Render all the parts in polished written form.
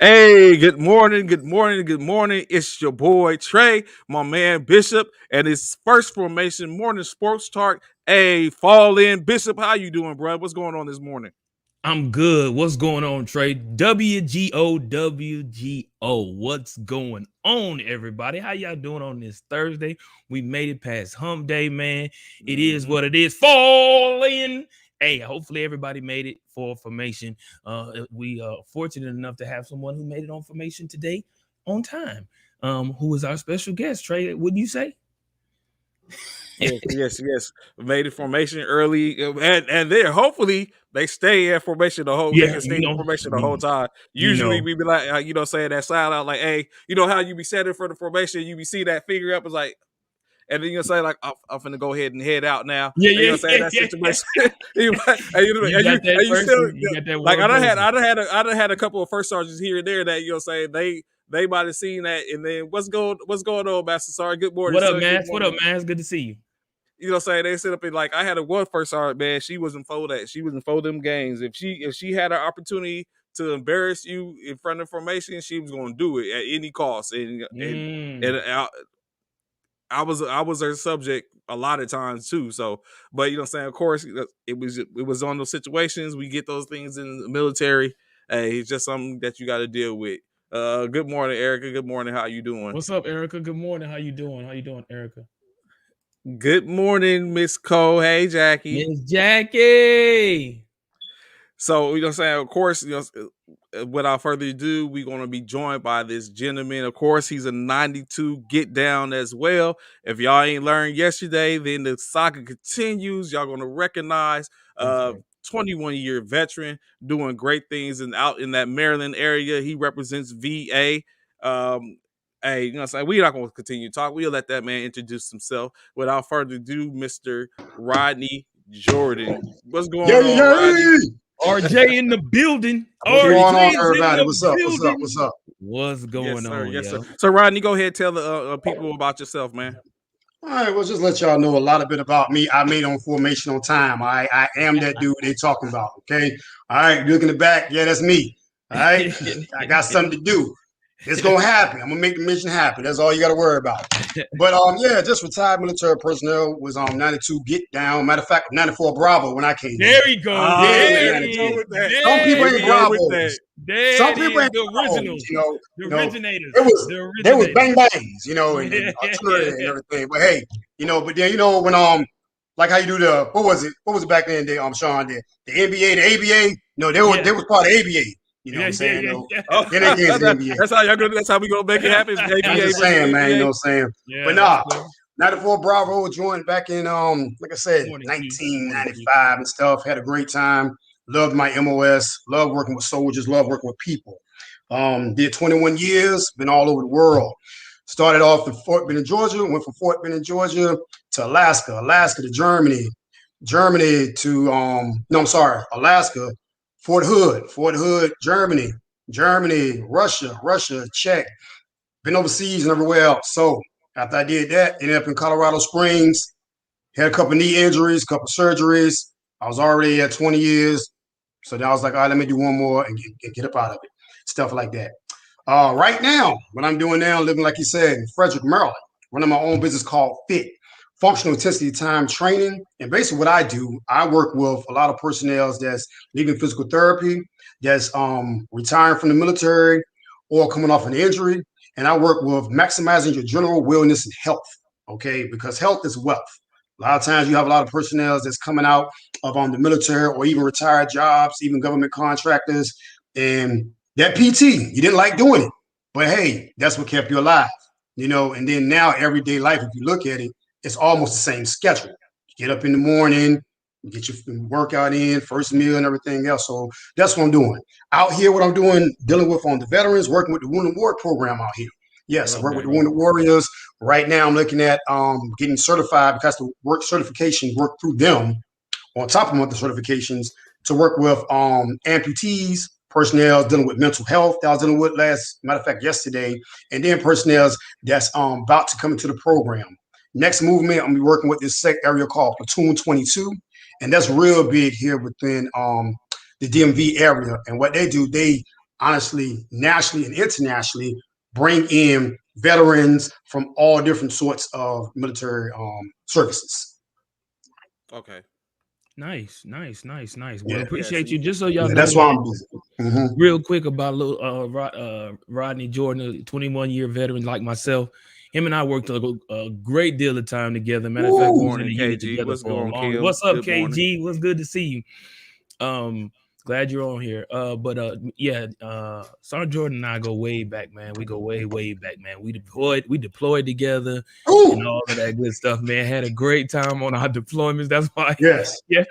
Hey, good morning, good morning, good morning. It's your boy Trey, my man Bishop, and it's first formation morning sports talk. Hey, fall in, Bishop. How you doing, bro? What's going on this morning? I'm good. What's going on, Trey? WGO, WGO. What's going on, everybody? How y'all doing on this Thursday? We made it past hump day, man. It is Mm-hmm. what it is. Falling. Hey, hopefully everybody made it for formation. We are fortunate enough to have someone who made it on formation today on time. Who is our special guest, Trey? Wouldn't you say? Yes. Made it formation early, and there. Hopefully, they stay at formation the whole. They Yeah, can stay in formation the whole time. you Usually, know, we be like, saying that sign out, like, hey, you know how you be setting for the formation, you be see that figure up, is like. And then you'll say, like, I'm finna go ahead and head out now. yeah, And yeah, you'll say yeah, that yeah. situation. and You got that you still, person. You got that like, one person. I done had a couple of first sergeants here and there that you'll say they might have seen that. And then what's going on, Master Sergeant? Good morning, What up, son. Good Max? What morning. up, Max? Good to see you. You know, say they sit up and like I had a one first sergeant, man. She wasn't for that. She wasn't for them games. If she had an opportunity to embarrass you in front of formation, she was going to do it at any cost. And I was her subject a lot of times too. So, but you know what I'm saying? Of course, it was on those situations. We get those things in the military. Hey, it's just something that you got to deal with. Good morning, Erica. Good morning. How you doing? What's up, Erica? Good morning. How you doing? How you doing, Erica? Good morning, Miss Cole. Hey, Jackie. Miss Jackie. So, you know what I'm saying? Of course, without further ado, we're going to be joined by this gentleman. Of course, he's a 92 get down as well. If y'all ain't learned yesterday, then the saga continues. Y'all going to recognize That's right. 21-year veteran doing great things and out in that Maryland area. He represents VA. Hey, you know what I'm saying? We're not going to continue to talk. We'll let that man introduce himself. Without further ado, Mr. Rodney Jordan. What's going Yay, on, Rodney? yay! RJ in the building. What's going on, RJ's in everybody? the What's up? What's up? building. What's up? What's Yes, going sir. on, Yes, sir. yo? So, Rodney, go ahead and tell the people about yourself, man. All right, well, just let y'all know a lot bit about me. I made on formation on time. I am that dude they talking about. Okay. All right, look in the back. Yeah, that's me. All right. I got something to do. It's gonna happen. I'm gonna make the mission happen. That's all you gotta worry about. But yeah, just retired military personnel was 92 get down. Matter of fact, 94 Bravo when I came in. There we go. Yeah, Ah, with There here it we go 92. is. with that. Some There people it Here ain't we go is. with that. Bravos. There Some it people is. ain't The Bravos. originals. The originators. It was The there was originators. bang bangs, and artillery and everything. But hey, but then when like how you do the what was it? What was it back then? They Sean did the NBA, the ABA. No, Yeah. they was part of ABA. You know what Yeah, I'm yeah, saying? yeah, No, yeah. Oh, then against the NBA. that's how we gonna make it happen. It's I'm ABA just versus saying, man. You know ABA. what I'm saying? But Yeah, that's nah, good. 94 Bravo joined back in like I said, Morning, Key. Morning, Key. 1995 and stuff. Had a great time. Loved my MOS. Loved working with soldiers. Loved working with people. Did 21 years. Been all over the world. Started off in Fort Benning, Georgia. Went from Fort Benning, Georgia to Alaska. Alaska to Germany. Germany to no, I'm sorry, Alaska. Fort Hood, Germany. Germany, Russia, Czech. Been overseas and everywhere else. So after I did that, ended up in Colorado Springs. Had a couple knee injuries, couple surgeries. I was already at 20 years. So then I was like, all right, let me do one more and get up out of it. Stuff like that. Right now, what I'm doing now, living like you said, in Frederick, Maryland, running my own business called FIT, Functional Intensity Time Training. And basically what I do, I work with a lot of personnel that's leaving physical therapy, that's retiring from the military or coming off an injury. And I work with maximizing your general wellness and health, okay? Because health is wealth. A lot of times you have a lot of personnel that's coming out of the military or even retired jobs, even government contractors, and that PT, you didn't like doing it, but hey, that's what kept you alive, And then now everyday life, if you look at it, it's almost the same schedule. You get up in the morning, you get your workout in, first meal, and everything else. So that's what I'm doing out here. What I'm doing, dealing with on the veterans, working with the Wounded Warrior program out here. Yes, I Love work with that, the yo. Wounded Warriors. Right now, I'm looking at getting certified because the work certification work through them on top of the certifications to work with amputees, personnel dealing with mental health that I was dealing with matter of fact, yesterday, and then personnel that's about to come into the program. Next movement, I'm gonna be working with this area called Platoon 22, and that's real big here within the DMV area. And what they do, they honestly, nationally and internationally, bring in veterans from all different sorts of military services. Okay. Nice. Well, Yeah, appreciate you. Just so y'all yeah, know, that's why man, I'm busy. Mm-hmm. real quick about little Rodney Jordan, a 21-year veteran like myself. Him and I worked a great deal of time together. Matter of fact, Good we was in morning, a unit KG. together What's for a going on, long. Kim? What's up, Good morning. KG? What's good to see you. Glad you're on here. Sergeant Jordan and I go way back, man. We go way back, man. We deployed together and all of that good stuff, man. Had a great time on our deployments. That's why, yes, yeah,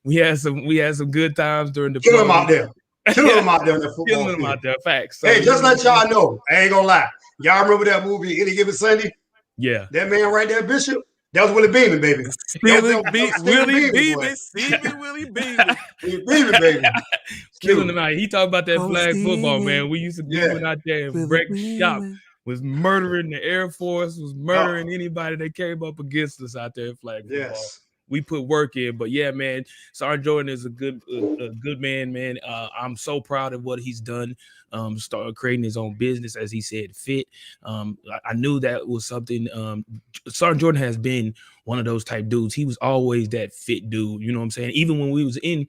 we had some good times during kill them out deployment. there. Kill them out there in that football Killing them field. out there. Facts. So, Hey, just let y'all know, I ain't gonna lie. Y'all remember that movie, Any Given Sunday? Yeah. That man right there, Bishop, that was Willie Beeman, baby. Willie Willie Beeman, Steven Willie Beeman. Beeman, baby. Killing them out. He talked about that flag football, Steven. man. We used to go out there and break shop. Was murdering the Air Force, was murdering anybody that came up against us out there in flag football. Yes. We put work in, but yeah, man, Sergeant Jordan is a good man, man. I'm so proud of what he's done. Started creating his own business, as he said, fit. I knew that was something. Sergeant Jordan has been one of those type dudes. He was always that fit dude. You know what I'm saying? Even when we was in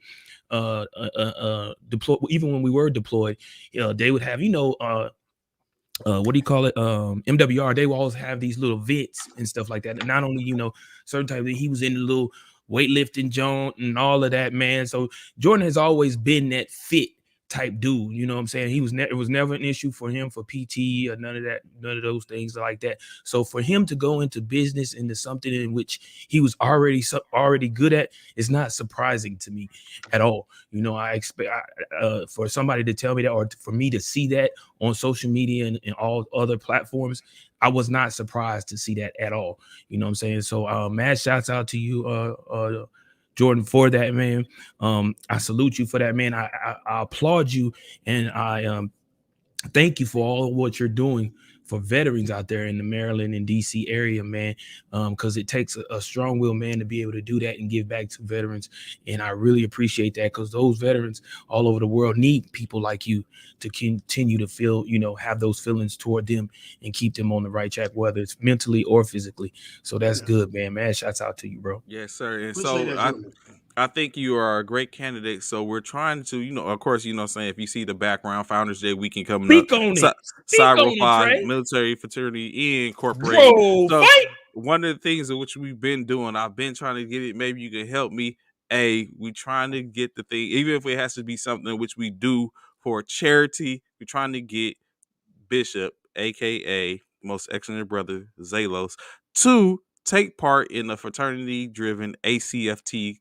deploy, even when we were deployed, they would have, what do you call it? MWR. They will always have these little vents and stuff like that. And not only, certain type of, he was in the little weightlifting joint and all of that, man. So Jordan has always been that fit type dude. You know what I'm saying? It was never an issue for him for PT or none of those things like that. So for him to go into business, into something in which he was already good at, is not surprising to me at all. I expect for somebody to tell me that, or for me to see that on social media and all other platforms, I was not surprised to see that at all. You know what I'm saying? So mad shouts out to you, Jordan, for that, man. I salute you for that, man. I applaud you, and I thank you for all of what you're doing for veterans out there in the Maryland and DC area, man, because it takes a strong-willed man to be able to do that and give back to veterans. And I really appreciate that, because those veterans all over the world need people like you to continue to feel, have those feelings toward them and keep them on the right track, whether it's mentally or physically. So that's good, man. Man, shouts out to you, bro. Yes, sir. And Appreciate so that, I think you are a great candidate. So we're trying to, of course, saying, if you see the background, Founders Day weekend coming Speak up, on it. Cyber 5 Trey. Military Fraternity Incorporated. Bro, So fight. one of the things in which we've been doing, I've been trying to get it. Maybe you can help me. We're trying to get the thing, even if it has to be something which we do for charity. We're trying to get Bishop, aka most excellent brother Zalos, to take part in a fraternity-driven ACFT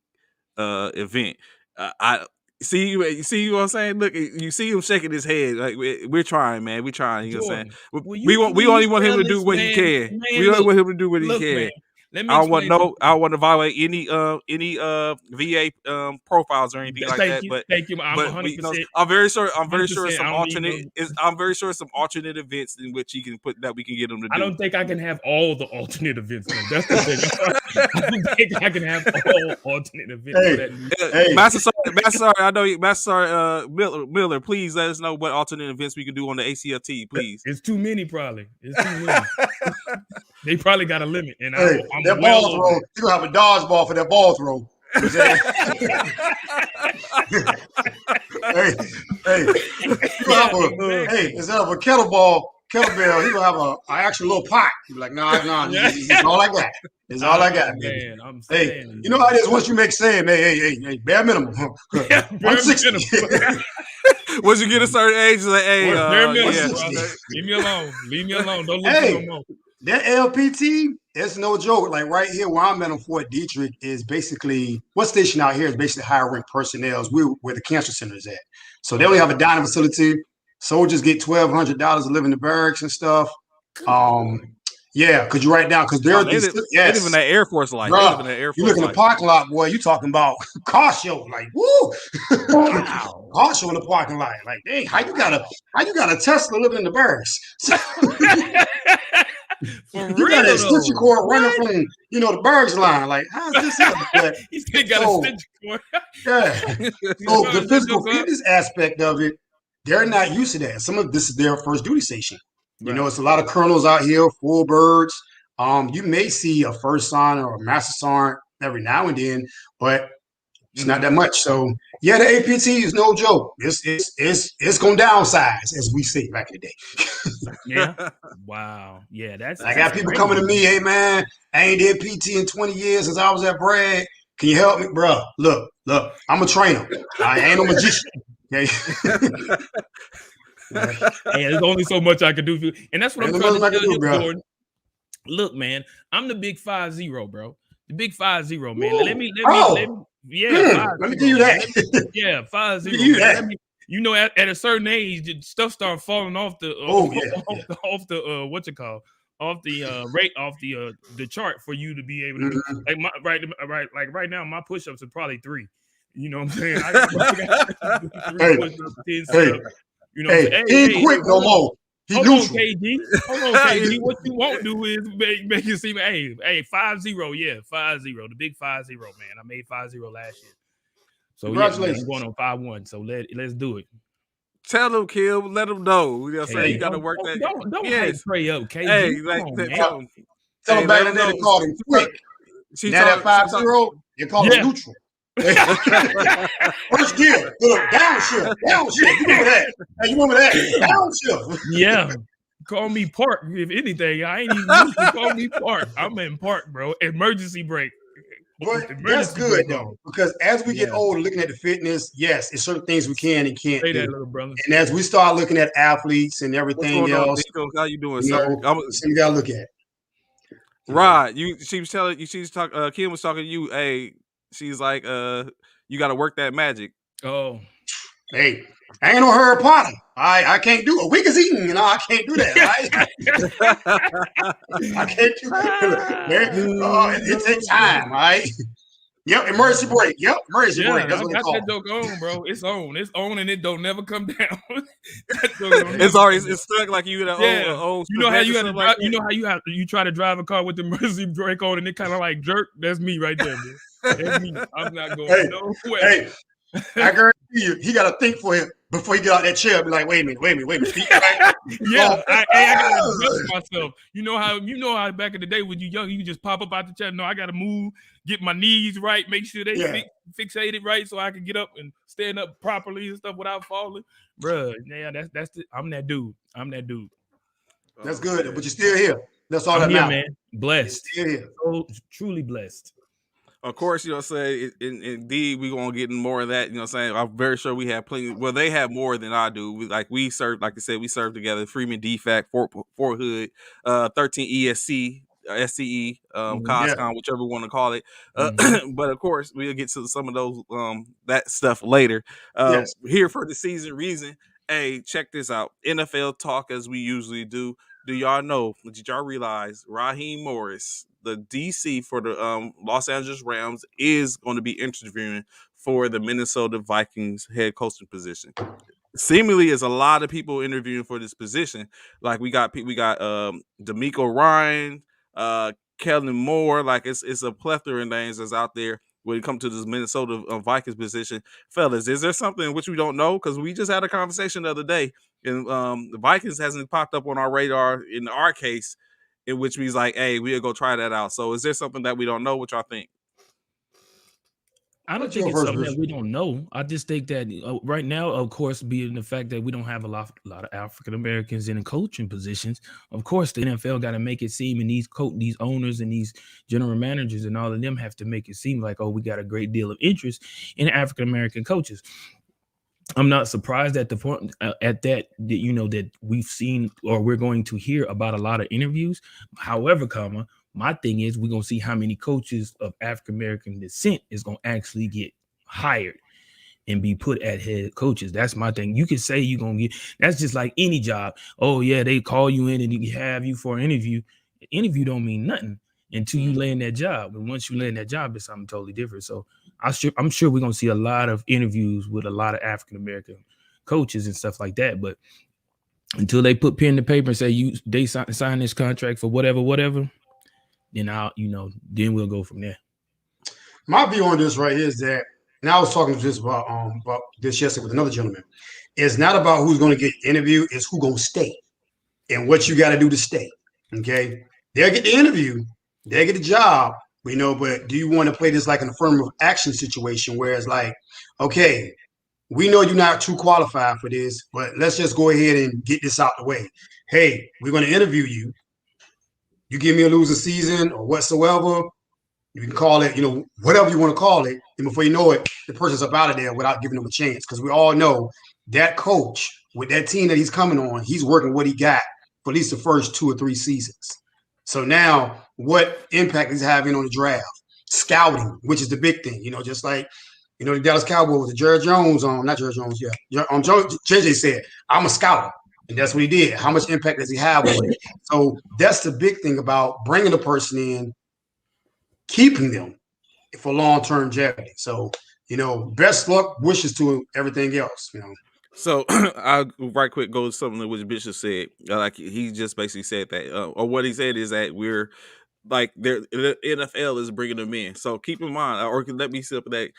event. I see you. You see what I'm saying? Look, you see him shaking his head. Like we're trying, man. We're trying. You know what I'm saying? We only want him to do what he can. We only want him to do what he can. Man, let me I don't want to violate any VA profiles or anything like that. But thank you. I'm 100%. I'm very sure some alternate. I'm very sure some alternate events in which he can put that we can get him to do. I don't think I can have all the alternate events. That's the thing. I don't think I can have all alternate events. Master Sergeant, I know Master Sergeant Miller. Please let us know what alternate events we can do on the ACFT. Please. It's too many, probably. It's too many. They probably got a limit, and I'm that ball throw. You gonna have a dodgeball for that ball throw. Instead of a kettlebell, he gonna have an actual little pot. He's like, no, it's all I got. It's all I got, man. I'm saying, you know how it is once you make same, hey, bare minimum. 160. Once you get a certain age, like, bare minimum, leave me alone. Don't look no more. That LPT, it's no joke. Like right here where I'm at on Fort Detrick is basically, one station out here is basically higher rank personnel. Where the cancer center is at. So they only have a dining facility. Soldiers get $1,200 to live in the barracks and stuff. Yeah, could you write down? Because they're they live in that Air Force life. You look in the parking lot, boy, you talking about car show. Like, woo! Wow. Car show in the parking lot. Like, hey, how you got a Tesla living in the barracks? You got an extension cord running from, the Bergs line. Like, how's this happening? He still got an extension cord. Yeah. So the physical fitness aspect of it, they're not used to that. Some of this is their first duty station. You know, Right. it's a lot of colonels out here, full birds. You may see a first sergeant or a master sergeant every now and then, but it's not that much. So yeah, the APT is no joke. It's gonna downsize, as we say back in the day. Yeah. Wow. Yeah, I got people coming to me, hey man, I ain't did PT in 20 years since I was at Bragg. Can you help me, bro? Look, I'm a trainer. I ain't no magician. Okay. Hey, there's only so much I can do for you. And that's what I'm trying to tell you, Jordan. Look, man, I'm the big 5-0, bro. The big 5-0, man. Ooh. Let me Yeah, let me give you that. Yeah, 5-0. You know, at a certain age, stuff starts falling off the off the what you call off the rate off the chart for you to be able to do. Like right now, my push-ups are probably 3. You know what I'm saying? I got 3 push-ups, 10 sit-ups. You know, he ain't quick no more. Hold on, KG. What you won't do is make it seem, hey, 5-0, yeah, 5-0, the big 5-0, man. I made 5-0 last year. So congratulations. Yeah, I'm going on 5-1. So let's do it. Tell them, Kim. Let them know. You know what I'm saying? You got to work that. Don't hype Trey up, KG. Hey, Come on, tell them back in the day they called him quick. Now that 5-0, you call him neutral. First gear, downshift. You remember that? Hey, you remember that? Downshift. Yeah. Call me Park, if anything. I ain't even used to call me Park. I'm in Park, bro. Emergency brake. But that's good though, because as we get older, looking at the fitness, yes, it's certain things we can and can't do. That, little brother. And as we start looking at athletes and everything else, how you doing, sir? So you gotta look at. Rod, she was telling you, Kim was talking to you. Hey, she's like, you got to work that magic. Oh, hey, I ain't no Harry Potter. I can't do it. Weak as eating, you know. I can't do that. I can't do that. It takes time, right? Yep, emergency brake. Yep, emergency brake. That's what it's called. That joke on, bro. It's on, and it don't never come down. It's stuck like you. You know how you have to drive, you know how you try to drive a car with the emergency brake on, and it kind of like jerk. That's me right there, man. That's me. I'm not going nowhere. Hey, I guarantee you, he got to think for him before he get out that chair. Be like, wait a minute. Right? Yeah, I gotta adjust myself. You know how back in the day when you young, you can just pop up out the chair. No, I gotta move, get my knees right, make sure they fixated right, so I can get up and stand up properly and stuff without falling. Bruh, yeah, I'm that dude. That's good, but you're still here. That's all I'm that here, matters. man. Blessed. Still here. So truly blessed. Of course, you know what I'm saying? Indeed, we're going to get in more of that. You know what I'm saying? I'm very sure we have plenty. Well, they have more than I do. We served, like I said, we served together. Freeman, DFAC, Fort Hood, 13 ESC, SCE, COSCOM, whichever you want to call it. But of course, we'll get to some of those, that stuff later. Here for the season reason. Hey, check this out. NFL talk as we usually do. Do y'all know, did y'all realize Raheem Morris, the DC for the Los Angeles Rams, is going to be interviewing for the Minnesota Vikings head coaching position? Seemingly, is a lot of people interviewing for this position. Like we got D'Amico Ryan, Kellen Moore. Like it's a plethora of names that's out there when it comes to this Minnesota Vikings position. Fellas, is there something which we don't know? Because we just had a conversation the other day, and the Vikings hasn't popped up on our radar in our case, in which we was like, hey, we'll go try that out. So is there something that we don't know? What y'all think? I don't think it's something that we don't know. I just think that right now, of course, being the fact that we don't have a lot of African Americans in coaching positions, of course, the NFL got to make it seem, and these owners and these general managers and all of them have to make it seem like, oh, we got a great deal of interest in African American coaches. I'm not surprised at the point that we've seen or we're going to hear about a lot of interviews. However, my thing is we're going to see how many coaches of African American descent is going to actually get hired and be put at head coaches. That's my thing. You can say you're going to get, that's just like any job. Oh yeah, they call you in and have you for an interview. Interview don't mean nothing until you land that job. And once you land that job, it's something totally different. So I'm sure we're going to see a lot of interviews with a lot of African American coaches and stuff like that. But until they put pen to paper and say they sign this contract for whatever, then then we'll go from there. My view on this right here is that, and I was talking to this about this yesterday with another gentleman. It's not about who's going to get interviewed. It's who's going to stay and what you got to do to stay. Okay. They'll get the interview. They'll get the job. But do you want to play this like an affirmative action situation where it's like, okay, we know you're not too qualified for this, but let's just go ahead and get this out the way. Hey, we're going to interview you. You give me a losing season or whatsoever. You can call it, whatever you want to call it. And before you know it, the person's up out of there without giving them a chance. Because we all know that coach with that team that he's coming on, he's working what he got for at least the first 2 or 3 seasons. So now what impact is having on the draft? Scouting, which is the big thing, just like, the Dallas Cowboys, the Jerry Jones, not Jerry Jones, yeah. JJ said, I'm a scouter. And that's what he did. How much impact does he have on it? So that's the big thing about bringing a person in, keeping them for long-term longevity. So, best luck, wishes to everything else, So I'll right quick go to something that which Bishop said. Like he just basically said that, or what he said is that we're like the NFL is bringing them in. So keep in mind, or let me set up that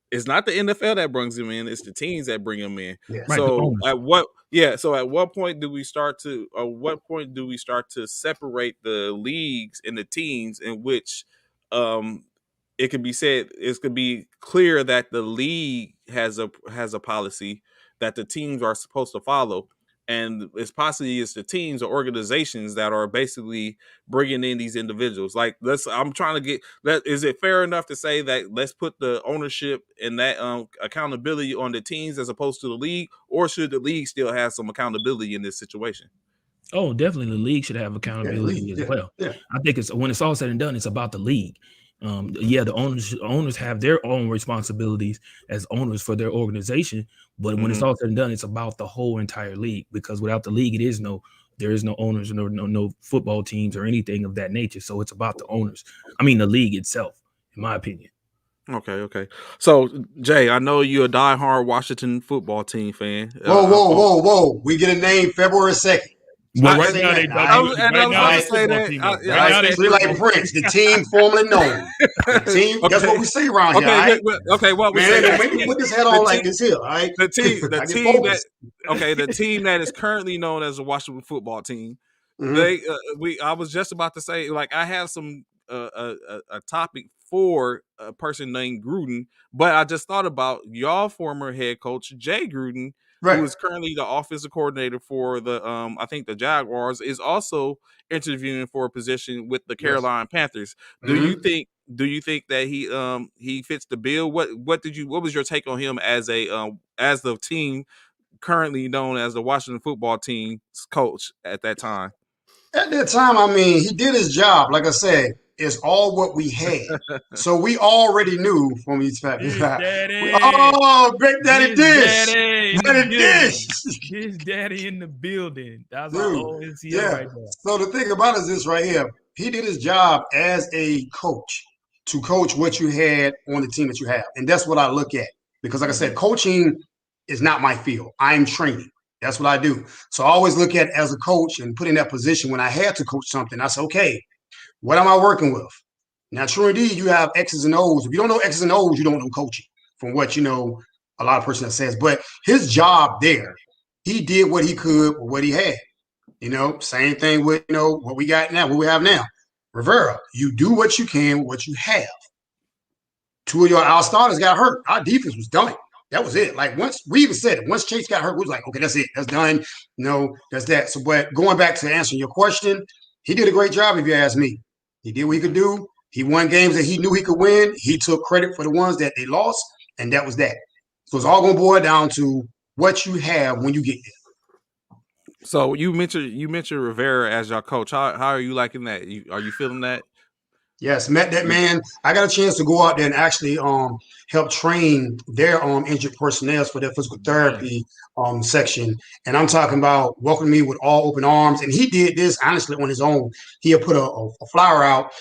it's not the NFL that brings them in; it's the teams that bring them in. Yeah. So at what point do we start to separate the leagues and the teams in which it could be said it could be clear that the league has a policy that the teams are supposed to follow, and it's the teams or organizations that are basically bringing in these individuals. Like I'm trying to get that. Is it fair enough to say that let's put the ownership and that accountability on the teams as opposed to the league, or should the league still have some accountability in this situation? Oh, definitely, the league should have accountability as well. Yeah. I think when it's all said and done, it's about the league. The owners have their own responsibilities as owners for their organization, but when it's all said and done, it's about the whole entire league, because without the league, there is no owners, no football teams or anything of that nature. So it's about the owners. I mean, the league itself, in my opinion. Okay. So Jay, I know you're a diehard Washington football team fan. Whoa! We get a name February 2nd. Well, right now they like Prince, the team formerly known. The team, that's what we say around here. Right? What we say? Make me put this head on like this here. All right? The team that is currently known as the Washington football team. Mm-hmm. I was just about to say, like, I have some a topic for a person named Gruden, but I just thought about y'all former head coach Jay Gruden. Right. Who is currently the offensive coordinator for the I think the Jaguars, is also interviewing for a position with the Carolina Panthers. Do you think that he fits the bill? What was your take on him as the team currently known as the Washington football team's coach at that time? At that time, I mean, he did his job. Like I said, it's all what we had. So we already knew from each family. Big Daddy Dish. Daddy Dish. His daddy in the building. That's all right there. So the thing about it is this right here. He did his job as a coach to coach what you had on the team that you have. And that's what I look at. Because like I said, coaching is not my field. I'm training. That's what I do. So I always look at it as a coach and put in that position when I had to coach something. I said, okay, what am I working with? Now, true indeed, you have X's and O's. If you don't know X's and O's, you don't know coaching, from what a lot of person that says. But his job there, he did what he could with what he had. Same thing with what we got now, what we have now. Rivera, you do what you can with what you have. 2 of our starters got hurt. Our defense was done. That was it. Like once we even said it, once Chase got hurt, we was like, okay, that's it. That's done. That's that. So, but going back to answering your question, he did a great job, if you ask me. He did what he could do. He won games that he knew he could win. He took credit for the ones that they lost, and that was that. So it's all going to boil down to what you have when you get there. So you mentioned Rivera as your coach. How are you liking that? Are you feeling that? Yes, met that man. I got a chance to go out there and actually help train their injured personnel for their physical therapy section. And I'm talking about welcoming me with all open arms. And he did this honestly on his own. He had put a flyer out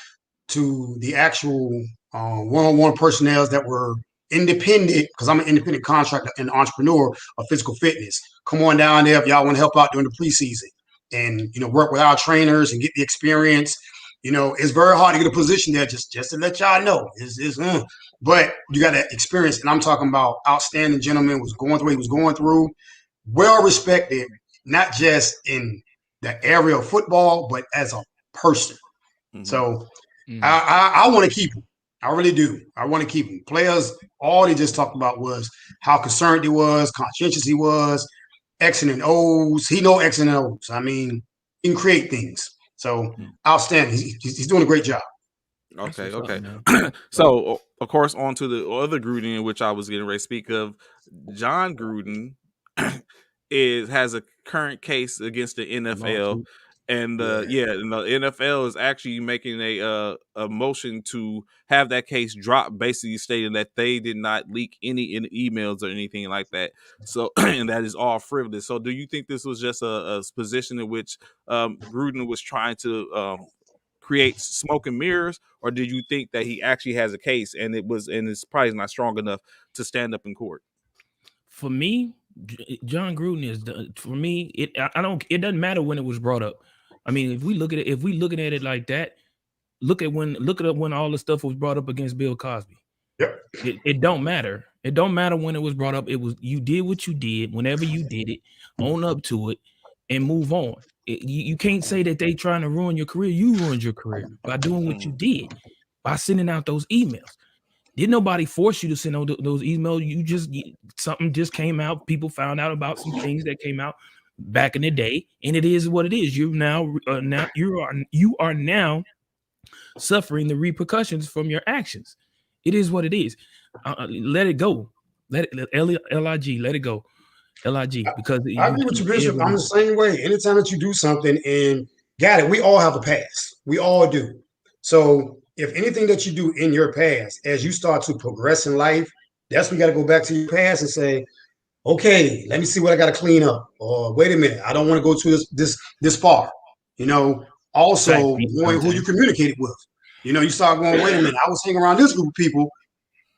to the actual one-on-one personnel that were independent, because I'm an independent contractor and entrepreneur of physical fitness. Come on down there if y'all want to help out during the preseason and work with our trainers and get the experience. It's very hard to get a position there, just to let y'all know. But you got that experience, and I'm talking about outstanding gentleman was going through what he was going through, well respected, not just in the area of football, but as a person. So I want to keep him. I really do. I want to keep him. Players, all they just talked about was how concerned he was, conscientious he was, X and O's. He know X and O's. I mean, he can create things. So outstanding. He's doing a great job. Okay. So, of course, on to the other Gruden, which I was getting ready to speak of. John Gruden has a current case against the NFL, and and the NFL is actually making a motion to have that case drop, basically stating that they did not leak any emails or anything like that. So, and that is all frivolous. So, do you think this was just a position in which Gruden was trying to create smoke and mirrors, or did you think that he actually has a case and it's probably not strong enough to stand up in court? For me, John Gruden is for me. It doesn't matter when it was brought up. I mean, if we looking at it like that, look at when all the stuff was brought up against Bill Cosby. Yep. It don't matter. It don't matter when it was brought up. It was, you did what you did. Whenever you did it, own up to it and move on. You can't say that they trying to ruin your career. You ruined your career by doing what you did, by sending out those emails. Did nobody force you to send those emails? Something just came out. People found out about some things that came out back in the day, and it is what it is. You are now suffering the repercussions from your actions. It is what it is. Let it go. LIG, let it go. LIG, because I agree with you, Bishop. I'm the same way. Anytime that you do something, and got it, we all have a past. We all do. So if anything that you do in your past, as you start to progress in life, that's when you got to go back to your past and say, okay, let me see what I got to clean up. Or wait a minute, I don't want to go to this far. Also knowing who you communicated with. You start going, wait a minute, I was hanging around this group of people,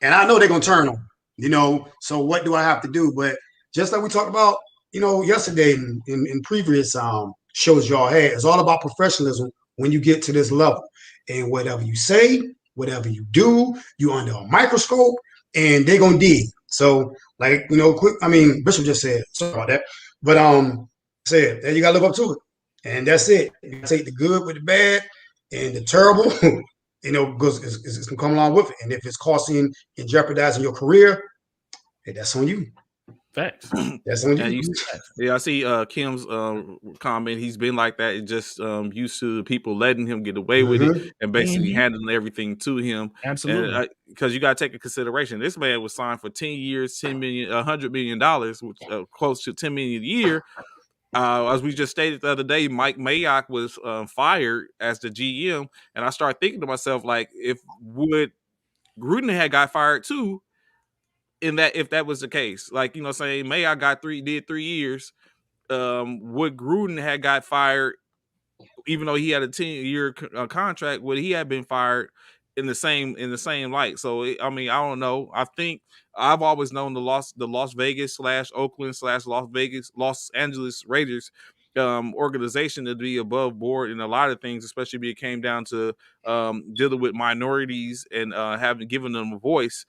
and I know they're gonna turn on. So what do I have to do? But just like we talked about, yesterday in previous shows y'all had, it's all about professionalism when you get to this level. And whatever you say, whatever you do, you under a microscope, and they're gonna dig. So, Bishop just said, sorry about that, but said that you gotta live up to it, and that's it. You take the good with the bad and the terrible, because it's gonna come along with it. And if it's costing and jeopardizing your career, hey, that's on you. Facts. That's on you. Yeah, I see Kim's comment. He's been like that. It just used to people letting him get away with it and basically handling everything to him. Absolutely. Because you got to take into consideration, this man was signed for 10 years, $100 million, which close to $10 million a year. As we just stated the other day, Mike Mayock was fired as the GM, and I started thinking to myself, like, if Gruden had got fired too, if that was the case, like, saying Mayock did 3 years, would Gruden had got fired, even though he had a 10-year contract, would he have been fired in the same light? So I don't know. I think I've always known the Las Vegas / Oakland / Los Angeles Raiders organization to be above board in a lot of things, especially when it came down to dealing with minorities and having given them a voice.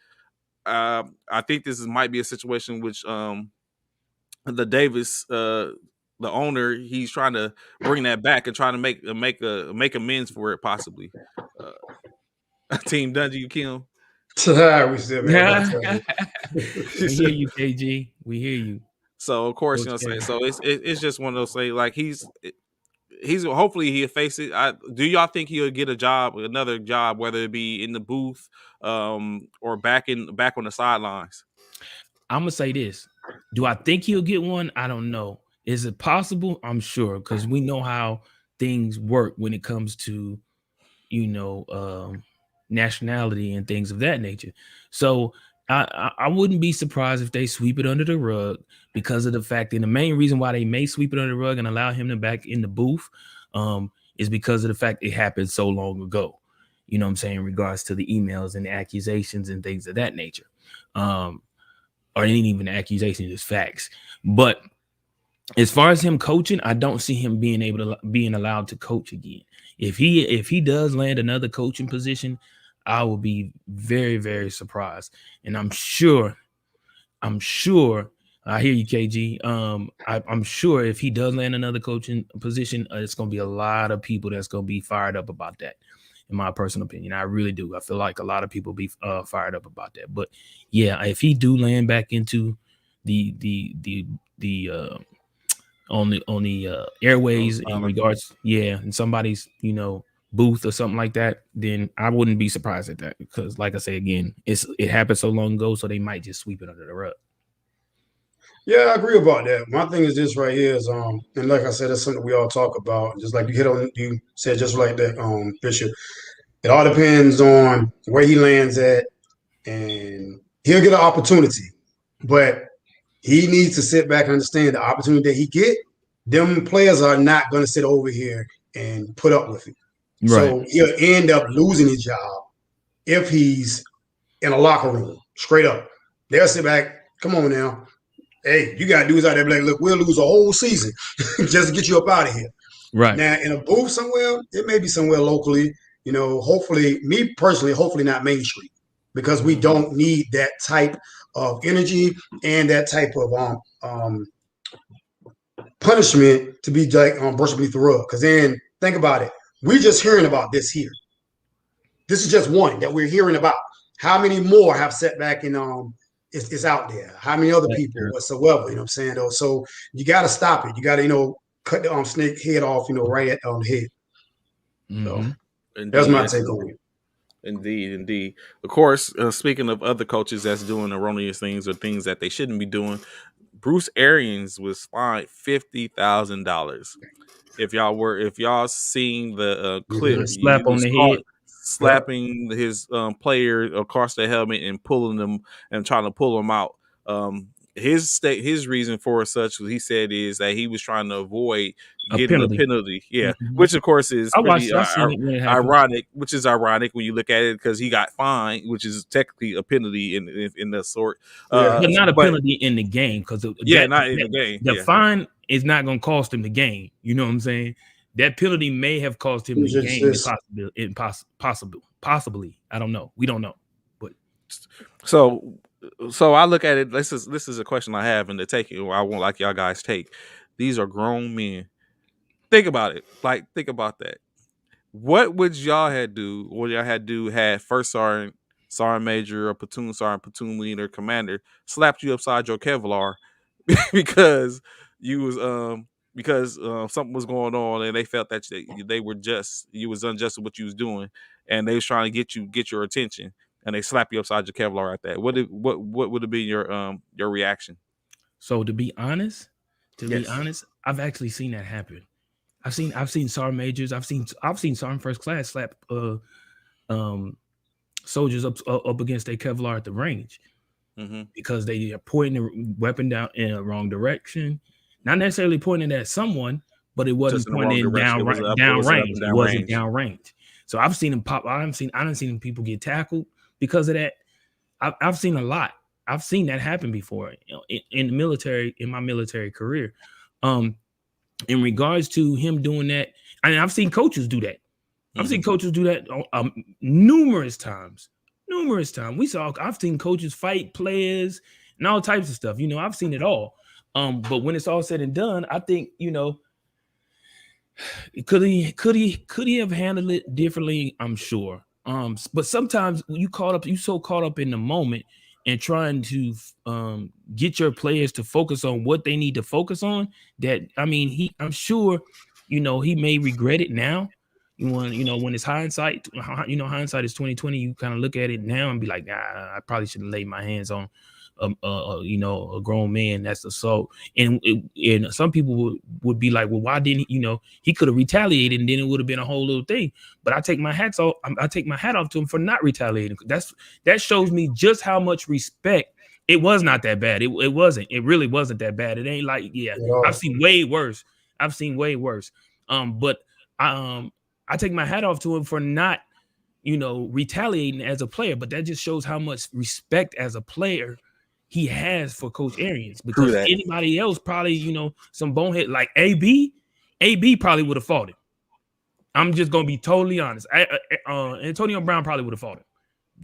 I think this might be a situation which the Davis, the owner, he's trying to bring that back and trying to make amends for it, possibly. Team Dungy, Kim. We still, man. We hear you, KG. We hear you. So of course, so it's just one of those things. Like he's hopefully he'll face it. Do y'all think he'll get another job, whether it be in the booth or back on the sidelines? I'm gonna say this. Do I think he'll get one? I don't know. Is it possible? I'm sure, because we know how things work when it comes to, nationality and things of that nature. So I wouldn't be surprised if they sweep it under the rug, because of the fact, and the main reason why they may sweep it under the rug and allow him to back in the booth is because of the fact it happened so long ago. You know what I'm saying, in regards to the emails and the accusations and things of that nature. Or ain't even accusations, just facts. But as far as him coaching, I don't see him being allowed to coach again. If he does land another coaching position, I will be very, very surprised. And I'm sure I hear you, KG. I'm sure if he does land another coaching position, it's going to be a lot of people that's going to be fired up about that. In my personal opinion, I really do. I feel like a lot of people be fired up about that. But yeah, if he do land back into the on the airways in regards, in somebody's booth or something like that, then I wouldn't be surprised at that, because like I say again, it happened so long ago, so they might just sweep it under the rug. Yeah, I agree about that. My thing is this right here is and like I said, that's something we all talk about. Just like you said just like that, Bishop. It all depends on where he lands at, and he'll get an opportunity. But he needs to sit back and understand the opportunity that he get. Them players are not going to sit over here and put up with it. Right. So he'll end up losing his job if he's in a locker room, straight up. They'll sit back, come on now. Hey, you got dudes out there like, look, we'll lose a whole season just to get you up out of here. Right. Now, in a booth somewhere, it may be somewhere locally, hopefully, me personally, hopefully not Main Street, because we don't need that type of energy and that type of punishment to be like brushed beneath the rug. Because then, think about it. We're just hearing about this here. This is just one that we're hearing about. How many more have sat back and it's out there? How many other people whatsoever? You know what I'm saying? Though, so you got to stop it. You got to cut the snake head off. Right at the head. Mm-hmm. So that's my take on it. Indeed. Of course, speaking of other coaches that's doing erroneous things or things that they shouldn't be doing, Bruce Arians was fined $50,000. If y'all seen the clip, slap on the head, slapping his player across the helmet and pulling them and trying to pull them out. His reason for such, he said, is that he was trying to avoid getting a penalty. Yeah, which of course is pretty ironic. Which is ironic when you look at it, because he got fined, which is technically a penalty in the sort. But not a penalty in the game, because not in the game. The fine is not going to cost him the game. You know what I'm saying? That penalty may have cost him the game, possibly. I don't know. We don't know. But so I look at it. This is a question I have, and to take it, I won't like y'all guys take. These are grown men. Think about it. Think about that. What would y'all had do? What y'all had do had first sergeant major, or platoon sergeant, platoon leader, commander slapped you upside your Kevlar because you was because something was going on, and they felt that you was unjust with what you was doing, and they was trying to get your attention, and they slap you upside your Kevlar at that. What would have been your reaction? So to be honest, I've actually seen that happen. I've seen sergeant majors. I've seen sergeant first class slap soldiers up against their Kevlar at the range, because they are pointing the weapon down in the wrong direction. Not necessarily pointing at someone, but it wasn't pointing down range. It wasn't down range. So I've seen them pop. I haven't seen people get tackled because of that. I've seen a lot. I've seen that happen before in the military, in my military career. In regards to him doing that, and I've seen coaches do that. I've seen coaches do that numerous times. I've seen coaches fight players and all types of stuff. I've seen it all. But when it's all said and done, I think, could he have handled it differently? I'm sure. But sometimes you so caught up in the moment and trying to get your players to focus on what they need to focus on, that, I'm sure, he may regret it now. When it's hindsight, hindsight is 2020. You kind of look at it now and be like, I probably shouldn't lay my hands on a grown man. That's assault. And some people would be like, well, why didn't he could have retaliated, and then it would have been a whole little thing. But I take my hat off to him for not retaliating. That shows me just how much respect. It was not that bad. It wasn't. It really wasn't that bad. It ain't like, I've seen way worse. But I take my hat off to him for not, retaliating as a player. But that just shows how much respect as a player he has for Coach Arians. Because anybody else probably, some bonehead like AB probably would have fought him. I'm just gonna be totally honest. Antonio Brown probably would have fought him.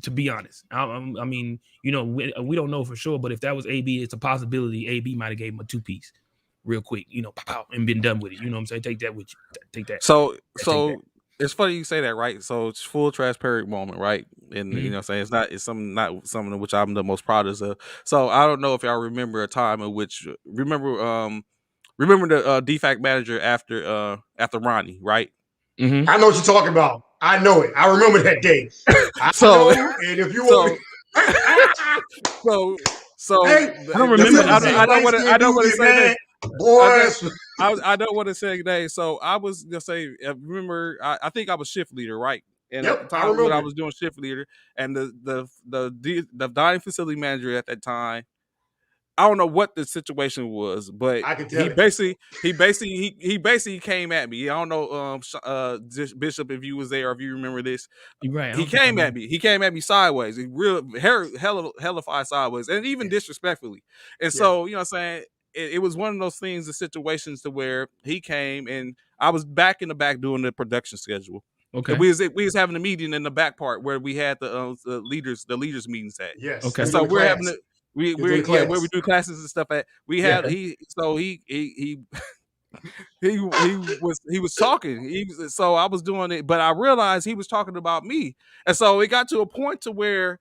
To be honest, I mean, you know, we don't know for sure, but if that was AB, it's a possibility AB might have gave him a 2-piece real quick, you know, pow, and been done with it. You know what I'm saying? Take that with you. Take that. So Take that. it's funny you say that, right? So it's full transparent moment, right? And you know what I'm saying, it's not something of which I'm the most proudest of. So I don't know if y'all remember a time in which remember the defect manager after Ronnie, right? I know what you're talking about. I know it. I remember that day. I So- know, and if you want So hey, I don't remember that day. I don't want to say that. boys. I don't want to say that. So I was gonna say, remember, I think I was shift leader, right? And Yep, at the I time when I remember. was doing shift leader, and the dining facility manager at that time, I don't know what the situation was, but I can tell he it. basically came at me. I don't know, Bishop, if you was there or if you remember this. You're right. He came at me. He came at me sideways. He real hellified sideways, and even disrespectfully. And so, you know what I'm saying? It was one of those things, the situations to where he came and I was back in the back doing the production schedule. Okay. And we was having a meeting in the back part where we had the leaders meetings at. Yes. Okay. And so we're having class. we're class. where we do classes and stuff at. We had he was talking. So I was doing it, but I realized he was talking about me. And so it got to a point to where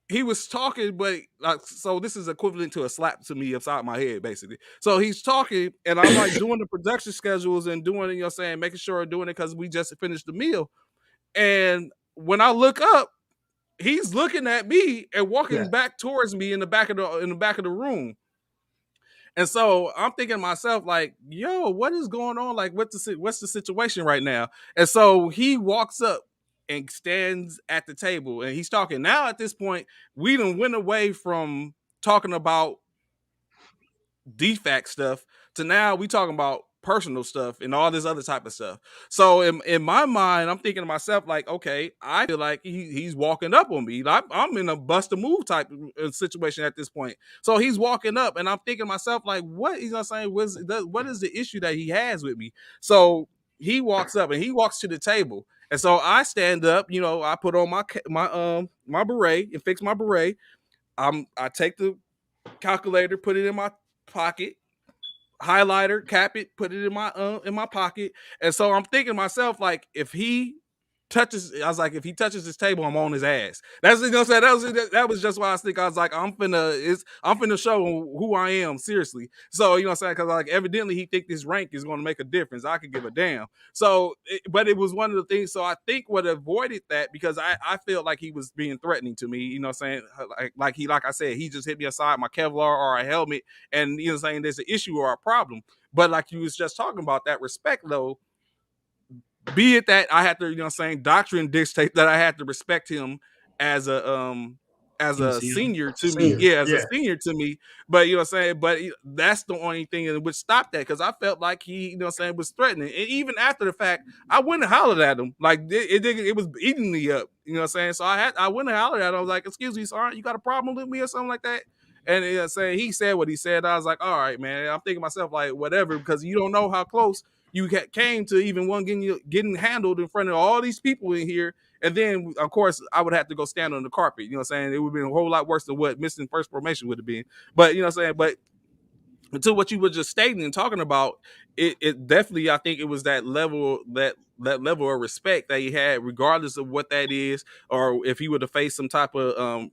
he was talking, but like, so this is equivalent to a slap to me upside my head, basically. So he's talking, and I'm like doing the production schedules and doing it, you know, saying, making sure I'm doing it because we just finished the meal. And when I look up, he's looking at me and walking back towards me in the back of the room. And so I'm thinking to myself, like, yo, what is going on? Like, what's the situation right now? And so he walks up and stands at the table and he's talking. Now at this point, we done went away from talking about defect stuff to now we talking about personal stuff and all this other type of stuff. So in my mind, I'm thinking to myself, like, okay, I feel like he's walking up on me. I'm in a bust a move type of situation at this point. So he's walking up and I'm thinking to myself, like, what he's not saying, what is the issue that he has with me? So he walks up and he walks to the table. And so I stand up, you know, I put on my beret and fix my beret. I take the calculator, put it in my pocket, highlighter, cap it, put it in my pocket. And so I'm thinking to myself, like, if he touches, I was like, if he touches this table, I'm on his ass. That's, you know what I'm saying? That was just why I think I was like, I'm finna show him who I am, seriously. So, you know what I'm saying? Because like evidently he think this rank is going to make a difference. I could give a damn. So, but it was one of the things. So I think what avoided that, because I felt like he was being threatening to me. You know what I'm saying? Like I said, he just hit me aside my Kevlar or a helmet, and you know what I'm saying, there's an issue or a problem. But like you was just talking about, that respect though, be it that I had to, you know what I'm saying, doctrine dictate that I had to respect him as a senior to me. Yeah, as a senior to me. But you know what I'm saying? But that's the only thing that would stop that, because I felt like he, you know what I'm saying, was threatening. And even after the fact, I went and hollered at him. Like it was eating me up. You know what I'm saying? So I went and hollered at him. I was like, excuse me, sir, you got a problem with me or something like that? And you know what I'm saying, he said what he said. I was like, all right, man. I'm thinking to myself, like, whatever, because you don't know how close you came to even one getting handled in front of all these people in here. And then, of course, I would have to go stand on the carpet. You know what I'm saying? It would have been a whole lot worse than what missing first formation would have been. But, you know what I'm saying? But to what you were just stating and talking about, it definitely, I think it was that level of respect that he had, regardless of what that is, or if he would have faced some type of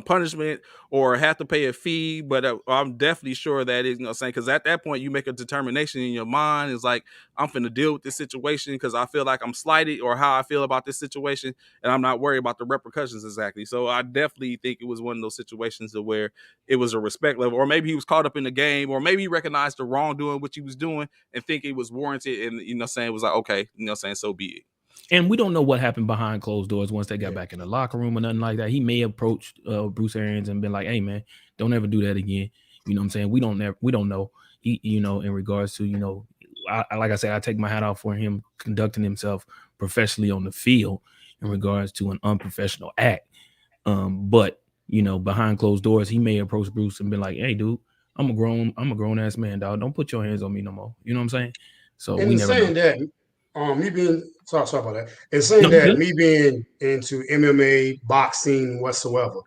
punishment or have to pay a fee. But I'm definitely sure that is, you know what I'm saying, because at that point you make a determination in your mind. It's like, I'm finna deal with this situation because I feel like I'm slighted, or how I feel about this situation, and I'm not worried about the repercussions exactly. So I definitely think it was one of those situations where it was a respect level, or maybe he was caught up in the game, or maybe he recognized the wrongdoing what he was doing and think it was warranted, and you know what I'm saying, it was like, okay, you know what I'm saying, so be it. And we don't know what happened behind closed doors once they got back in the locker room or nothing like that. He may have approached Bruce Arians and been like, hey, man, don't ever do that again. You know what I'm saying? We don't know. He, you know, in regards to, you know, like I said, I take my hat off for him conducting himself professionally on the field in regards to an unprofessional act. But, you know, behind closed doors, he may approach Bruce and be like, hey, dude, I'm a grown ass man, dog. Don't put your hands on me no more. You know what I'm saying? So and we never saying know. that, me being Sorry about that. And saying that me being into MMA, boxing, whatsoever,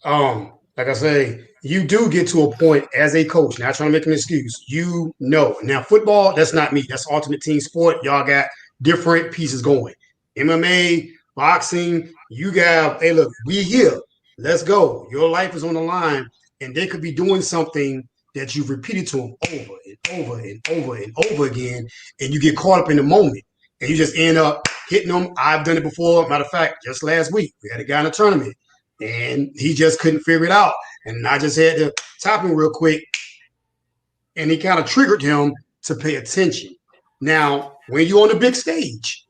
like I say, you do get to a point as a coach, not trying to make an excuse. You know. Now, football, that's not me. That's alternate team sport. Y'all got different pieces going. MMA, boxing, you got, hey, look, we here. Let's go. Your life is on the line. And they could be doing something that you've repeated to them over and over and over and over again. And you get caught up in the moment. And you just end up hitting them. I've done it before. Matter of fact, just last week, we had a guy in a tournament. And he just couldn't figure it out. And I just had to tap him real quick. And he kind of triggered him to pay attention. Now, when you're on the big stage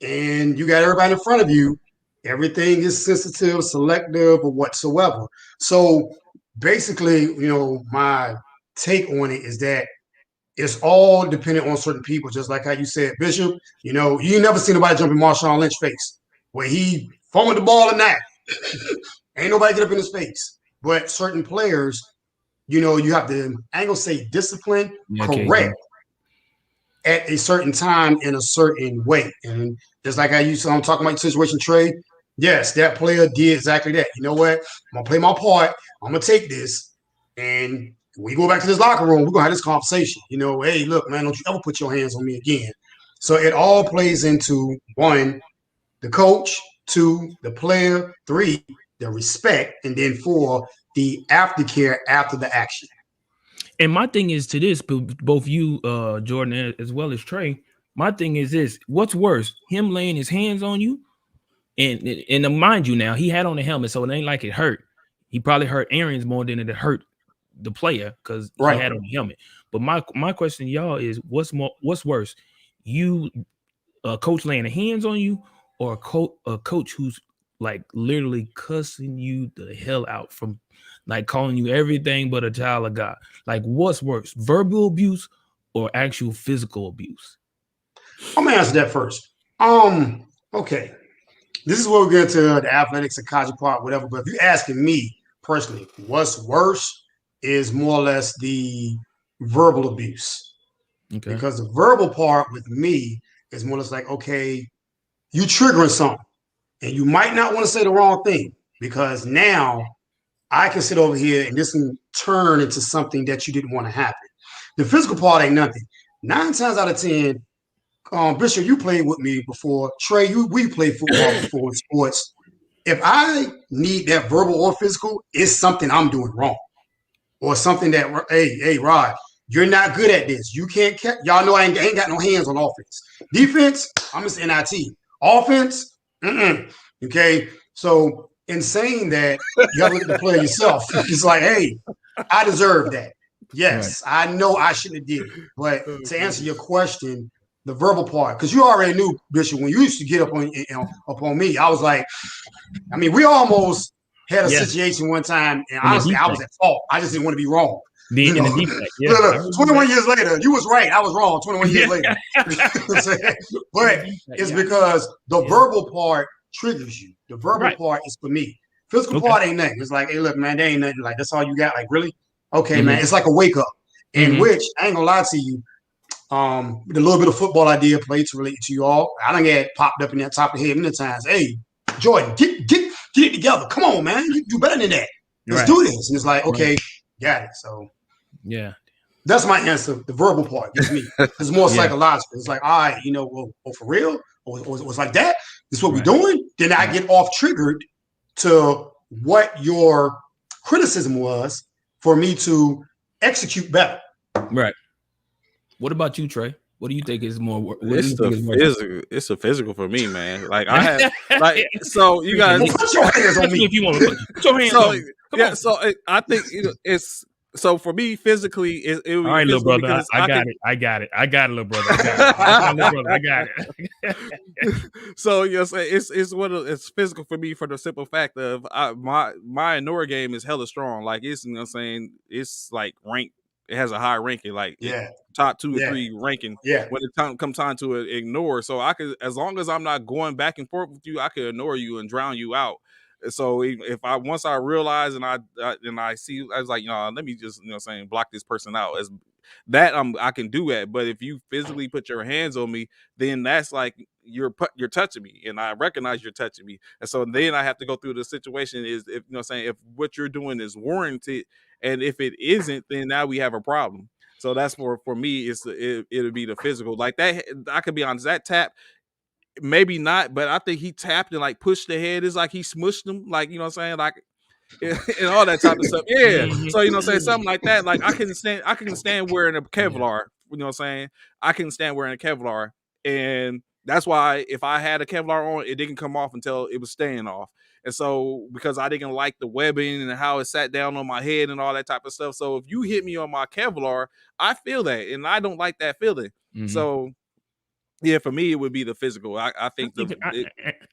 and you got everybody in front of you, everything is sensitive, selective, or whatsoever. So basically, my take on it is that it's all dependent on certain people, just like how you said, Bishop. You never seen nobody jump in Marshawn Lynch's face where he fumbled the ball or not. Ain't nobody get up in his face. But certain players, you have to, I ain't gonna say discipline, correct at a certain time in a certain way. And just like I'm talking about the situation, Trey. Yes, that player did exactly that. You know what? I'm gonna play my part. I'm gonna take this, and we go back to this locker room. We're gonna have this conversation. Hey, look, man, don't you ever put your hands on me again. So it all plays into 1, the coach, 2, the player, 3, the respect, and then 4, the aftercare after the action. And my thing is to this, both you, Jordan, as well as Trey. My thing is this: what's worse, him laying his hands on you, and mind you, now he had on a helmet, so it ain't like it hurt. He probably hurt Arians more than it hurt the player because he had on a helmet. But my question to y'all is, what's worse, you coach laying hands on you, or a coach who's like literally cussing you the hell out, from like calling you everything but a child of God? Like, what's worse, verbal abuse or actual physical abuse? I'm gonna answer that first. Okay. This is where we get to the athletics, psychology part, whatever. But if you're asking me personally, what's worse is more or less the verbal abuse. Okay. Because the verbal part with me is more or less like, okay, you triggering something. And you might not want to say the wrong thing, because now I can sit over here and this can turn into something that you didn't want to happen. The physical part ain't nothing. 9 times out of 10, Bishop, you played with me before. Trey, we played football before in sports. If I need that verbal or physical, it's something I'm doing wrong. Or something that, hey, Rod, you're not good at this. You can't catch. Y'all know I ain't got no hands on offense. Defense, I'm just NIT. Offense, okay? So in saying that, you have to look at the player yourself. It's like, hey, I deserve that. Yes, right. I know I shouldn't have did it. But to answer your question, the verbal part, because you already knew, Bishop, when you used to get up on me, I was like, we almost had a situation one time, and honestly, I was at fault. I just didn't want to be wrong. Look, 21 years later, you was right. I was wrong 21 years later. But it's because the verbal part triggers you. The verbal part is for me. Physical part ain't nothing. It's like, hey, look, man, there ain't nothing. Like, that's all you got? Like, really? Okay, man. It's like a wake up. In which, I ain't gonna lie to you, the little bit of football I did play to relate to you all, I done get popped up in that top of the head many times. Hey, Jordan, get it together. Come on, man. You do better than that. Let's do this. And it's like, okay, got it. So yeah, that's my answer. The verbal part is me. It's more psychological. It's like, all right, for real? Or it's like that? This is what we're doing? Then I get off triggered to what your criticism was for me to execute better. Right. What about you, Trey? What do you think is more? It's a physical for me, man. Like I have, so you guys put your hands on me if you want to put your hands on me. So I think it's so for me physically. It all right, little brother. I got it, little brother. I got it. So yes, it's physical for me for the simple fact of my Nora game is hella strong. Like it's it's like ranked. It has a high ranking, like top 2 or 3 ranking. Yeah. When it comes time to ignore, so I could, as long as I'm not going back and forth with you, I could ignore you and drown you out. So if once I realize and I see, I was like, let me just block this person out. that I can do that. But if you physically put your hands on me, then that's like you're touching me, and I recognize you're touching me. And so then I have to go through the situation is, if you know what I'm saying, if what you're doing is warranted, and if it isn't, then now we have a problem. So that's for me, it'll be the physical. Like that, I could be honest, that tap, maybe not, but I think he tapped and like pushed the head. It's like he smushed him, like, you know what I'm saying? Like and all that type of stuff. Yeah. So, you know what I'm saying? Something like that. Like I can stand wearing a Kevlar, you know what I'm saying? I can stand wearing a Kevlar. And that's why if I had a Kevlar on, it didn't come off until it was staying off. And so because I didn't like the webbing and how it sat down on my head and all that type of stuff. So if you hit me on my Kevlar, I feel that, and I don't like that feeling. So yeah, for me, it would be the physical. I think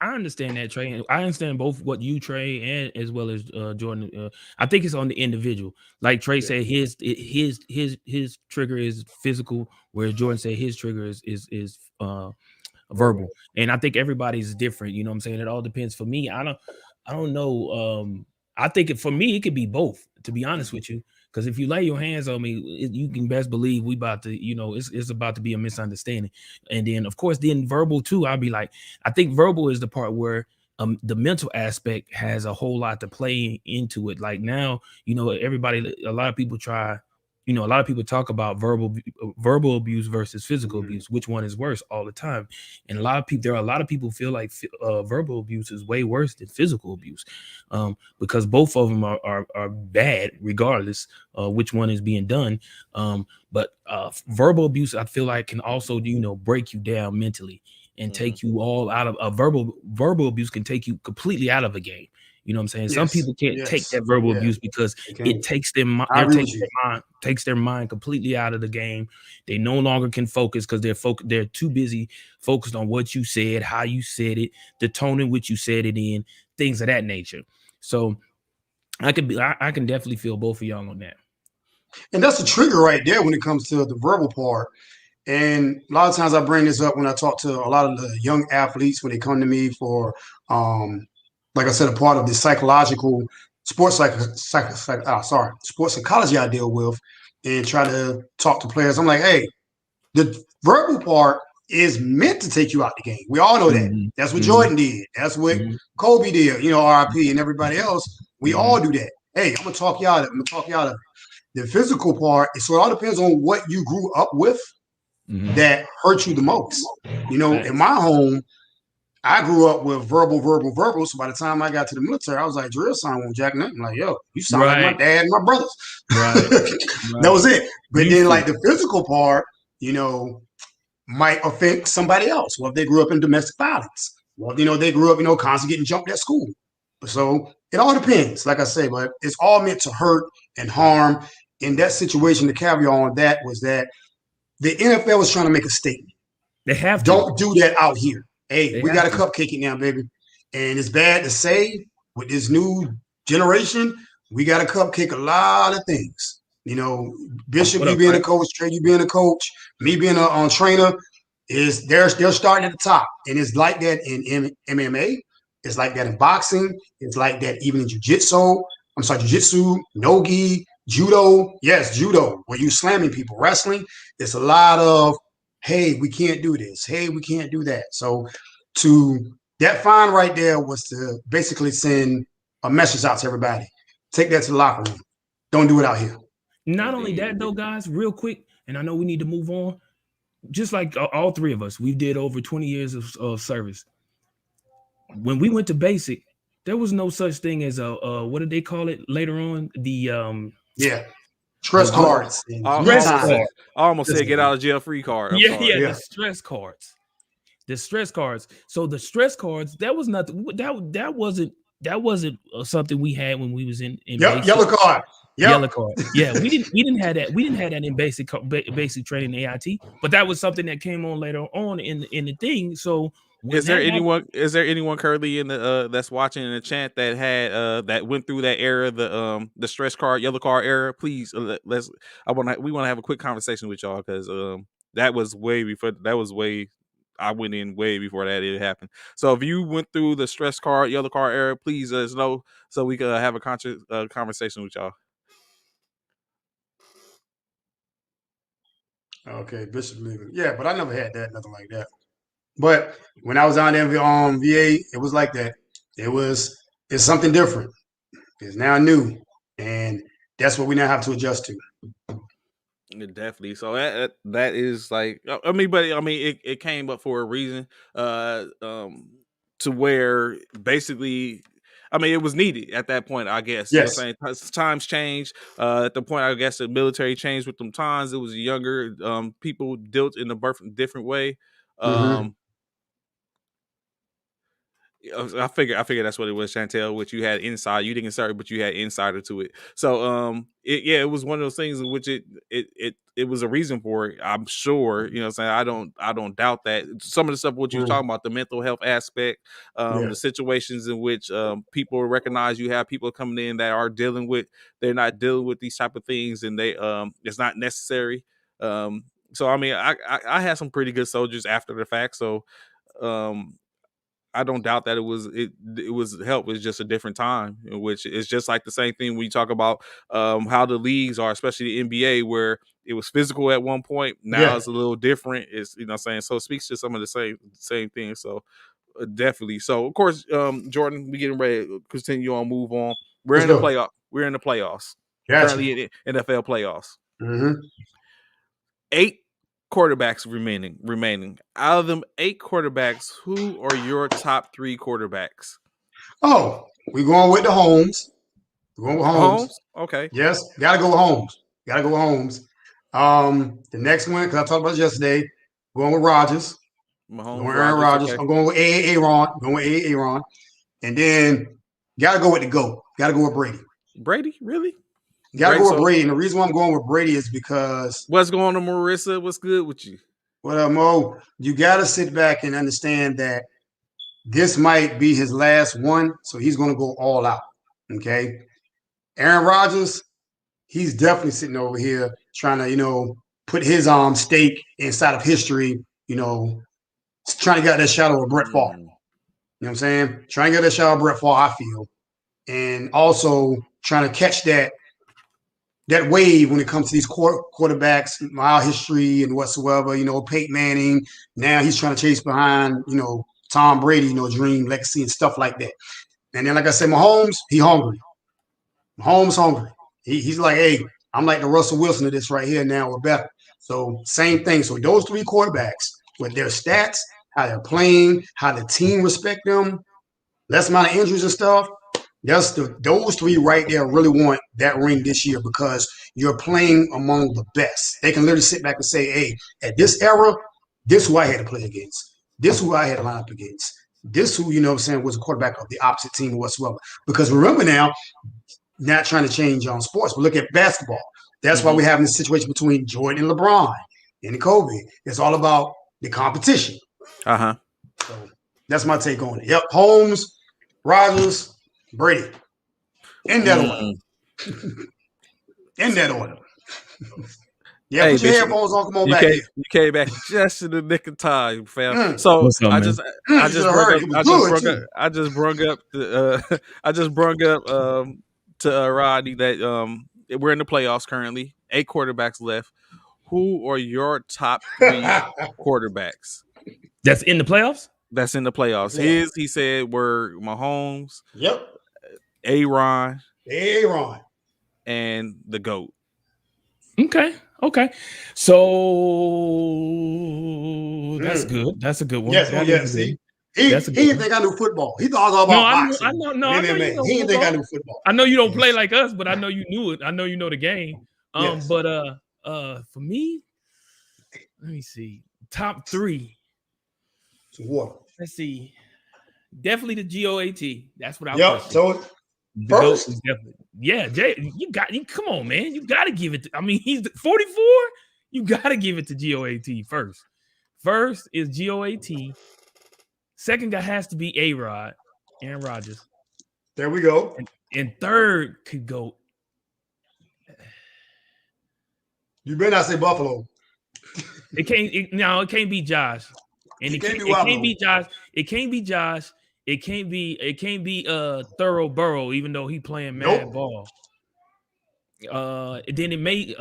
I understand that, Trey. And I understand both what you, Trey, and as well as Jordan. I think it's on the individual. Like Trey said, his trigger is physical, whereas Jordan said his trigger is verbal. And I think everybody's different. You know what I'm saying? It all depends. For me, I don't know. I think for me, it could be both, to be honest with you. Because if you lay your hands on me, you can best believe we about to, you know, it's about to be a misunderstanding. And then, of course, then verbal too. I'll be like, I think verbal is the part where the mental aspect has a whole lot to play into it. Like now, you know, a lot of people talk about verbal abuse versus physical abuse. Which one is worse all the time? And there are a lot of people feel like verbal abuse is way worse than physical abuse, because both of them are bad regardless which one is being done. But verbal abuse, I feel like, can also, you know, break you down mentally and take you all out of verbal abuse can take you completely out of a game. You know what I'm saying? Some people can't take that verbal abuse because it takes takes their mind completely out of the game. They no longer can focus because they're too busy focused on what you said, how you said it, the tone in which you said it in, things of that nature. So I can definitely feel both of y'all on that. And that's the trigger right there when it comes to the verbal part. And a lot of times I bring this up when I talk to a lot of the young athletes when they come to me for, like I said, a part of the psychological sports sports psychology I deal with, and try to talk to players. I'm like, hey, the verbal part is meant to take you out the game. We all know that. That's what Jordan did. That's what Kobe did. You know, RIP, and everybody else. We all do that. Hey, I'm gonna talk you out of it. I'm gonna talk you out of it. The physical part, so it all depends on what you grew up with that hurt you the most. You know, in my home, I grew up with verbal. So by the time I got to the military, I was like, drill sound won't jack nothing. Like, yo, you sound like my dad and my brothers. That was it. But then like the physical part, you know, might affect somebody else. Well, if they grew up in domestic violence. Well, you know, they grew up, you know, constantly getting jumped at school. So it all depends, like I say, but it's all meant to hurt and harm. In that situation, the caveat on that was that the NFL was trying to make a statement. They have to. Don't do that out here. Hey, we got to cupcake it now, baby. And it's bad to say, with this new generation, we got to cupcake a lot of things. You know, Bishop, you being a coach, Trey, you being a coach, me being a trainer, is they're starting at the top. And it's like that in MMA. It's like that in boxing. It's like that even in jiu-jitsu, no-gi, judo. Yes, judo, where you slamming people. Wrestling, it's a lot of, hey, we can't do this. Hey, we can't do that. So that fine right there was to basically send a message out to everybody. Take that to the locker room. Don't do it out here. Not only that, though, guys, real quick, and I know we need to move on. Just like all three of us, we did over 20 years of service. When we went to basic, there was no such thing as a what did they call it later on? The stress cards. I almost said get out of jail free card. The stress cards. The stress cards. So the stress cards, that was nothing. That wasn't something we had when we was in basic. Yellow card. Yellow card. Yeah, we didn't have that. We didn't have that in basic training AIT, but that was something that came on later on in the thing. So is there anyone currently in the that's watching in the chat that had that went through that era, the stress card, yellow card era? Please we want to have a quick conversation with y'all, because that was way before. I went in way before that it happened. So if you went through the stress card, yellow card era, please let us know so we could have a conversation with y'all. Okay, Bishop Living. Yeah, but I never had that, nothing like that. But when I was on there, VA, it was like that. It's something different. It's now new, and that's what we now have to adjust to. Yeah, definitely. So that is like, I mean, but I mean, it came up for a reason, to where basically, I mean, it was needed at that point, I guess. You know what Yes. I'm saying? Times change. At the point, I guess the military changed with them times. It was younger, people dealt in a different way. Mm-hmm. Um, I figure that's what it was, Chantel. Which you had inside, you didn't start, but you had insider to it. So, it was one of those things in which it was a reason for it. I'm sure, you know, what I'm saying, I don't doubt that. Some of the stuff what you Mm-hmm. talking about, the mental health aspect, Yeah. the situations in which people recognize you have people coming in that are they're not dealing with these type of things, and they it's not necessary. So I mean, I had some pretty good soldiers after the fact, so. Um, I don't doubt that it was help. It's just a different time, in which it's just like the same thing when you talk about how the leagues are, especially the NBA, where it was physical at one point. Now Yeah. it's a little different. It's, you know what I'm saying, so it speaks to some of the same things. So definitely. So of course, Jordan, we getting ready to continue on, move on. We're Let's in the go. playoff. We're in the playoffs. Gotcha. Currently in the NFL playoffs. Mm-hmm. 8 quarterbacks remaining. Out of them 8 quarterbacks, who are your top 3 quarterbacks? Oh, we going with the Holmes. We're going with Holmes. Mahomes? Okay. Yes, gotta go with Holmes. Gotta go with Holmes. The next one, because I talked about it yesterday, going with Rodgers. Going Mahomes, with Aaron Rodgers, Rodgers. okay. I'm going with Aaron. Going with Aaron. And then gotta go with the GOAT. Gotta go with Brady. Brady? Really? Gotta Brady. go with So Brady. And the reason why I'm going with Brady is because, what's going on, Marissa? What's good with you? well, Mo, you gotta sit back and understand that this might be his last one, so he's gonna go all out. Okay. Aaron Rodgers, he's definitely sitting over here trying to, put his stake inside of history, trying to get that shadow of Brett Favre. Mm. You know what I'm saying? Trying to get that shadow of Brett Favre, I feel. And also trying to catch that wave when it comes to these quarterbacks, our history and whatsoever, Peyton Manning. Now he's trying to chase behind, Tom Brady, dream, legacy, and stuff like that. And then, like I said, Mahomes, he hungry. Mahomes hungry. He's like, hey, I'm like the Russell Wilson of this right here now, or better. So same thing. So those 3 quarterbacks with their stats, how they're playing, how the team respect them, less amount of injuries and stuff. Those 3 right there really want that ring this year because you're playing among the best. They can literally sit back and say, hey, at this era, this who I had to play against. This who I had to line up against. This who, was a quarterback of the opposite team whatsoever. Because remember now, not trying to change on sports, but look at basketball. That's why we're having this situation between Jordan and LeBron and Kobe. It's all about the competition. Uh-huh. So that's my take on it. Yep, Holmes, Rodgers, Brady. In that order. In that order. Yeah, Hey, put your Bishop, headphones on. Come on back here. you came back just in the nick of time, fam. Mm. So What's up, I man? just You I should just have brung heard up it. It was good, too. I just brung up the I just brung up to Rodney that we're in the playoffs currently. 8 quarterbacks left. Who are your top 3 quarterbacks That's in the playoffs? that's in the playoffs? He said, were Mahomes, Yep. Aaron, Aaron. and the GOAT. Okay. So that's good. That's a good one. Yes. Oh, yeah. See? He didn't think I knew football. He thought all about boxing. I know and you MMA. know He didn't think I football. knew football. I know you don't play like us, but I know you knew it. I know you know the game. Yes. But for me, let me see. Top 3. Some water. Let's see. Definitely the GOAT. That's what I Yep. So first, yeah, Jay, come on, man. You gotta give it I mean, he's 44. You gotta give it to GOAT first. First is GOAT. Second guy has to be A-Rod, Aaron Rodgers. there we go. And third could go. You better not say Buffalo. It can't be Josh. And it can't be Josh. It can't be Josh. It can't be Thorough Burrow, even though he playing mad ball. Then it may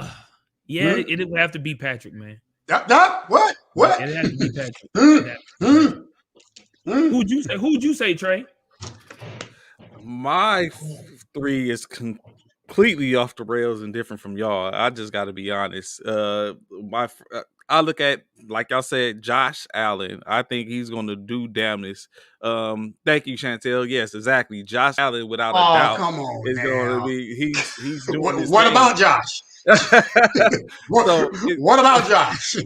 it would have to be Patrick, man. What? It has to be Patrick. Who'd you say, Trey? My 3 is completely off the rails and different from y'all. I just got to be honest. I look at, like y'all said, Josh Allen. I think he's going to do damnness. Thank you, Chantel. Yes, exactly. Josh Allen, without a doubt, come on, is going to be. He's doing this. What about Josh? What about Josh?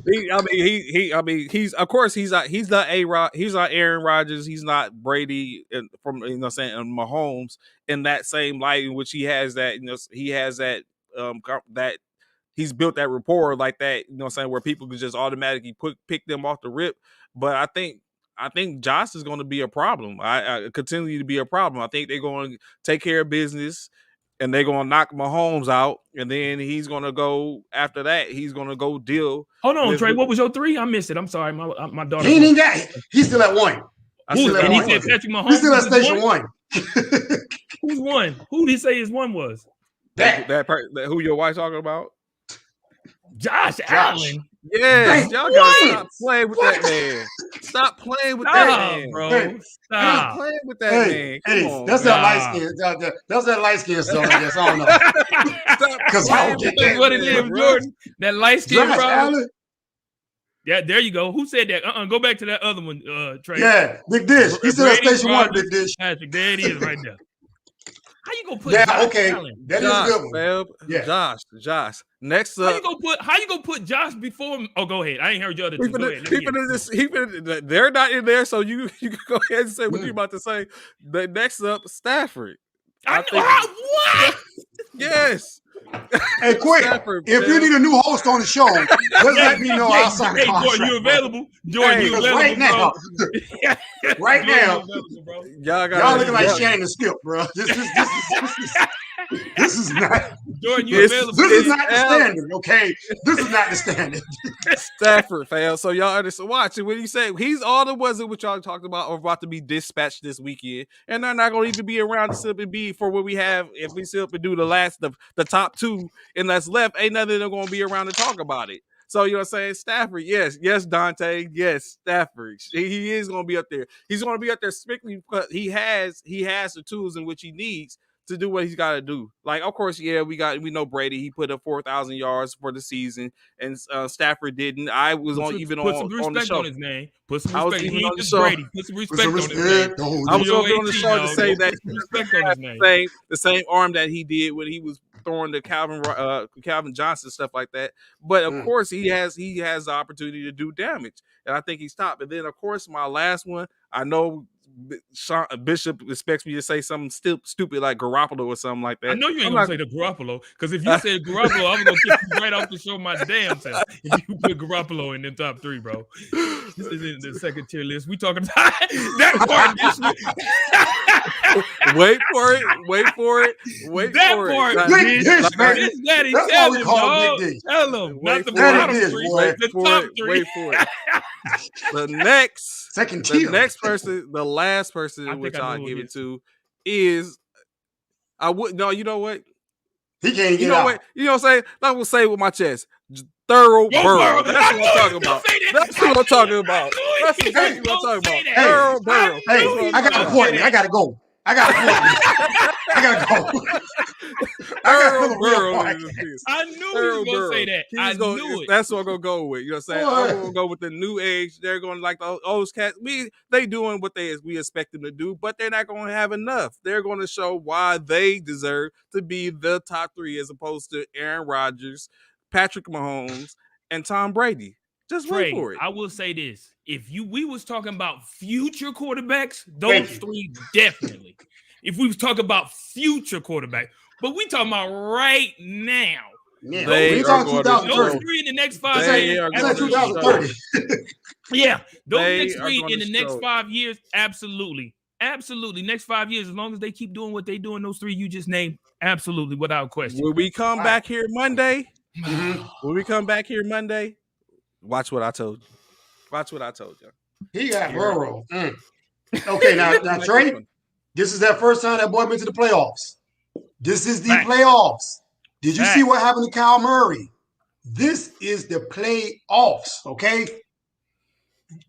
He's of course he's not A-Rod, he's not Aaron Rodgers, he's not Brady from Mahomes in that same light in which he has that that he's built that rapport like that, where people can just automatically pick them off the rip. But I think Josh is going to be a problem. I continue to be a problem. I think they're going to take care of business. And they're gonna knock Mahomes out, and then he's gonna go after that. He's gonna go deal. Hold on, Trey. What was your 3? I missed it. I'm sorry, my daughter. He ain't got it. He's still at 1. He said Patrick Mahomes. He's still at station 1. Who's 1? Who did he say his 1 was? That who your wife talking about? Josh Allen. Yes, y'all gotta stop playing with that man. Stop playing with that man, bro. Stop playing with that man. Hey, that's that light skin. That's that light skin stuff. I guess I don't know. Because I don't get that. What it is, Jordan? That light skin, bro. Yeah, there you go. Who said that? Go back to that other one, Trey. Yeah, Big Dish. He said station 1, Big Dish. Patrick, there it is, right there. How you gonna put? Yeah, okay, that is a good one. Yeah, Josh. Next up, how you gonna put Josh before him? Oh, go ahead. I ain't heard your other two. Go ahead. They're not in there, so you can go ahead and say what you're about to say. The next up, Stafford. What? Yes. Hey, quick! Stafford, if you need a new host on the show, just let me know. I'll sign a contract. Jordan, you available? Jordan, you available? Right now, right now, y'all looking like Shannon Skip, bro. This is not. Jordan, you available? This is not the standard, okay? This is not the standard. Stafford, fam. So y'all understand. Watch it. When he say he's all the ones that what y'all talked about are about to be dispatched this weekend, and they're not going to even be around to simply be for what we have. If we still do the top 2 and that's left, ain't nothing they're going to be around to talk about it. So you know what I'm saying? Stafford, yes, Dante, yes, Stafford. He is going to be up there. He's going to be up there strictly because he has the tools in which he needs to do what he's got to do. Like, of course, yeah, we know Brady. He put up 4,000 yards for the season, and Stafford didn't. I was on the show. On his name. Put some respect. He ain't just Brady. Put some respect on his name. I was on the show to say that respect on his name. The same arm that he did when he was throwing the Calvin Johnson stuff like that. But of course, he has the opportunity to do damage, and I think he stopped. And then, of course, my last one. I know Bishop expects me to say something stupid like Garoppolo or something like that. I know you ain't gonna say the Garoppolo, because if you said Garoppolo, I was gonna kick you right off the show my damn self. If you put Garoppolo in the top 3, bro. This is in the second tier list. We talking about that part. Wait for it. That part. Daddy, tell him, dog. Tell him. Not the bottom 3, the top 3. Wait for it. The next second tier. The next person, the last person which I'll give it to is you know what? He can't get out. You know what I'm saying? I will say it with my chest. Thorough Burrow. That's what I'm talking about. That's what I'm talking about. That's exactly what I'm talking about. Thorough Burrow. Hey, I got an appointment. I gotta go. I gotta go. I knew he was gonna say that. I knew it. That's what I'm gonna go with. You know what I'm saying? I'm gonna go with the new age. They're going like the old cats. They doing what we expect them to do, but they're not gonna have enough. They're gonna show why they deserve to be the top 3 as opposed to Aaron Rodgers, Patrick Mahomes, and Tom Brady. Just wait for it. I will say this. If we was talking about future quarterbacks, those 3 definitely. If we was talking about future quarterbacks, but we talking about right now. Yeah, those 3 in the next 5 years. That's 2030. Yeah, those next 3 in the next 5 years, absolutely. Absolutely. Next 5 years, as long as they keep doing what they doing, those 3 you just named, absolutely, without question. Will we come back here Monday? Will we come back here Monday? Watch what I told you. He got Burrow. Okay, now Trey, this is that first time that boy been to the playoffs. This is the playoffs. Did you see what happened to Kyle Murray? This is the playoffs, okay?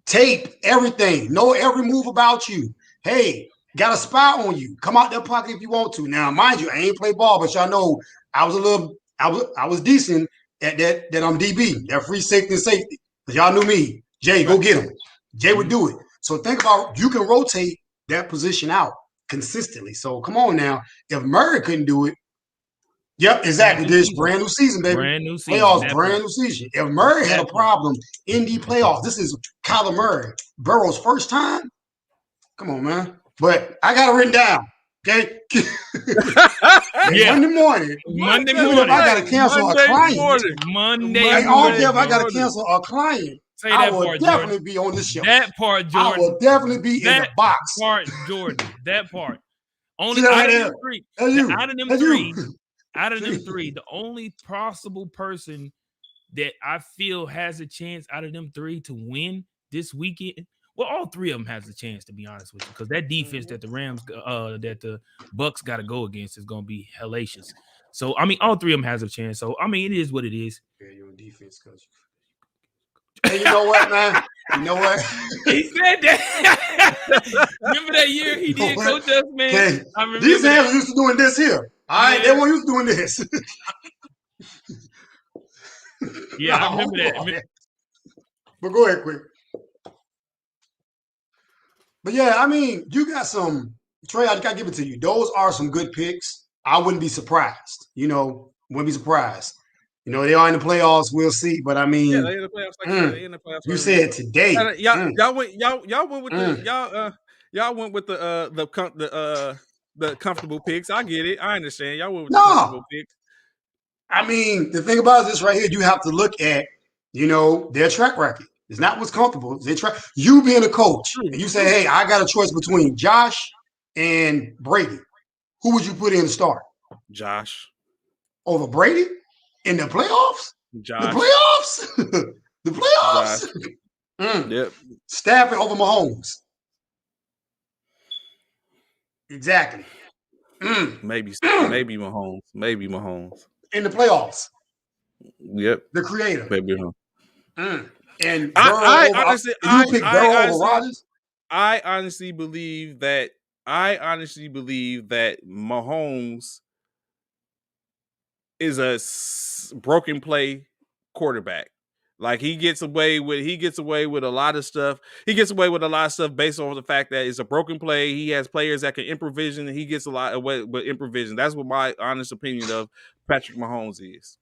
Tape everything. Know every move about you. Hey, got a spy on you. Come out that pocket if you want to. Now, mind you, I ain't play ball, but y'all know I was decent at that I'm DB, that free safety and safety. But y'all knew me. Jay, go get him. Jay would do it. So think about you can rotate that position out consistently. So come on now. If Murray couldn't do it, yep, exactly. This brand new season, baby. Brand new season. Playoffs, brand new season. If Murray had a problem in the playoffs, this is Kyler Murray, Burrow's first time. Come on, man. But I got it written down. Okay. Yeah. Monday morning. I got to cancel a client. Monday I don't care if I got to cancel a client. Say that I will part, definitely Jordan. be on this show. That part, Jordan. I will definitely be in the box. That part, Jordan. That part. Only See that out right of there? them three. That's you. Out of them That's three. you. Out of them three, the only possible person that I feel has a chance out of them three to win this weekend. Well, all three of them has a chance, to be honest with you, because that defense that the Rams, that the Bucks got to go against is going to be hellacious. So, I mean, all three of them has a chance. So, I mean, it is what it is. Yeah, you're on defense, coach. Hey, you know what, man? You know what? He said that. Remember that year he did coach us, man? Okay. I remember These hands that. are used to doing this here. All right, they weren't used to doing this. Yeah, I remember that. But go ahead, quick. But yeah, I mean, you got some, Trey, I gotta give it to you. Those are some good picks. I wouldn't be surprised. Wouldn't be surprised. They are in the playoffs. We'll see. But I mean, yeah, they in the playoffs. They in the playoffs. You said today. Y'all went with the comfortable picks. I get it. I understand. Y'all went with the comfortable picks. I mean, the thing about this right here, you have to look at, their track record. It's not what's comfortable. You being a coach, and you say, hey, I got a choice between Josh and Brady. Who would you put in to start? Josh. Over Brady? In the playoffs? Josh. The playoffs? The playoffs? Yep. Stafford over Mahomes. Exactly. Maybe Mahomes. Maybe Mahomes. In the playoffs. Yep. The creator. Maybe Mahomes. And I honestly believe that Mahomes is a broken play quarterback. Like he gets away with a lot of stuff. He gets away with a lot of stuff based on the fact that it's a broken play. He has players that can improvision, and he gets a lot away with improvision. That's what my honest opinion of Patrick Mahomes is.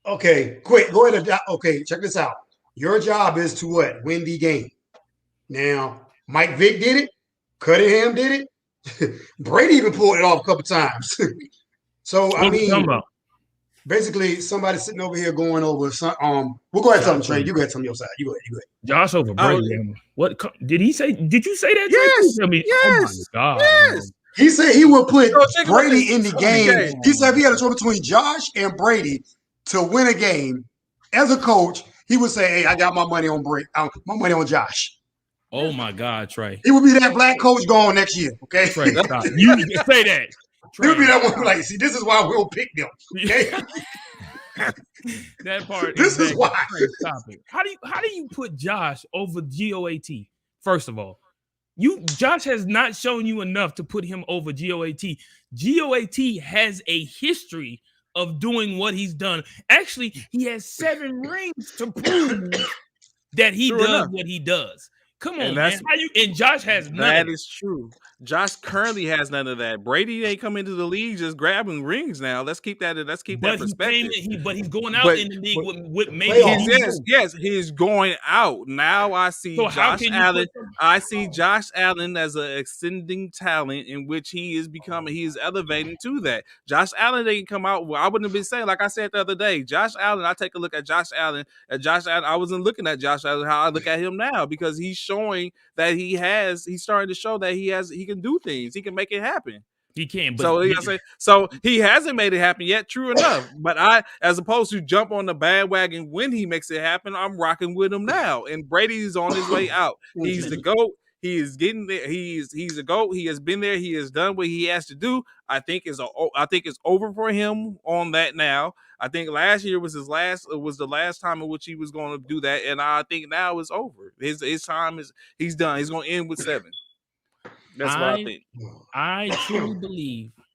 Okay, quick, go ahead. Okay, check this out. Your job is to what? Win the game. Now, Mike Vick did it. Cunningham did it. Brady even pulled it off a couple times. So, I mean, basically, somebody sitting over here going over some. We'll go ahead and tell them, Trey. You go ahead and tell them your side. You go ahead. Josh over Brady. What did he say? Did you say that? Yes. Tell me. Yes. Oh my God. Yes. He said he would put Brady in the game. He said if he had a choice between Josh and Brady to win a game, as a coach, he would say, "Hey, I got my money on Brady. My money on Josh." Oh my God, Trey. He would be that black coach going next year. Okay, Trey, stop. You say that. He would be that one like, see, this is why we'll pick them. Okay. That part. This is why. Stop it. How do you put Josh over GOAT? First of all, Josh has not shown you enough to put him over GOAT. GOAT has a history of doing what he's done. Actually, he has 7 rings to prove that he does what he does. Come on, man. And Josh has none. That is true. Josh currently has none of that. Brady ain't come into the league just grabbing rings now. Let's keep that perspective. But he's going out in the league with maybe. Yes, he's going out. Now I see Josh Allen. I see Josh Allen as an ascending talent in which he is elevating to that. Josh Allen didn't come out. Well, I wouldn't have been saying, like I said the other day, Josh Allen, I take a look at Josh Allen. I wasn't looking at Josh Allen how I look at him now, because he's showing that he's starting to show that he can do things. He can make it happen. He can, but so he hasn't made it happen yet. True enough, but as opposed to jump on the bandwagon when he makes it happen, I'm rocking with him now. And Brady's on his way out. He's the GOAT. He is getting there. He's a GOAT. He has been there. He has done what he has to do. I think it's over for him on that now. I think last year was the last time in which he was going to do that, and I think now it's over. His time is he's done. He's going to end with 7. That's what I think. I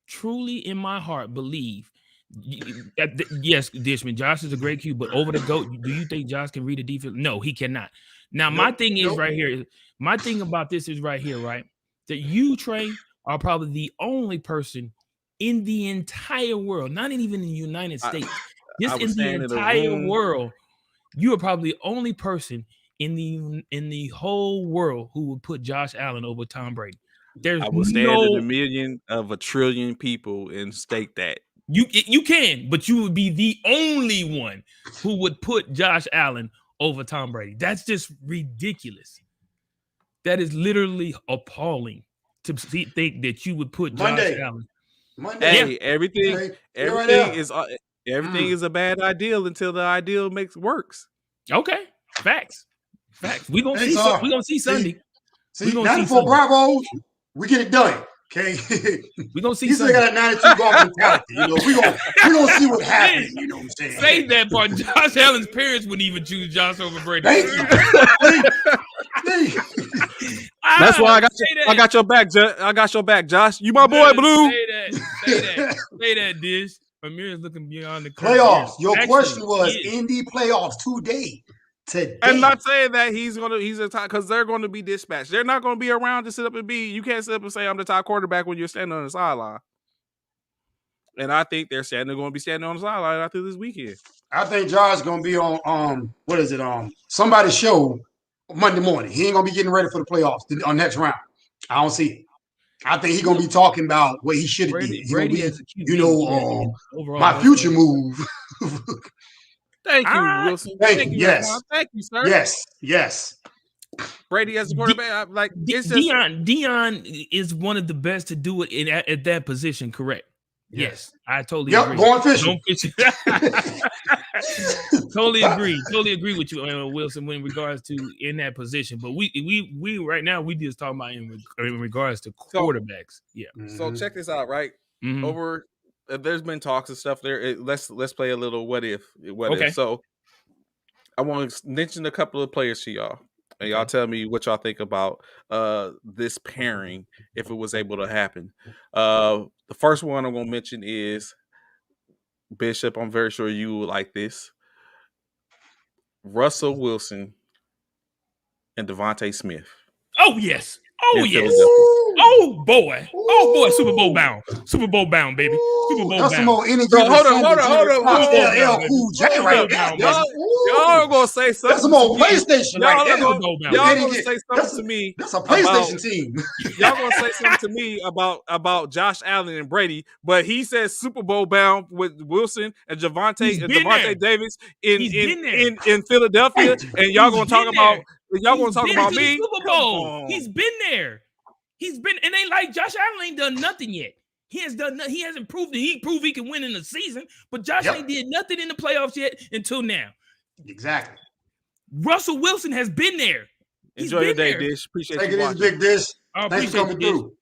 truly in my heart believe. Yes, Dishman, Josh is a great Q, but over the GOAT, do you think Josh can read the defense? No, he cannot. Now, my thing is right here. My thing about this is right here, right? That you, Trey, are probably the only person in the entire world, not even in the United States, just in the entire world, you are probably the only person in the whole world who would put Josh Allen over Tom Brady. I will stand in 1,000,000 of 1,000,000,000,000 people and state that. You can, but you would be the only one who would put Josh Allen over Tom Brady. That's just ridiculous. That is literally appalling to think that you would put Josh Allen. Hey, everything is a bad ideal until the ideal works. Okay, facts. We gonna see Sunday. See, 94 Bravos, we get it done. Okay, we gonna see. You still got a 92 golf mentality. You know, we gonna see what happens. You know what I'm saying? Say that part. Josh Allen's parents wouldn't even choose Josh over Brady. That's why I got your back. I got your back, Josh. You my boy, Blue. Say that, Dish. Amir is looking beyond the playoffs. Your question was Indy playoffs today. I'm not saying that he's a top because they're going to be dispatched. They're not going to be around to sit up and be. You can't sit up and say I'm the top quarterback when you're standing on the sideline. And I think they're going to be standing on the sideline after this weekend. I think Josh is going to be on what is it somebody's show Monday morning. He ain't going to be getting ready for the playoffs on next round. I don't see it. I think he's going to be talking about what he should have did. Brady as a QB, my future move. Thank you, Wilson. Thank you. Yes. Thank you, sir. Yes. Brady as a quarterback, Dion is one of the best to do it at that position. Correct. Yes, I totally agree. Going fishing. Totally agree with you, Wilson, in regards to in that position. But we right now we just talking about in regards to quarterbacks. So check this out, right? Over. There's been talks and stuff there. Let's play a little what if. So I want to mention a couple of players to y'all, and y'all tell me what y'all think about this pairing if it was able to happen. The first one I'm going to mention is Bishop. I'm very sure you would like this. Russell Wilson and Devontae Smith. Oh yes. Oh yes. Oh boy. Super Bowl bound, baby. Super Bowl that's bound. More energy. Hold on. Cool J right now. Y'all gonna say something. That's some more PlayStation. Y'all gonna say something to me. That's a PlayStation team. Y'all gonna say something to me about Josh Allen and Brady, but he says Super Bowl bound with Wilson and Devontae Davis in Philadelphia, and y'all gonna talk about me. Super Bowl. He's been there. It ain't like Josh Allen ain't done nothing yet. He hasn't proved it. He proved he can win in the season, but Josh ain't did nothing in the playoffs yet until now. Exactly. Russell Wilson has been there. Enjoy your day, Dish. Appreciate you watching. Big Dish. Thanks for coming through.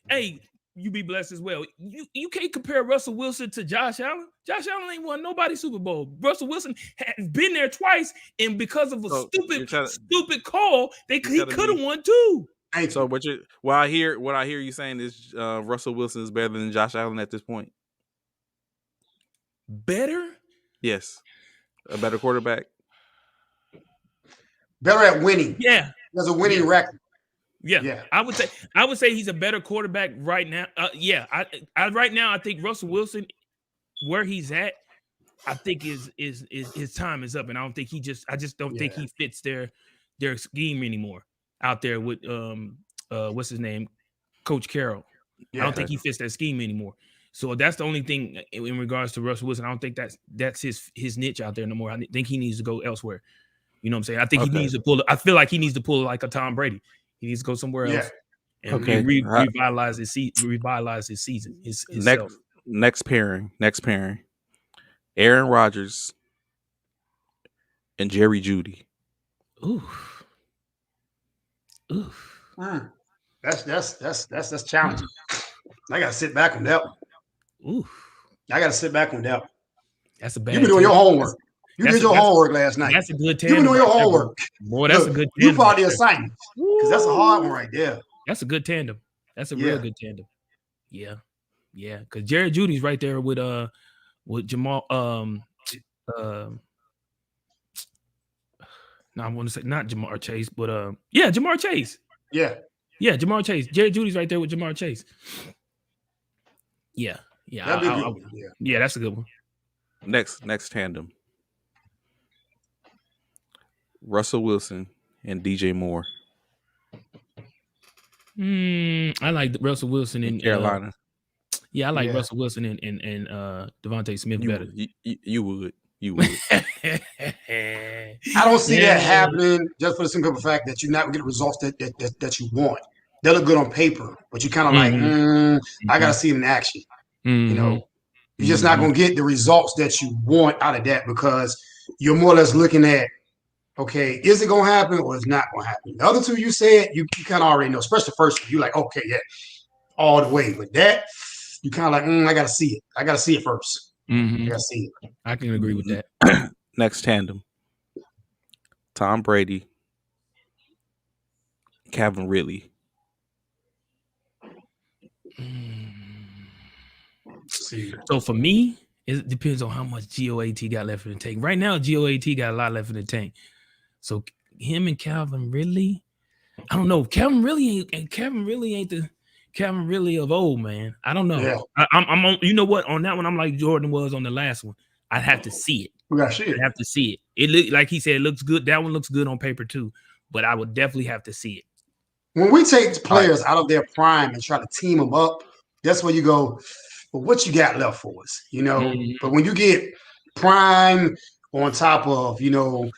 Hey, you be blessed as well. You can't compare Russell Wilson to Josh Allen. Josh Allen ain't won nobody Super Bowl. Russell Wilson has been there twice, and because of a stupid call, he could have won too. So what I hear you saying is Russell Wilson is better than Josh Allen at this point. Better? Yes. A better quarterback. Better at winning. Yeah. There's a winning record. Yeah. I would say he's a better quarterback right now. Right now I think Russell Wilson, where he's at, I think is his time is up, and I just don't think he fits their scheme anymore out there with what's his name, Coach Carroll. I don't think he fits that scheme anymore. So that's the only thing in regards to Russell Wilson. I don't think that's his niche out there no more. I think he needs to go elsewhere. You know what I'm saying? I think he needs to pull. I feel like he needs to pull like a Tom Brady. He needs to go somewhere else and revitalize his season. His next pairing. Aaron Rodgers and Jerry Jeudy. Oof. That's challenging. I gotta sit back on that one. Ooh, I gotta sit back on that one. that's a You've been bad doing your tandem. homework. You did your homework last night. That's a good You've been tandem doing right your there, boy. homework. Boy, that's a Look, good you tandem right part of the there. assignment because that's a hard one right there. That's a good tandem. That's a Yeah. real good tandem. Yeah. Yeah. Because Jared Judy's right there with Jamal no, I want to say not Jamar Chase, but Jamar Chase. Yeah. Yeah, Jamar Chase. Jared Judy's right there with Jamar Chase. Yeah. Yeah. That'd be a good one. Yeah. Yeah, that's a good one. Next tandem. Russell Wilson and DJ Moore. I like Russell Wilson in Carolina. I like Russell Wilson and Devontae Smith better. You would. You would. I don't see that happening just for the simple fact that you're not going to get the results that you want. They look good on paper, but you kind of like, I got to see them in action. You know, you're just not going to get the results that you want out of that because you're more or less looking at, okay, is it going to happen or is it not going to happen? The other two you said, you kind of already know, especially the first one. You're like, okay, yeah, all the way. But that, you kind of like, I got to see it. I got to see it first. I got to see it. I can agree with that. Next tandem. Tom Brady, Calvin Ridley. So for me, it depends on how much GOAT got left in the tank. Right now, GOAT got a lot left in the tank. So him and Calvin Ridley, I don't know. Calvin Ridley ain't the Calvin Ridley of old, man. I don't know. Yeah. I'm on. You know what? On that one, I'm like Jordan was on the last one. I'd have to see it. We gotta see it. I have to see it. It look like he said it looks good. That one looks good on paper too, but I would definitely have to see it. When we take players out of their prime and try to team them up, that's where you go, well, what you got left for us, you know? But when you get prime on top of, you know,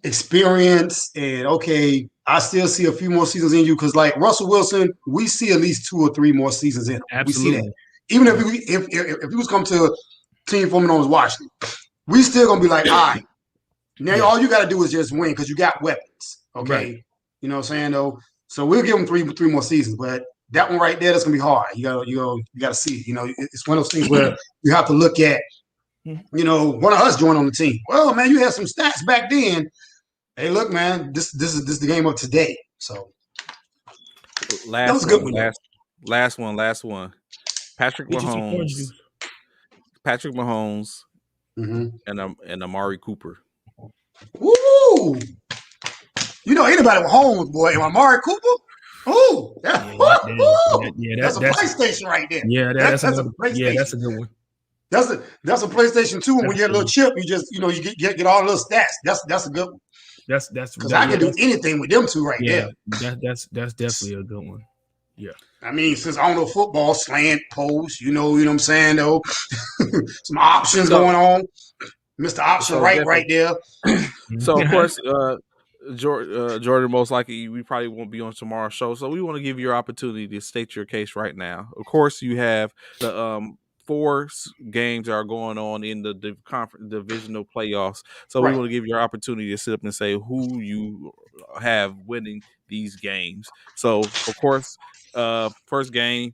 experience and okay, I still see a few more seasons in you because like Russell Wilson, we see at least 2 or 3 more seasons in him. Absolutely. We see that. Even if he was come to team forming on Washington, we still gonna be like, all right, now all you gotta do is just win because you got weapons. Okay. Right. You know what I'm saying though? So we'll give him three more seasons, but that one right there, that's gonna be hard. You gotta see it. You know, it's one of those things where you have to look at, you know, one of us joined on the team. Well, man, you had some stats back then. Hey, look, man, this is the game of today. So that was a good one. Last one. Patrick Mahomes. And Amari Cooper. Woo! You know anybody with Holmes, boy, and Amari Cooper? Ooh, that's a PlayStation right there. Yeah, that's a PlayStation. Yeah, that's a good one. That's a PlayStation 2. And when you get a little chip, you just you get all the little stats. That's a good one. That's because I can do anything with them two right there. That's definitely a good one. Yeah. I mean, since I don't know football, slant, post, you know what I'm saying though. Some options going on. Mr. Option right there. So of course, Jordan, most likely we probably won't be on tomorrow's show. So we want to give you your opportunity to state your case right now. Of course, you have the 4 games that are going on in the divisional playoffs. So we want to give you your opportunity to sit up and say who you have winning these games. So of course, first game,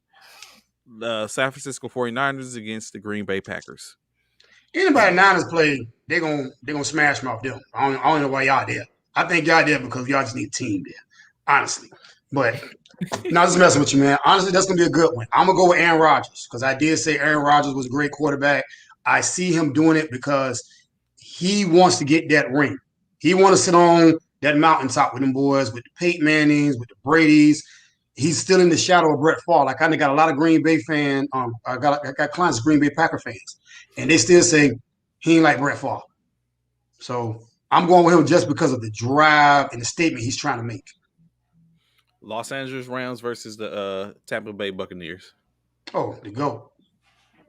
the San Francisco 49ers against the Green Bay Packers. Anybody Niners play, they're gonna smash them off them. I don't know why y'all there. I think y'all there because y'all just need a team there, honestly. But not just messing with you, man. Honestly, that's gonna be a good one. I'm gonna go with Aaron Rodgers because I did say Aaron Rodgers was a great quarterback. I see him doing it because he wants to get that ring. He wants to sit on that mountaintop with them boys, with the Peyton Mannings, with the Bradys. He's still in the shadow of Brett Favre. I kind of got a lot of Green Bay fans. I got clients, Green Bay Packer fans, and they still say he ain't like Brett Favre. So I'm going with him just because of the drive and the statement he's trying to make. Los Angeles Rams versus the Tampa Bay Buccaneers. Oh, the GOAT.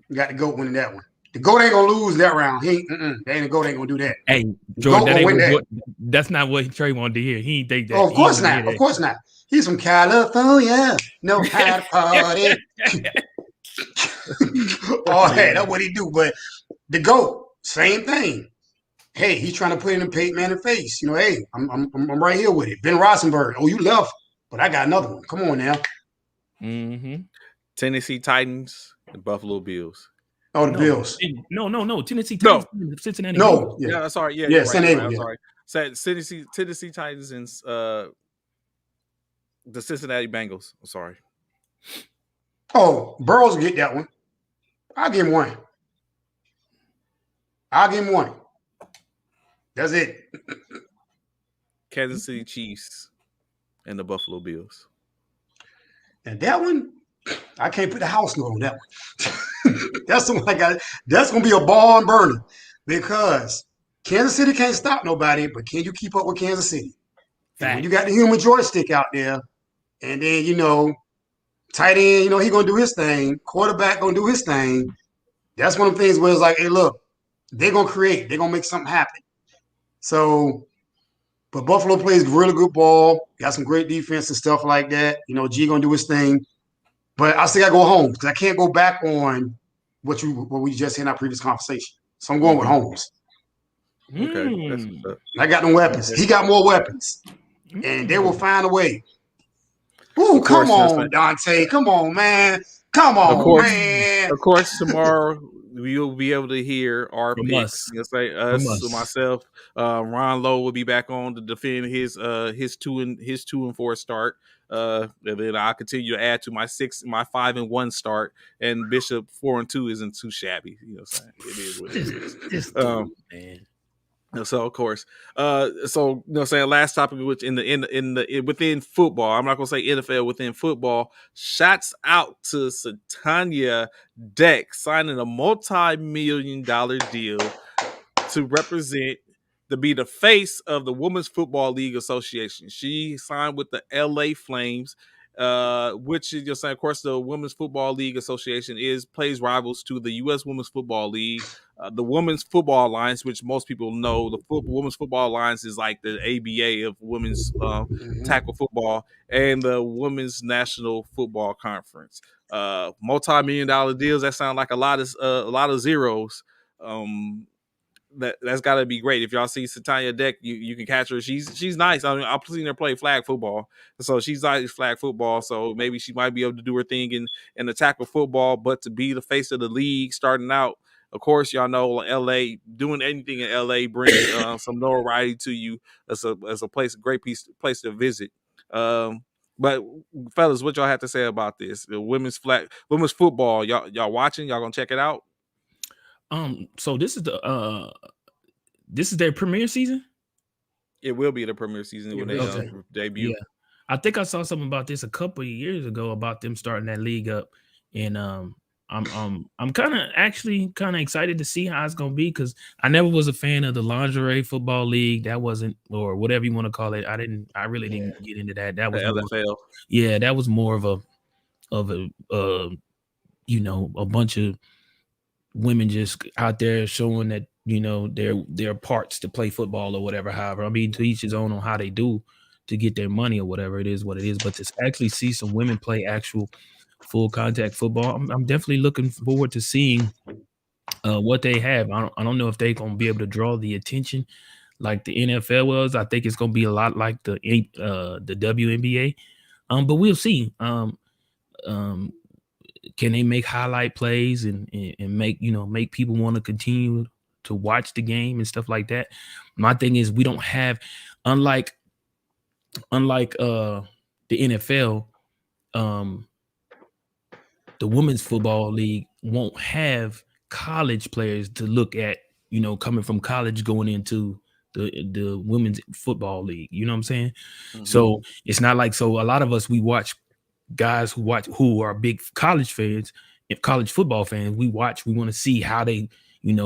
You got the GOAT winning that one. The GOAT ain't going to lose that round. The GOAT ain't going to do that. Hey, Jordan, that's not what Trey wanted to hear. He ain't think that. Oh, of course not. Of course not. He's from California. No how to party. Oh, hey, that's what he do. But the GOAT, same thing. hey, he's trying to put in a Peyton Manning face. Hey, I'm right here with it. Ben Rosenberg. Oh, you left, but I got another one. Come on now. Mm-hmm. Tennessee Titans and Buffalo Bills. Oh, the No, Bills. no. Tennessee Titans, No, Cincinnati Bengals. No, yeah, yeah, sorry. Yeah, yeah, you're right. San You're right. Diego, I'm yeah. sorry. Tennessee Titans and the Cincinnati Bengals. I'm sorry. Oh, Burrows will get that one. I'll give him one. That's it. Kansas City Chiefs and the Buffalo Bills. And that one, I can't put the house note on that one. That's the one I got. That's gonna be a barn burner because Kansas City can't stop nobody, but can you keep up with Kansas City? And when you got the human joystick out there, and then tight end, he gonna do his thing. Quarterback gonna do his thing. That's one of the things where it's like, hey, look, they're gonna create. They're gonna make something happen. So, but Buffalo plays really good ball. Got some great defense and stuff like that. G gonna do his thing. But I still gotta go home because I can't go back on what we just had in our previous conversation. So I'm going with Holmes. Okay, that's what's up. I got no weapons. He got more weapons, and they will find a way. Ooh, Of course, come on, Dante. Come on, man. Come Of on, course, man. of course, tomorrow you'll be able to hear our From picks. us. You'll say From us, us. myself. Ron Lowe will be back on to defend his 2-4 start. And then I'll continue to add to my 5-1 start. And Bishop 4-2 isn't too shabby. You know what I'm saying? It is what it is. This dude, man. So of course, saying last topic, which within football, I'm not gonna say NFL, within football, shouts out to Satanya Deck signing a multi-million-dollar deal to be the face of the Women's Football League Association. She signed with the LA Flames, which is saying, of course, the Women's Football League Association plays rivals to the U.S. Women's Football League, the Women's Football Alliance, which most people know. The Women's Football Alliance is like the ABA of women's tackle football, and the Women's National Football Conference. Multi-million-dollar deals. That sound like a lot of zeros. That's got to be great. If y'all see Satanya Deck, you can catch her. She's nice. I mean, I've seen her play flag football, so she's nice flag football. So maybe she might be able to do her thing in the tackle football. But to be the face of the league, starting out, of course, y'all know LA, doing anything in LA brings some notoriety to you as a great place to visit. But fellas, what y'all have to say about this? The women's football, y'all watching? Y'all gonna check it out? So this is their premiere season. It will be the premiere season when they debut. Yeah, I think I saw something about this a couple of years ago about them starting that league up, and I'm kind of excited to see how it's gonna be because I never was a fan of the lingerie football league. That wasn't, or whatever you want to call it. I really didn't get into that. That was LFL. That was more of a a bunch of women just out there showing that their parts to play football or whatever. However, I mean, to each his own on how they do to get their money or whatever it is, what it is. But to actually see some women play actual full contact football, I'm definitely looking forward to seeing what they have. I don't know if they're gonna be able to draw the attention like the NFL was. I think it's gonna be a lot like the WNBA. But we'll see. Can they make highlight plays and make people want to continue to watch the game and stuff like that? My thing is we don't have, unlike the NFL, the women's football league won't have college players to look at, coming from college going into the women's football league. You know what I'm saying? Mm-hmm. So it's not like, so a lot of us, we watch guys who are big college fans, college football fans. We want to see how they,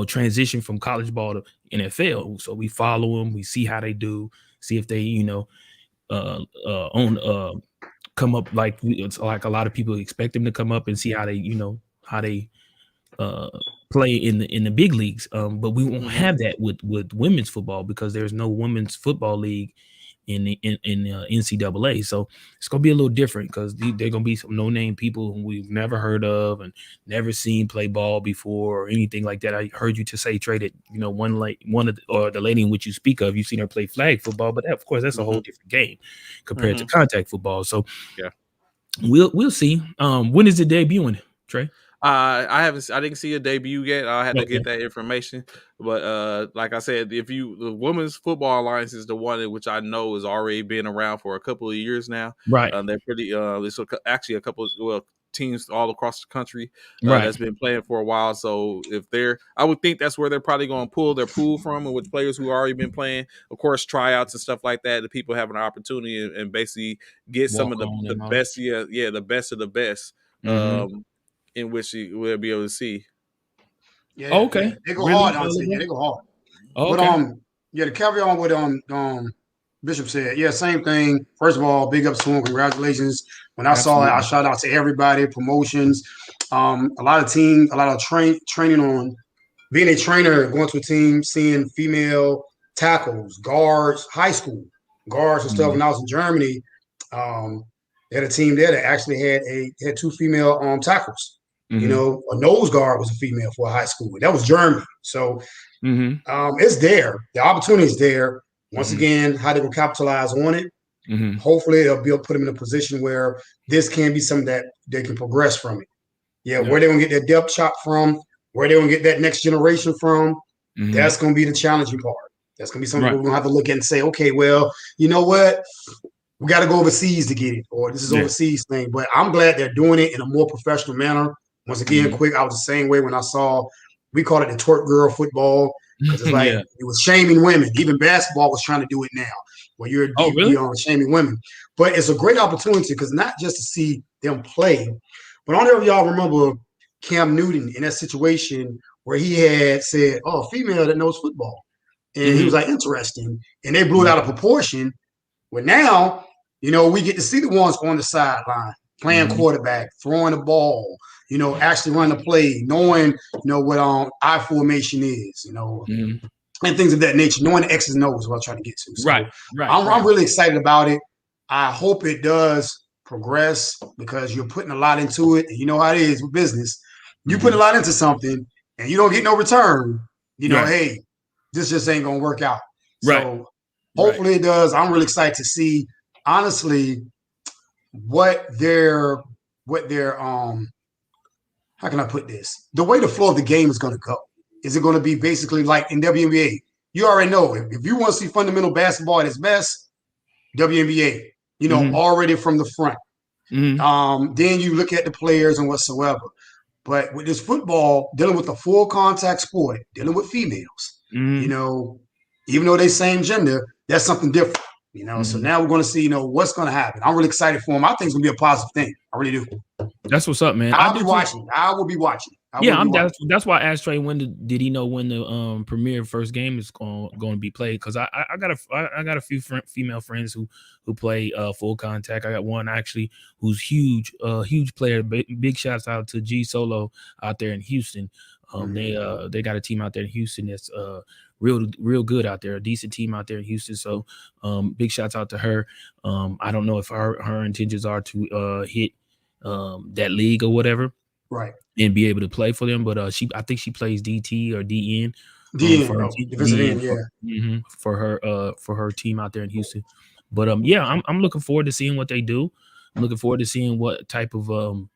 transition from college ball to NFL. So we follow them, we see how they do, see if they, come up like it's like a lot of people expect them to come up and see how they play in the big leagues. But we won't have that with women's football because there's no women's football league in the NCAA. So it's gonna be a little different because they're gonna be some no-name people who we've never heard of and never seen play ball before or anything like that. I heard you to say, Trey, that the lady in which you speak of, you've seen her play flag football, but of course that's a whole different game compared to contact football. So yeah, we'll see. When is it debuting, Trey? I didn't see a debut yet. I had to get Okay. that information. But like I said, the Women's Football Alliance is the one in which I know has already been around for a couple of years now. Right. They're pretty. There's actually a couple of teams all across the country Right. that's been playing for a while. So I would think that's where they're probably going to pull their pool from, and with players who already been playing, of course, tryouts and stuff like that. The people have an opportunity and basically get some of the best. Yeah, the best of the best. In which you will be able to see. Yeah, okay. Yeah. They go hard, I'd say. Yeah, they go hard. Okay. But to carry on with Bishop said, yeah, same thing. First of all, big ups to him. Congratulations. When I saw it, I shout out to everybody, promotions. A lot of training on being a trainer, going to a team, seeing female tackles, guards, high school guards and stuff. When I was in Germany, they had a team there that actually had two female tackles. You know, a nose guard was a female for a high school. That was Germany. So it's there. The opportunity is there. Once again, how they will capitalize on it. Hopefully, they'll be able to put them in a position where this can be something that they can progress from it. Yeah, where they're going to get their depth chart from, where they're going to get that next generation from, that's going to be the challenging part. That's going to be something we're going to have to look at and say, okay, well, you know what? We got to go overseas to get it, or this is overseas thing. But I'm glad they're doing it in a more professional manner. Once again, quick, I was the same way when I saw, we call it the twerk girl football, because it's like it was shaming women. Even basketball was trying to do it now, where you're shaming women. But it's a great opportunity because not just to see them play, but I don't know if y'all remember Cam Newton in that situation where he had said, "Oh, a female that knows football," and he was like, "Interesting," and they blew it out of proportion. Well, now we get to see the ones on the sideline playing quarterback, throwing the ball, actually running the play, knowing, what I formation is, and things of that nature, knowing the X's and O's is what I'm trying to get to. So I'm really excited about it. I hope it does progress because you're putting a lot into it. And you know how it is with business. You put a lot into something and you don't get no return, hey, this just ain't going to work out. So hopefully it does. I'm really excited to see, honestly, what their how can I put this? The way the flow of the game is going to go. Is it going to be basically like in WNBA? You already know if you want to see fundamental basketball at its best, WNBA, already from the front. Then you look at the players and whatsoever. But with this football, dealing with a full contact sport, dealing with females, even though they same gender, that's something different. So now we're going to see, what's going to happen. I'm really excited for them. I think it's going to be a positive thing. I really do. That's what's up, man. I will be watching. That's why I asked Trey did he know when the premier first game is going to be played? Because I got a few female friends who play full contact. I got one actually who's huge player. Big shouts out to G Solo out there in Houston. They got a team out there in Houston that's real good out there, a decent team out there in Houston. So big shouts out to her. I don't know if her intentions are to hit that league or whatever, right, and be able to play for them. But I think she plays DT or DN. For her team out there in Houston. But I'm looking forward to seeing what they do. I'm looking forward to seeing what type of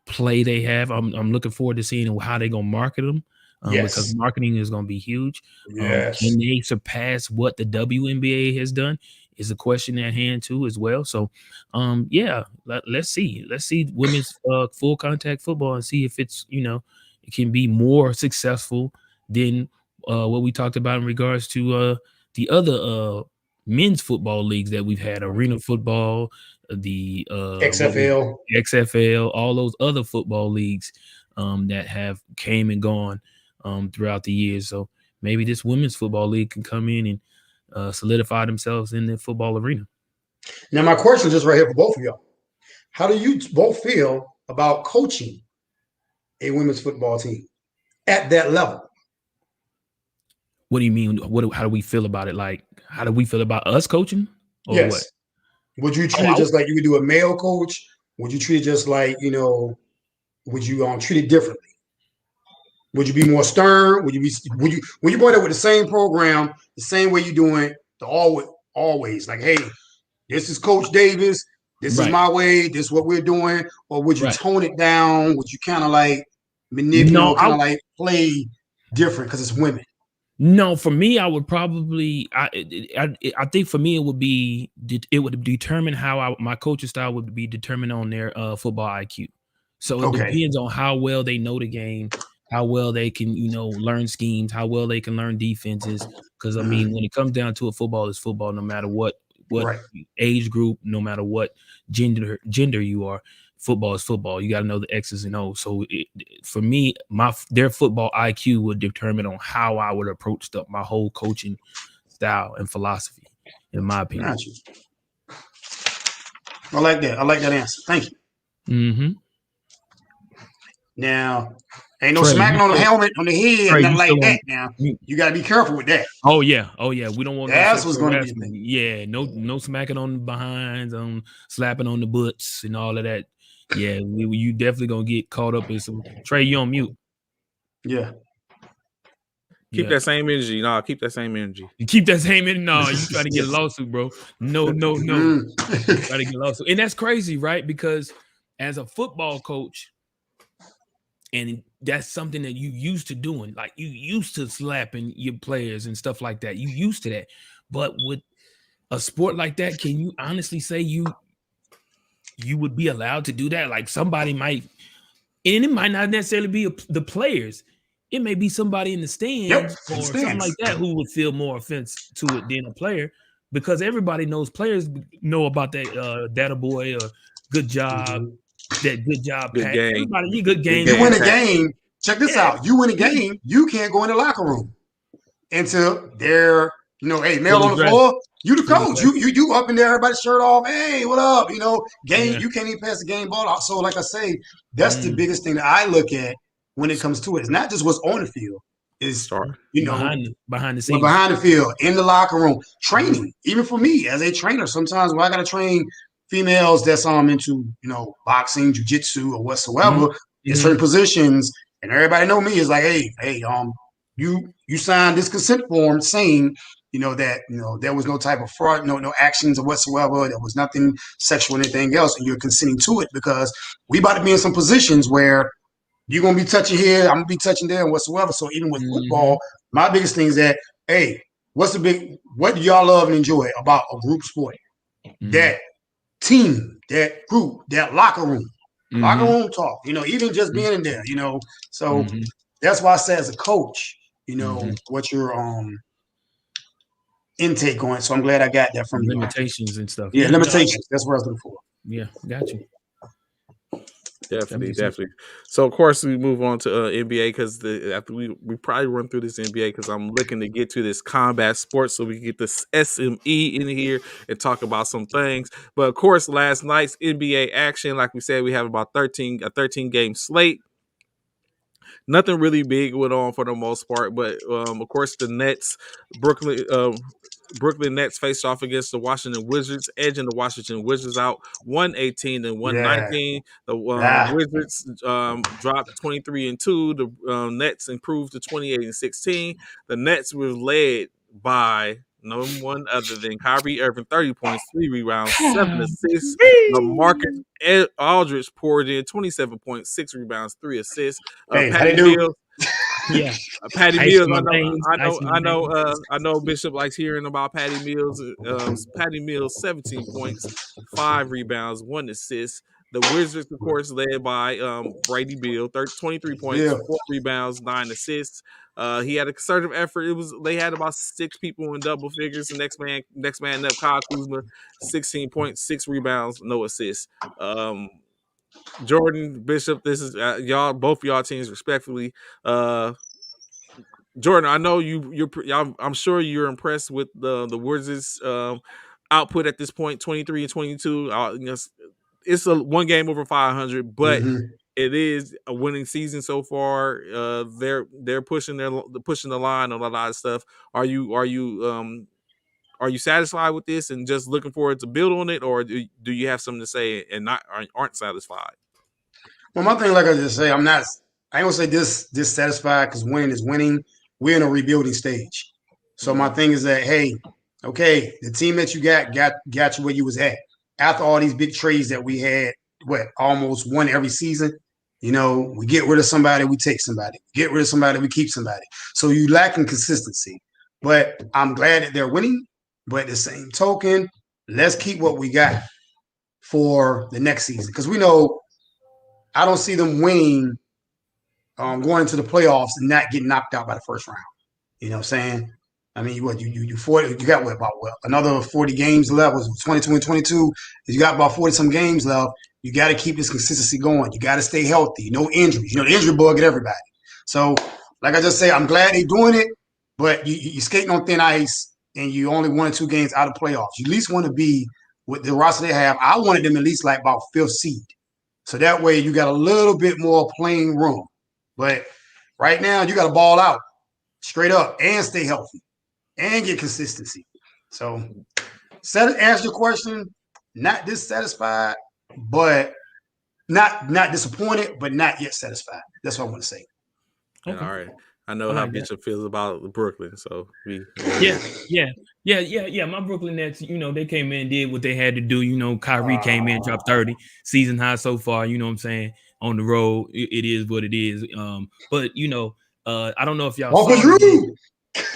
play they have. I'm looking forward to seeing how they're gonna market them. Because marketing is going to be huge. Can they surpass what the WNBA has done is a question at hand too as well. So, let's see. Let's see women's full contact football and see if it's, it can be more successful than what we talked about in regards to the other men's football leagues that we've had, arena football, the XFL, all those other football leagues that have came and gone throughout the years. So maybe this women's football league can come in and solidify themselves in the football arena. Now, my question is just right here for both of y'all. How do you both feel about coaching a women's football team at that level? What do you mean? How do we feel about it? Like, how do we feel about us coaching? or Yes. what? Would you treat it just like you would do a male coach? Would you treat it just like, would you treat it differently? Would you be more stern? Would you go there with the same program, the same way you doing the always like, hey, this is Coach Davis, this is Right. my way, this is what we're doing, or would you Right. tone it down? Would you kind of like manipulate, No, kind of like play different because it's women? No, for me, I would probably. I think for me, it would determine how my coaching style would be determined on their football IQ. So it Okay. depends on how well they know the game, how well they can learn schemes, how well they can learn defenses. Because I mean, when it comes down to it, football is football, no matter what Right. age group, no matter what gender you are. Football is football. You got to know the X's and O's. So for me, their football IQ would determine on how I would approach my whole coaching style and philosophy, in my opinion. Got you. I like that. I like that answer. Thank you. Mm-hmm. Now, ain't no Trey, smacking on the helmet, on the head, Trey, nothing like that. Now, you got to be careful with that. Oh yeah. We don't want that's what's going to be the thing. Yeah, no smacking on the behinds, on slapping on the butts, and all of that. Yeah, you definitely gonna get caught up in some. Trey, you on mute. Yeah. Keep that same energy. No, keep that same energy. You keep that same energy. No, you try to get a lawsuit, bro. No. Try to get a lawsuit. And that's crazy, right? Because as a football coach, and that's something that you used to doing, like you used to slapping your players and stuff like that. You used to that. But with a sport like that, can you honestly say you would be allowed to do that? Like somebody might, and it might not necessarily be the players. It may be somebody in the stands or something like that who would feel more offense to it than a player, because everybody knows players know about that data boy or good job, that good job, good Pat. game. Everybody, you good game. You win a game. Check this out. You win a game. You can't go in the locker room until they're, hey, male on the floor. You the coach. You up in there, everybody shirt off. Hey, what up? Game. You can't even pass the game ball out. So, like I say, that's the biggest thing that I look at when it comes to it. It's not just what's on the field. It's behind the scenes, behind the field, in the locker room, training. Even for me as a trainer, sometimes when I got to train females that's into boxing, jiu-jitsu, or whatsoever in certain positions, and everybody know me is like, hey, you signed this consent form saying that there was no type of fraud, no actions or whatsoever, there was nothing sexual or anything else, and you're consenting to it because we about to be in some positions where you're gonna be touching here, I'm gonna be touching there, and whatsoever. So even with football, my biggest thing is that, hey, what do y'all love and enjoy about a group sport? That team, that group, that locker room talk, even just being in there, So that's why I say as a coach, what your intake on it. So I'm glad I got that from limitations and stuff. Yeah, limitations. That's what I was looking for. Yeah, got you. Definitely. So of course we move on to NBA because after we probably run through this NBA because I'm looking to get to this combat sports so we can get this SME in here and talk about some things. But of course, last night's NBA action, like we said, we have about a 13 game slate. Nothing really big went on for the most part, but of course the Nets, Brooklyn Nets faced off against the Washington Wizards, edging the Washington Wizards out 118 and 119. The Wizards dropped 23-2. The Nets improved to 28-16. The Nets were led by no one other than Kyrie Irving, 30 points, 3 rebounds, 7 assists. LaMarcus Aldridge poured in 27.6 rebounds, 3 assists. Patty Mills. Yeah, Patty Mills. I know Bishop likes hearing about Patty Mills. Patty Mills, 17 points, 5 rebounds, 1 assist. The Wizards, of course, led by Brady Beal, 23 points, 4 rebounds, 9 assists. He had a concerted effort. They had about 6 people in double figures. The next man up, Kyle Kuzma, 16 points, 6 rebounds, no assists. Jordan, Bishop, this is both y'all teams respectfully. Jordan, I know I'm sure you're impressed with the Wizards' output at this point, 23 and 22. It's a one game over 500, but it is a winning season so far. They're pushing the line on a lot of stuff. Are you are you satisfied with this and just looking forward to build on it, or do you have something to say and aren't satisfied? Well, my thing, like I just say, I ain't gonna say dissatisfied because winning is winning. We're in a rebuilding stage. So my thing is that, hey, okay, the team that you got you where you was at. After all these big trades that we had, almost one every season, we get rid of somebody, we take somebody. Get rid of somebody, we keep somebody. So you lacking consistency. But I'm glad that they're winning. But at the same token, let's keep what we got for the next season. Because we know I don't see them winning, going into the playoffs and not getting knocked out by the first round. You know what I'm saying? I mean, you 40, you got about another 40 games left. Was 22 and 22. You got about 40 some games left. You got to keep this consistency going. You got to stay healthy. No injuries. The injury bug at everybody. So, like I just say, I'm glad they're doing it, but you're skating on thin ice and you only 1 or 2 games out of playoffs. You at least want to be with the roster they have. I wanted them at least like about 5th seed. So that way you got a little bit more playing room. But right now you got to ball out straight up and stay healthy and get consistency. So answer your question, not dissatisfied, but not disappointed, but not yet satisfied. That's what I want to say. Okay. All right. I know how Bishop feels about Brooklyn, so yeah. My Brooklyn Nets, they came in, did what they had to do. Kyrie came in, dropped 30, season high so far. You know what I'm saying? On the road, it is what it is. But I don't know if y'all Uncle Drew.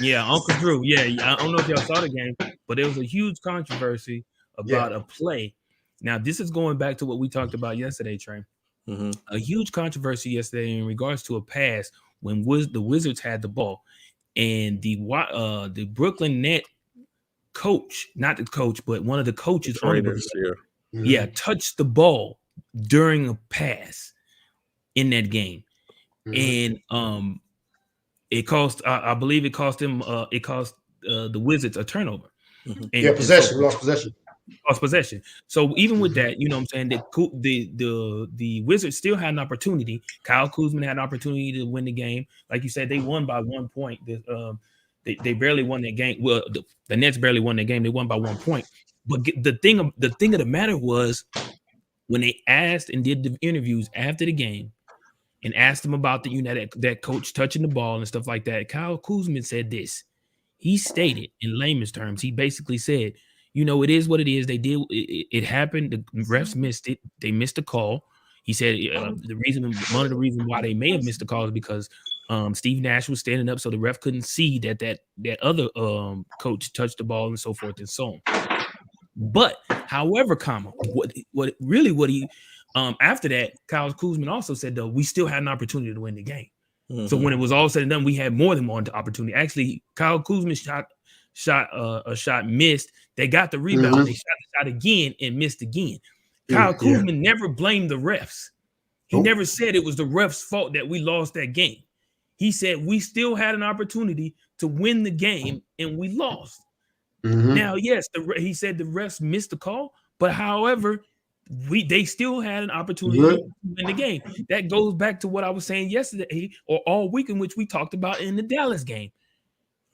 Yeah, Uncle Drew. Yeah, I don't know if y'all saw the game, but there was a huge controversy about a play. Now, this is going back to what we talked about yesterday, Trey. Mm-hmm. A huge controversy yesterday in regards to a pass when the Wizards had the ball, and the Brooklyn Net coach, not the coach, but one of the coaches on the touched the ball during a pass in that game, and it cost. I believe it cost him. It cost the Wizards a turnover. Mm-hmm. Possession. Lost possession. Lost possession. So even with that, you know what I'm saying, the Wizards still had an opportunity. Kyle Kuzma had an opportunity to win the game. Like you said, they won by 1 point. They barely won that game. Well, the Nets barely won that game. They won by 1 point. But the thing of the matter was, when they asked and did the interviews after the game and asked them about that coach touching the ball and stuff like that, Kyle Kuzma said this. He stated in layman's terms, he basically said, it is what it is. They did it happened. The refs missed it. They missed a call. He said one of the reasons why they may have missed the call is because Steve Nash was standing up, so the ref couldn't see that other coach touched the ball and so forth and so on. But however, after that, Kyle Kuzma also said, though, we still had an opportunity to win the game. Mm-hmm. So when it was all said and done, we had more than one opportunity. Actually, Kyle Kuzma shot a shot, missed. They got the rebound. Mm-hmm. They shot the shot again and missed again. Kyle Kuzma never blamed the refs. He never said it was the refs' fault that we lost that game. He said we still had an opportunity to win the game and we lost. Mm-hmm. Now, yes, he said the refs missed the call, but however, they still had an opportunity to win the game. That goes back to what I was saying yesterday or all week, in which we talked about in the Dallas game.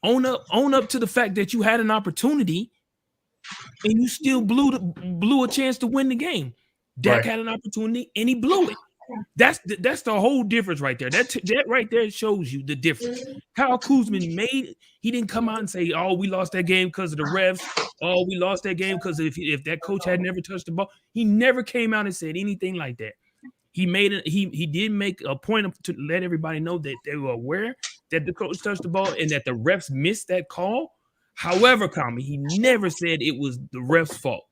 Own up to the fact that you had an opportunity and you still blew a chance to win the game. Dak had an opportunity and he blew it. That's the whole difference right there. That right there shows you the difference. Kyle Kuzma he didn't come out and say, "Oh, we lost that game because of the refs. Oh, we lost that game because if that coach had never touched the ball." He never came out and said anything like that. He did make a point to let everybody know that they were aware that the coach touched the ball and that the refs missed that call. However, he never said it was the refs' fault.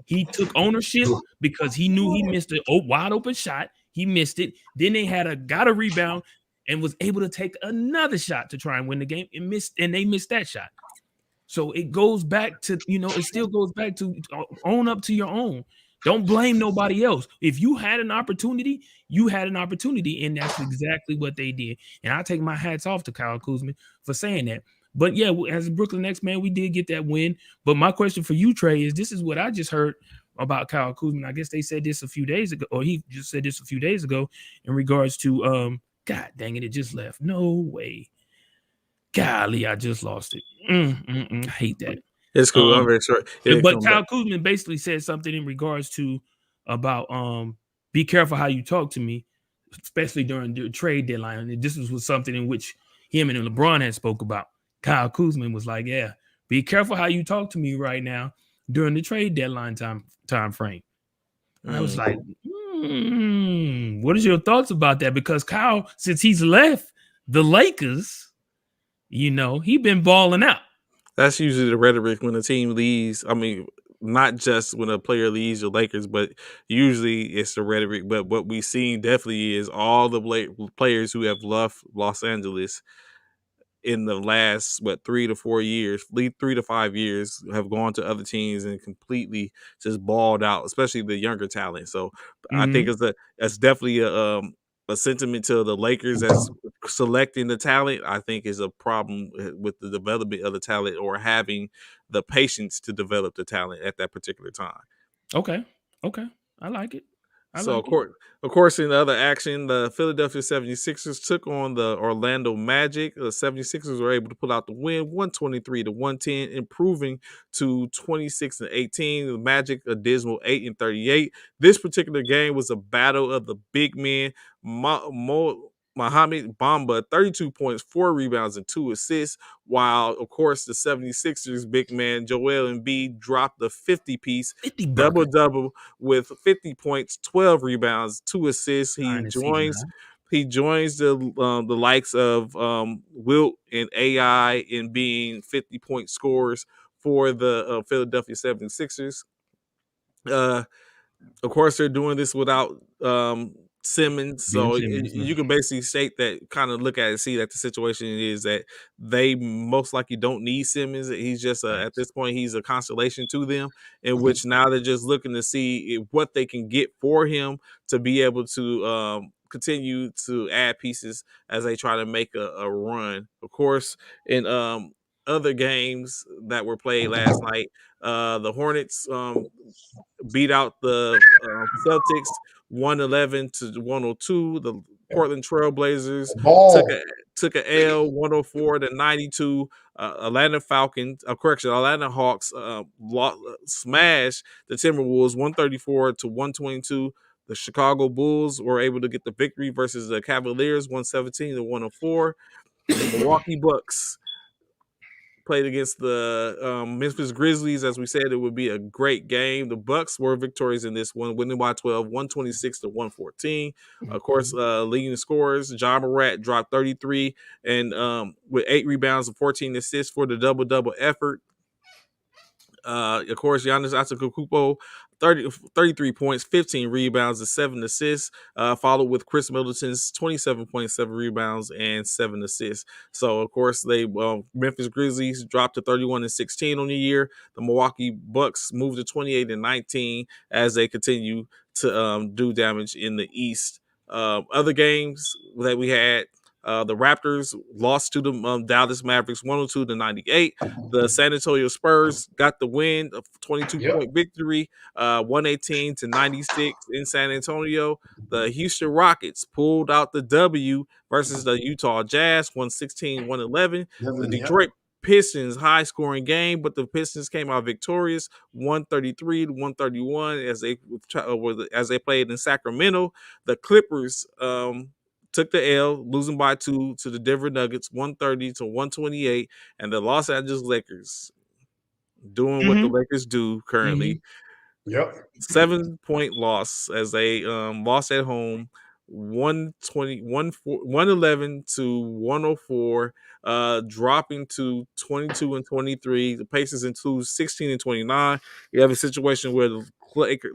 He took ownership because he knew he missed a wide open shot. He missed it. Then they got a rebound and was able to take another shot to try and win the game and they missed that shot. So it goes back to, it still goes back to own up to your own. Don't blame nobody else. If you had an opportunity, you had an opportunity, and that's exactly what they did. And I take my hats off to Kyle Kuzma for saying that. But yeah, as a Brooklyn Nets man, we did get that win. But my question for you, Trey, is this is what I just heard about Kyle Kuzma. I guess they said this a few days ago, or he just said this a few days ago in regards to God dang it, it just left. No way. Golly, I just lost it. I hate that. It's cool. I'm very sure it'll But come back. Kyle Kuzma basically said something in regards to about be careful how you talk to me, especially during the trade deadline. And this was something in which him and LeBron had spoke about. Kyle Kuzma was like, "Yeah, be careful how you talk to me right now during the trade deadline time frame." I was like, what is your thoughts about that? Because Kyle, since he's left the Lakers, he been balling out. That's usually the rhetoric when a team leaves. I mean, not just when a player leaves the Lakers, but usually it's the rhetoric. But what we've seen definitely is all the players who have left Los Angeles in the last 3 to 4 years, 3 to 5 years, have gone to other teams and completely just balled out, especially the younger talent. So I think that's definitely a sentiment to the Lakers as selecting the talent. I think is a problem with the development of the talent or having the patience to develop the talent at that particular time. Okay. I like it. So, of course, in the other action, the Philadelphia 76ers took on the Orlando Magic. The 76ers were able to pull out the win, 123-110, improving to 26-18. The Magic, a dismal 8-38. This particular game was a battle of the big men. Mohamed Bamba, 32 points, 4 rebounds, and 2 assists, while, of course, the 76ers big man Joel Embiid dropped the 50-piece 50 double-double with 50 points, 12 rebounds, 2 assists. He joins the likes of Wilt and AI in being 50-point scorers for the Philadelphia 76ers. Of course, they're doing this without Simmons, Ben so Simmons, you can basically state that, kind of look at it, see that the situation is that they most likely don't need Simmons. He's just at this point, he's a consolation to them, in which now they're just looking to see what they can get for him to be able to continue to add pieces as they try to make a run. Of course, in other games that were played last night, the Hornets beat out the Celtics 111-102. The Portland Trailblazers took Ball. a took a L 104-92. Atlanta Falcons, Atlanta Hawks smashed the Timberwolves 134-122. The Chicago Bulls were able to get the victory versus the Cavaliers 117-104. The Milwaukee Bucks played against the Memphis Grizzlies. As we said, it would be a great game. The Bucks were victorious in this one, winning by 12, 126-114. Of course, leading scorers, John Morant dropped 33 and with 8 rebounds and 14 assists for the double-double effort. Of course, Giannis Antetokounmpo, 33 points, 15 rebounds, and 7 assists, followed with Chris Middleton's 27.7 rebounds and 7 assists. So, of course, Memphis Grizzlies dropped to 31-16 on the year. The Milwaukee Bucks moved to 28-19 as they continue to do damage in the East. Other games that we had, the Raptors lost to the Dallas Mavericks 102-98. The San Antonio Spurs got the win, a 22-point victory, 118-96 in San Antonio. The Houston Rockets pulled out the W versus the Utah Jazz, 116-111. The Detroit Pistons, high-scoring game, but the Pistons came out victorious, 133-131 as they played in Sacramento. The Clippers took the L, losing by 2 to the Denver Nuggets, 130-128, and the Los Angeles Lakers doing what the Lakers do currently. 7-point loss as they lost at home, 111-104, dropping to 22-23. The Pacers into 16-29. You have a situation where the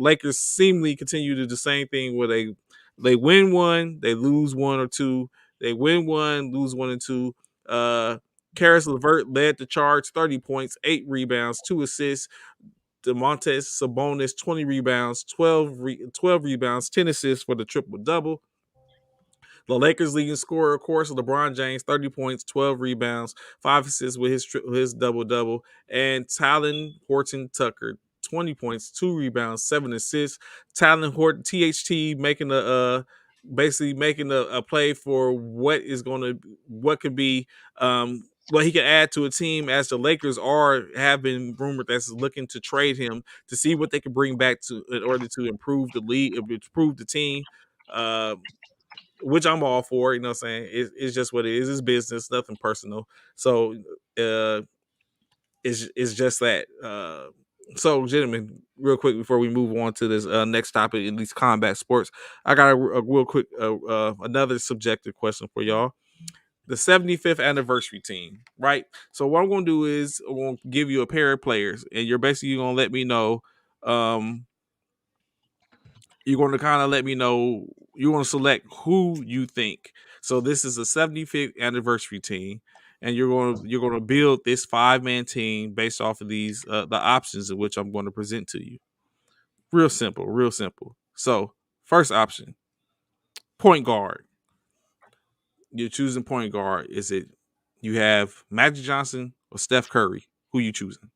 Lakers seemingly continue to do the same thing where they win one, they lose one or two. They win one, lose 1 and 2. Karis LeVert led the charge, 30 points, 8 rebounds, 2 assists. Domantas Sabonis, 20 rebounds, 12 rebounds, 10 assists for the triple-double. The Lakers' leading scorer, of course, LeBron James, 30 points, 12 rebounds, 5 assists with his double-double. And Talen Horton-Tucker, 20 points, 2 rebounds, 7 assists. Talen Horton, THT, making basically making a play for what could be he can add to a team, as the Lakers have been rumored that's looking to trade him to see what they can bring back to in order to improve the league, improve the team. Which I'm all for. You know what I'm saying? It's just what it is. It's business, nothing personal. So it's just that. So, gentlemen, real quick before we move on to this next topic, in these combat sports, I got a real quick another subjective question for y'all. The 75th anniversary team, right? So what I'm going to do is I'm going to give you a pair of players, and you're basically going to let me know. You're going to kind of let me know. You're going to select who you think. So this is a 75th anniversary team, and you're going to build this 5-man team based off of these the options in which I'm going to present to you. Real simple, real simple. So first option, point guard. You're choosing point guard. Is it you have Magic Johnson or Steph Curry? Who you choosing?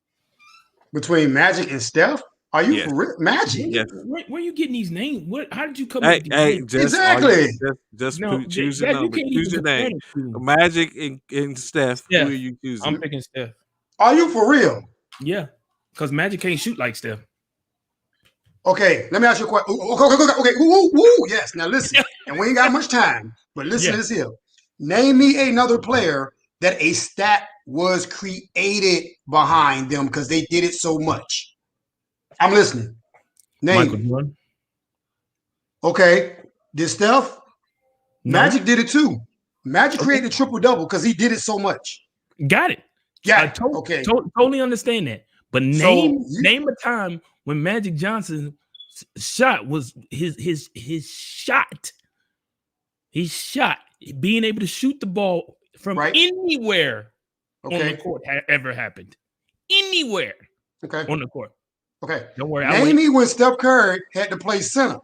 Between Magic and Steph? Are you Yes. for real? Magic? Yes. Where are you getting these names? How did you come up with these names? Exactly. Just No, choose your number. Choose your name. Magic and Steph. Who are you choosing? I'm picking Steph. Are you for real? Yeah, because Magic can't shoot like Steph. Okay, let me ask you a question. Okay. Woo, yes. Now listen, and we ain't got much time, but listen to this here. Name me another player that a stat was created behind them because they did it so much. I'm listening. Name Michael Jordan. Okay. Did Steph? No. Magic did it too. Magic created triple-double because he did it so much. Got it. Okay. Totally understand that. But name a time when Magic Johnson's shot was his shot. His shot, being able to shoot the ball from anywhere on the court ever happened. Anywhere on the court. Okay. Don't worry. Name me when Steph Curry had to play center.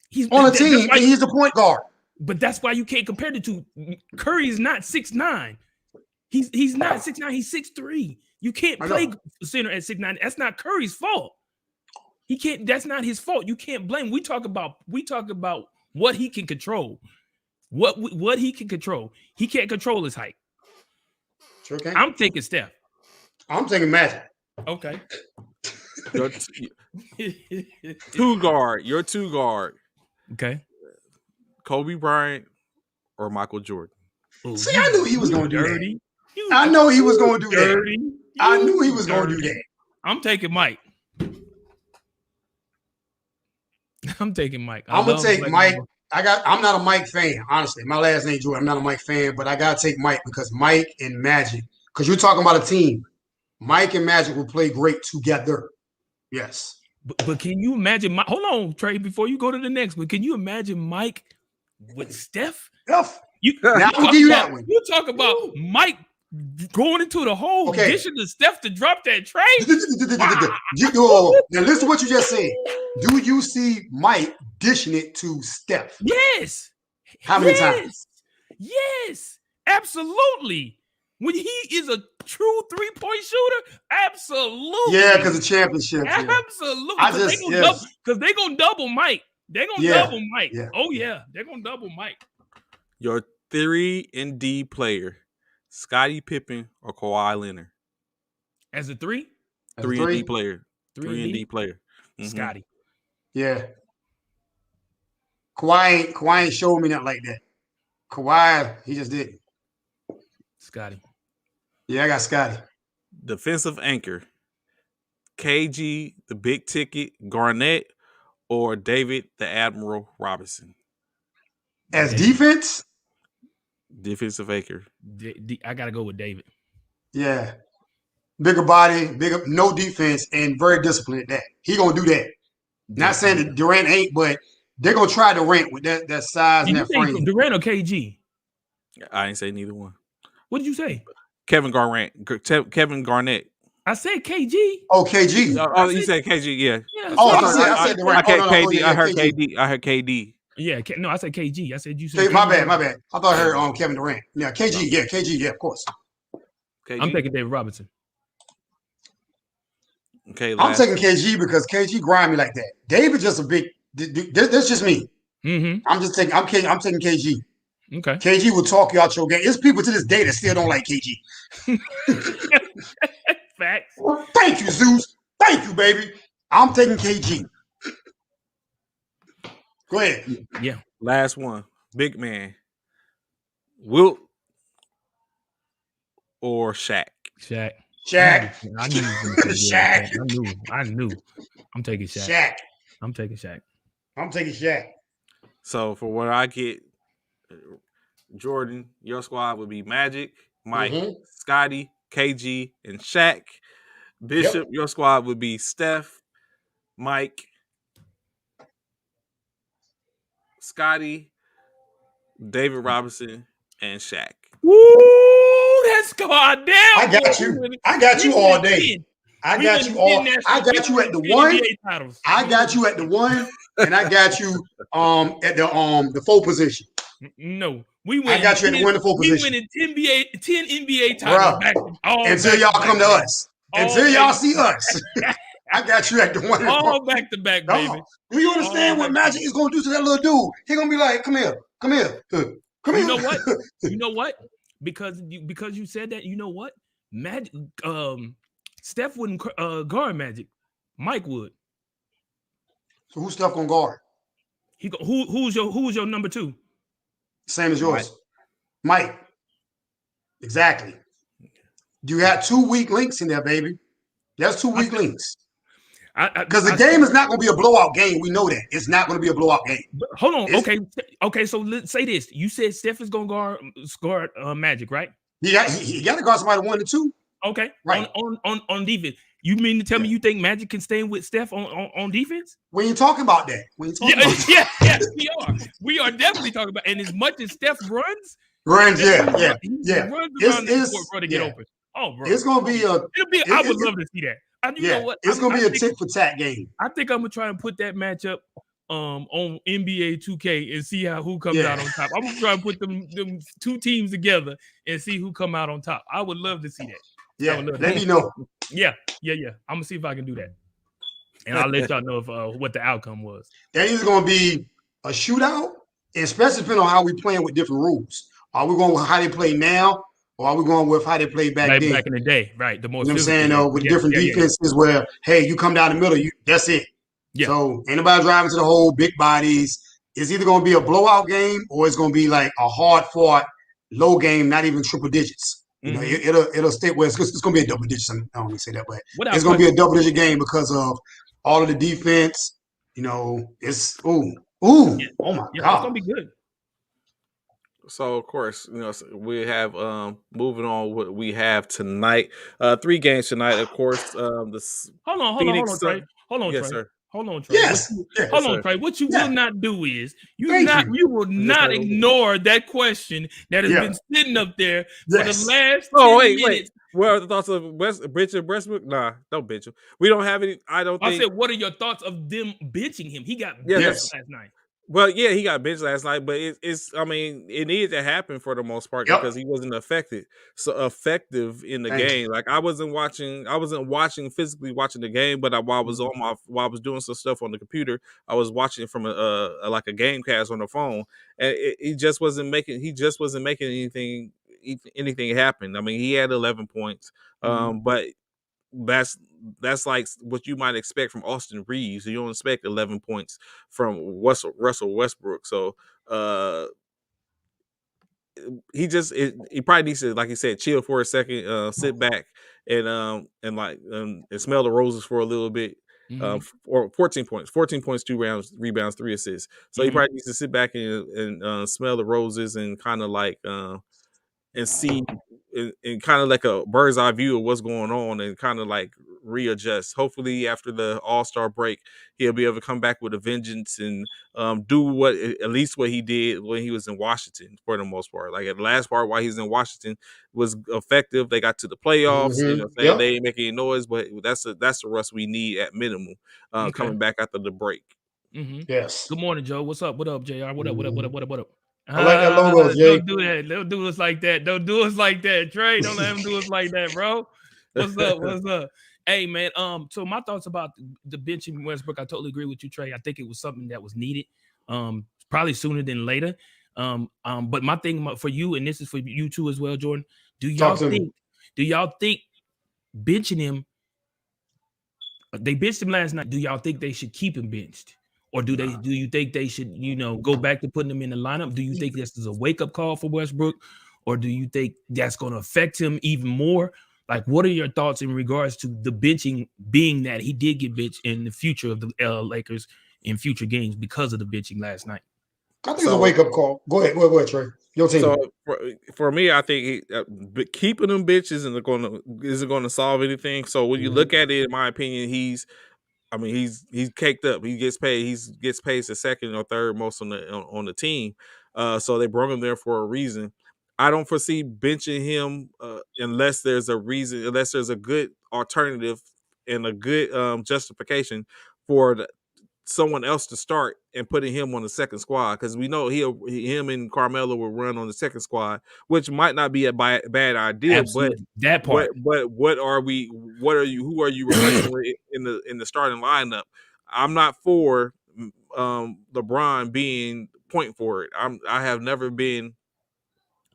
He's on a team and he's the point guard. But that's why you can't compare the two. Curry is not 6'9". He's not 6'9", he's 6'3". You can't play center at 6'9". That's not Curry's fault. He can't, that's not his fault. You can't blame. We talk about what he can control. What he can control. He can't control his height. Sure can. I'm taking Steph. I'm taking Magic. Okay. Your two guard. Okay. Kobe Bryant or Michael Jordan? Ooh, see, I knew he was going to do that. I know he was going to do that. I knew he was going to do that. I'm taking Mike. I'm taking Mike. I'm gonna take Mike. I'm not a Mike fan, honestly. My last name Jordan. I'm not a Mike fan, but I gotta take Mike because Mike and Magic. Because you're talking about a team. Mike and Magic will play great together. Yes. But can you imagine? Hold on, Trey. Before you go to the next one, can you imagine Mike with Steph? Now I'll give you that one. You talk about Mike going into the hole, dishing to Steph to drop that tray. Now listen to what you just said. Do you see Mike dishing it to Steph? Yes. How many times? Yes, absolutely. When he is a true 3-point shooter, absolutely. Yeah, because of championships. Absolutely. Because they're going to double Mike. They're going to double Mike. Yeah. Oh, yeah. They're going to double Mike. Your 3-and-D player, Scottie Pippen or Kawhi Leonard? As a 3? 3-and-D player. 3-and-D player. Mm-hmm. Scottie. Yeah. Kawhi ain't showed me nothing like that. Kawhi, he just didn't. Scottie. Yeah, I got Scottie. Defensive anchor, KG, the big ticket, Garnett, or David, the Admiral Robinson? As defense? Defensive anchor. I got to go with David. Yeah. Bigger body, no defense, and very disciplined at that. He going to do that. Not saying that Durant ain't, but they're going to try Durant with that size and that frame. Durant or KG? I ain't say neither one. What did you say? Kevin Garnett. I said KG. Oh, KG. Oh, you said KG, yeah. I said Durant. I heard KD. Yeah, no, I said KG. I said you said my bad. I thought I heard Kevin Durant. Yeah, KG, of course. KG? I'm taking David Robinson. Okay, I'm taking KG because KG grind me like that. David just a big. That's just me. Mm-hmm. I'm taking KG. Okay. KG will talk you out your game. There's people to this day that still don't like KG. Facts. Thank you, Zeus. Thank you, baby. I'm taking KG. Go ahead. Yeah. Last one. Big man. Wilt or Shaq? Shaq. Shaq. I knew you were gonna say Shaq. Shaq. I knew. I'm taking Shaq. Shaq. I'm taking Shaq. I'm taking Shaq. So for what I get, Jordan, your squad would be Magic, Mike, Scotty, KG, and Shaq. Bishop, your squad would be Steph, Mike, Scotty, David Robinson, and Shaq. Woo! That squad down. I got you. I got you all day. I got you all. I got you at the one. I got you at the one, and I got you at the 4 position. No, we win. I got you at the 1 to 4 position. We winning 10 NBA titles back until y'all come to us. Until y'all see us. I got you at the 1 all back to back, baby. Do you understand what Magic is going to do to that little dude? He's going to be like, come here. You know what? You know what? Because you said that, you know what? Magic, Steph wouldn't guard Magic. Mike would. So who's Steph gonna guard? Who's your number 2? Same as yours. Mike. Exactly. You had 2 weak links in there, baby. That's 2 weak links. Because the game is not going to be a blowout game. We know that. It's not going to be a blowout game. Hold on. Okay. So let's say this. You said Steph is going to guard Magic, right? He got to guard somebody 1 to 2. Okay. Right. On defense. You mean to tell me you think Magic can stay with Steph on defense? We ain't talking about that. Yes, we are. We are definitely talking about. And as much as Steph runs. He runs around the court to get open. Oh, bro. It's going to be I would love to see that. You know what? It's going to be a tit for tat game. I think I'm going to try and put that matchup on NBA 2K and see who comes out on top. I'm going to try and put them 2 teams together and see who come out on top. I would love to see that. Yeah, let me know. Yeah. I'm going to see if I can do that. And I'll let y'all know what the outcome was. That is going to be a shootout, especially depending on how we playing with different rules. Are we going with how they play now? Or are we going with how they played back then? Back in the day, right? The most. You know what I'm saying? With different defenses where, hey, you come down the middle, that's it. Yeah. So anybody driving to the hole, big bodies, it's either going to be a blowout game or it's going to be like a hard-fought, low game, not even triple digits. You know, it'll stay where it's going to be a double digit. I don't want to say that, but it's going to be a double-digit game because of all of the defense. You know, it's oh my God, it's going to be good. So of course, we have moving on what we have tonight. 3 games tonight, of course. Hold on, Trey. Hold on, yes, Trey. sir. Hold on, Trey. Yes. Hold on, Trey. What you will not do is you will not ignore that question that has been sitting up there for the last 10 minutes. Wait. What are the thoughts of Richard Westbrook? Nah, don't bitch him. We don't have any. I said, what are your thoughts of them bitching him? He got benched last night. Well, yeah, he got benched last night, but it needed to happen for the most part because he wasn't effective in the game. Like I wasn't physically watching the game, but while I was doing some stuff on the computer, I was watching from a game cast on the phone, and he just wasn't making anything happen. I mean, he had 11 points, but that's like what you might expect from Austin Reeves. You don't expect 11 points from Russell Westbrook. So he probably needs to, like he said, chill for a second, sit back and smell the roses for a little bit. Or 14 points, 2 rebounds, 3 assists. So he probably needs to sit back and smell the roses and kind of and see and kind of like a bird's eye view of what's going on and kind of like readjust. Hopefully after the All-Star break, he'll be able to come back with a vengeance and do at least what he did when he was in Washington for the most part. Like at the last part while he was in Washington was effective. They got to the playoffs. They ain't making any noise, but that's the Russ we need at minimum coming back after the break. Yes. Good morning, Joe. What's up? What up, JR? What up? I like that logo, Jay. Don't do that. Don't do us like that. Don't do us like that, Trey. Don't let him do us like that, bro. What's up? Hey, man. So my thoughts about the benching Westbrook, I totally agree with you, Trey. I think it was something that was needed, probably sooner than later. But my thing for you, and this is for you too as well, Jordan. Do Talk y'all to me. think benching him? They benched him last night. Do y'all think they should keep him benched? Or do you think they should, go back to putting him in the lineup? Do you think this is a wake-up call for Westbrook? Or do you think that's going to affect him even more? Like, what are your thoughts in regards to the benching, being that he did get benched in the future of the Lakers in future games because of the benching last night? I think it's a wake-up call. Go ahead, Trey. Your team. So for me, I think keeping them bitches isn't going to solve anything. So when you look at it, in my opinion, he's caked up. He gets paid. He gets paid the second or third most on the team. So they brought him there for a reason. I don't foresee benching him unless there's a reason, unless there's a good alternative and a good justification for someone else to start and putting him on the second squad, because we know him and Carmelo will run on the second squad, which might not be a bad idea. Absolutely. That part. But who are you replacing in the starting lineup? I'm not for LeBron being point forward. I have never been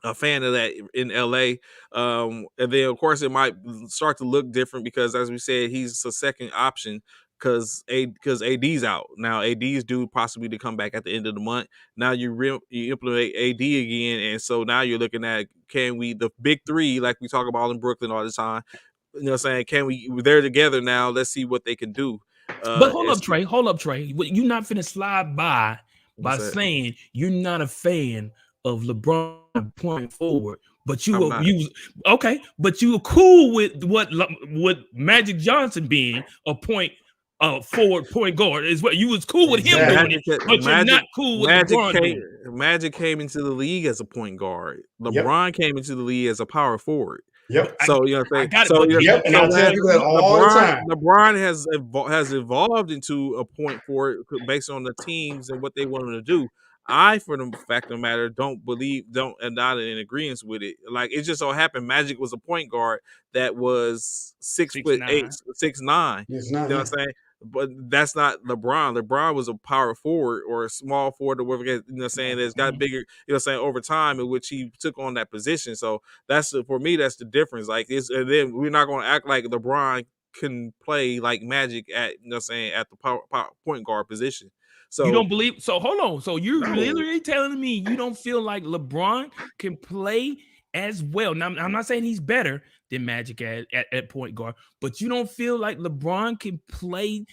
a fan of that in LA. And then of course it might start to look different because, as we said, he's a second option because AD's out. Now AD's due possibly to come back at the end of the month. Now you implement AD again, and so now you're looking at, can we, the big three like we talk about in Brooklyn all the time, they're together now, let's see what they can do. But hold up, Trey. You're not finna slide by saying you're not a fan of LeBron point forward, but you were cool with what Magic Johnson being a forward point guard is what you was cool with him doing it, but you're not cool with LeBron doing it. Magic came into the league as a point guard. LeBron came into the league as a power forward. Yep. So you know what I'm saying. And I tell people that all the time. LeBron has evolved into a point forward based on the teams and what they want him to do. I, for the fact of the matter, and not in agreement with it. Like, it just so happened Magic was a point guard that was 6'8", 6'9". You know what I'm saying? But that's not LeBron. LeBron was a power forward or a small forward or whatever, you know what I'm saying, that's got bigger, you know what I'm saying, over time, in which he took on that position. So for me, that's the difference. Like, and then we're not going to act like LeBron can play like Magic at, you know what I'm saying, at the power point guard position. So you don't believe? So hold on. So you're literally telling me you don't feel like LeBron can play as well? Now, I'm not saying he's better than Magic at point guard, but you don't feel like LeBron can play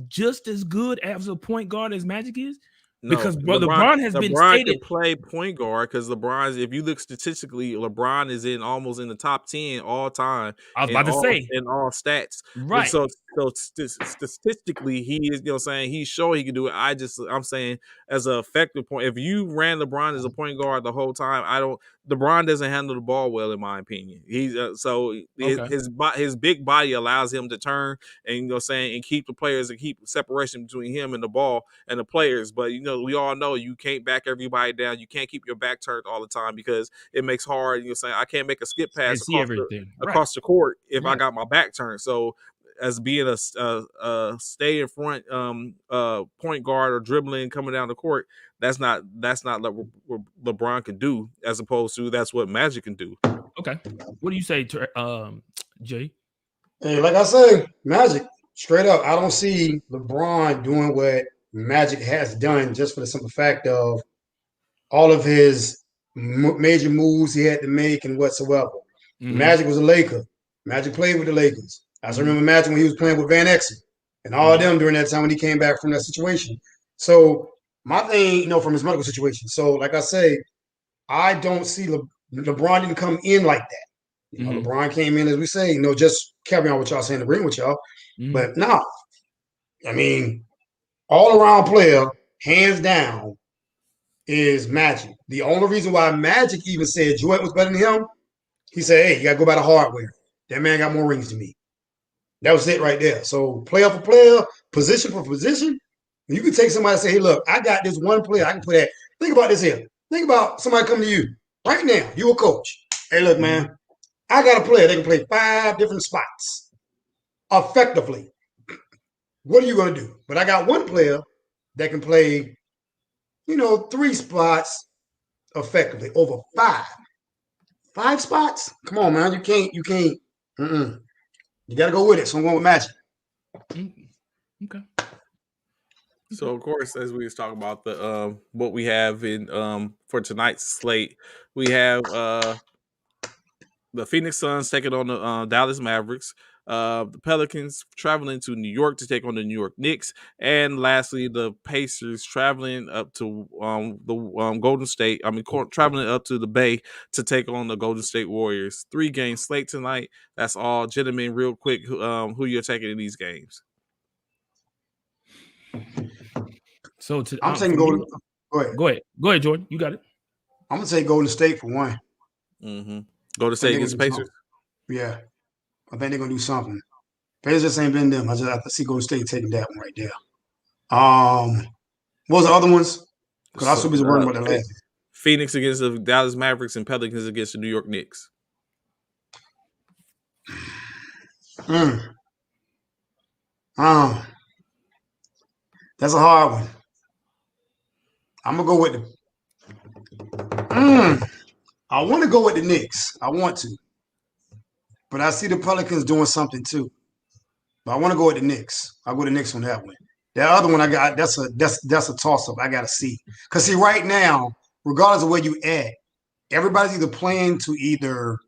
just as good as a point guard as Magic is? No, because LeBron has been stated can play point guard, because LeBron's, if you look statistically, LeBron is almost in the top 10 all time. I was about to say in all stats, right? So statistically, he is, you know what I'm saying, he's showing he can do it. I'm saying as an effective point, if you ran LeBron as a point guard the whole time, LeBron doesn't handle the ball well, in my opinion. He's his big body allows him to turn and, you know what I'm saying, and keep the players and keep separation between him and the ball and the players. But we all know you can't back everybody down. You can't keep your back turned all the time because it makes hard. You know what I'm saying, I can't make a skip pass across the court if I got my back turned. So as being a stay in front point guard or dribbling coming down the court, that's not what LeBron can do, as opposed to that's what Magic can do. Okay, what do you say, Jay? Hey, like I say, Magic, straight up, I don't see LeBron doing what Magic has done, just for the simple fact of all of his major moves he had to make and whatsoever. Magic was a Laker. Magic played with the Lakers. I just remember Magic when he was playing with Van Exel and all of them during that time when he came back from that situation. So my thing, from his medical situation. So like I say, I don't see LeBron didn't come in like that. LeBron came in, as we say, just carrying on what y'all saying, agreeing with y'all. But no, I mean, all around player, hands down, is Magic. The only reason why Magic even said Jordan was better than him, he said, hey, you got to go by the hardware. That man got more rings than me. That was it right there. So player for player, position for position, you can take somebody and say, hey, look, I got this one player. I can play that. Think about this here. Think about somebody coming to you right now. You a coach. Hey, look, man, I got a player that can play 5 different spots effectively. What are you going to do? But I got one player that can play, 3 spots effectively over 5 spots. Come on, man. You can't. You got to go with it. So I'm going with Magic. Okay. So of course, as we was talking about the what we have in for tonight's slate, we have the Phoenix Suns taking on the Dallas Mavericks. The Pelicans traveling to New York to take on the New York Knicks, and lastly, the Pacers traveling up to the Golden State. Traveling up to the Bay to take on the Golden State Warriors. 3-game slate tonight. That's all, gentlemen. Real quick, who you're taking in these games? So I'm taking Golden. Go ahead, Jordan. You got it. I'm gonna take Golden State for one. Mm-hmm. Golden State against the Pacers. Yeah, I think they're gonna do something. Pacers just ain't been them. I see Golden State taking that one right there. What was the other ones? Because I was so busy worrying about the last. Phoenix against the Dallas Mavericks and Pelicans against the New York Knicks. That's a hard one. I'm gonna go with I want to go with the Knicks. I want to, but I see the Pelicans doing something too. But I want to go with the Knicks. I'll go to the Knicks on that one. That other one I got, that's a toss up. I gotta see. Cause see, right now, regardless of where you at, everybody's either playing to either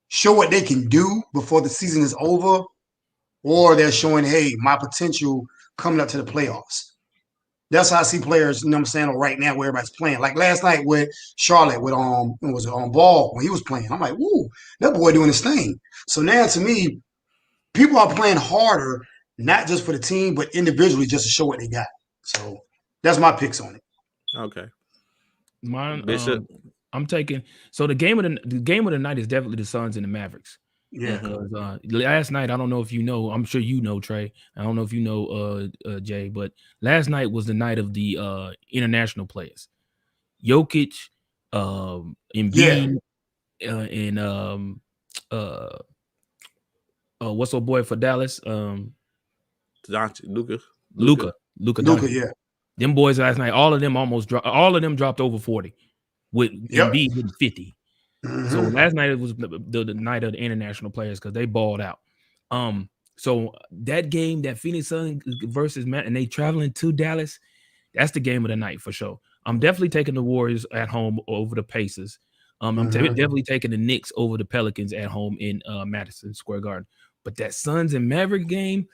show what they can do before the season is over, or they're showing, hey, my potential coming up to the playoffs. That's how I see players, you know what I'm saying, right now where everybody's playing. Like last night with Charlotte, with was it on Ball when he was playing. I'm like, woo, that boy doing his thing. So now to me, people are playing harder, not just for the team, but individually just to show what they got. So that's my picks on it. Okay. Mine, Bishop. I'm taking. So the game of the night is definitely the Suns and the Mavericks. Yeah. Because last night, I don't know if you know. I'm sure you know, Trey. I don't know if you know, Jay. But last night was the night of the international players. Jokic, Embiid, and what's old boy for Dallas? Luka. Yeah. Them boys last night, all of them dropped over 40 with Embiid hitting 50. Mm-hmm. So last night it was the night of the international players because they balled out. So that game, that Phoenix Suns versus Matt, and they traveling to Dallas, that's the game of the night for sure. I'm definitely taking the Warriors at home over the Pacers. I'm definitely taking the Knicks over the Pelicans at home in Madison Square Garden. But that Suns and Maverick game,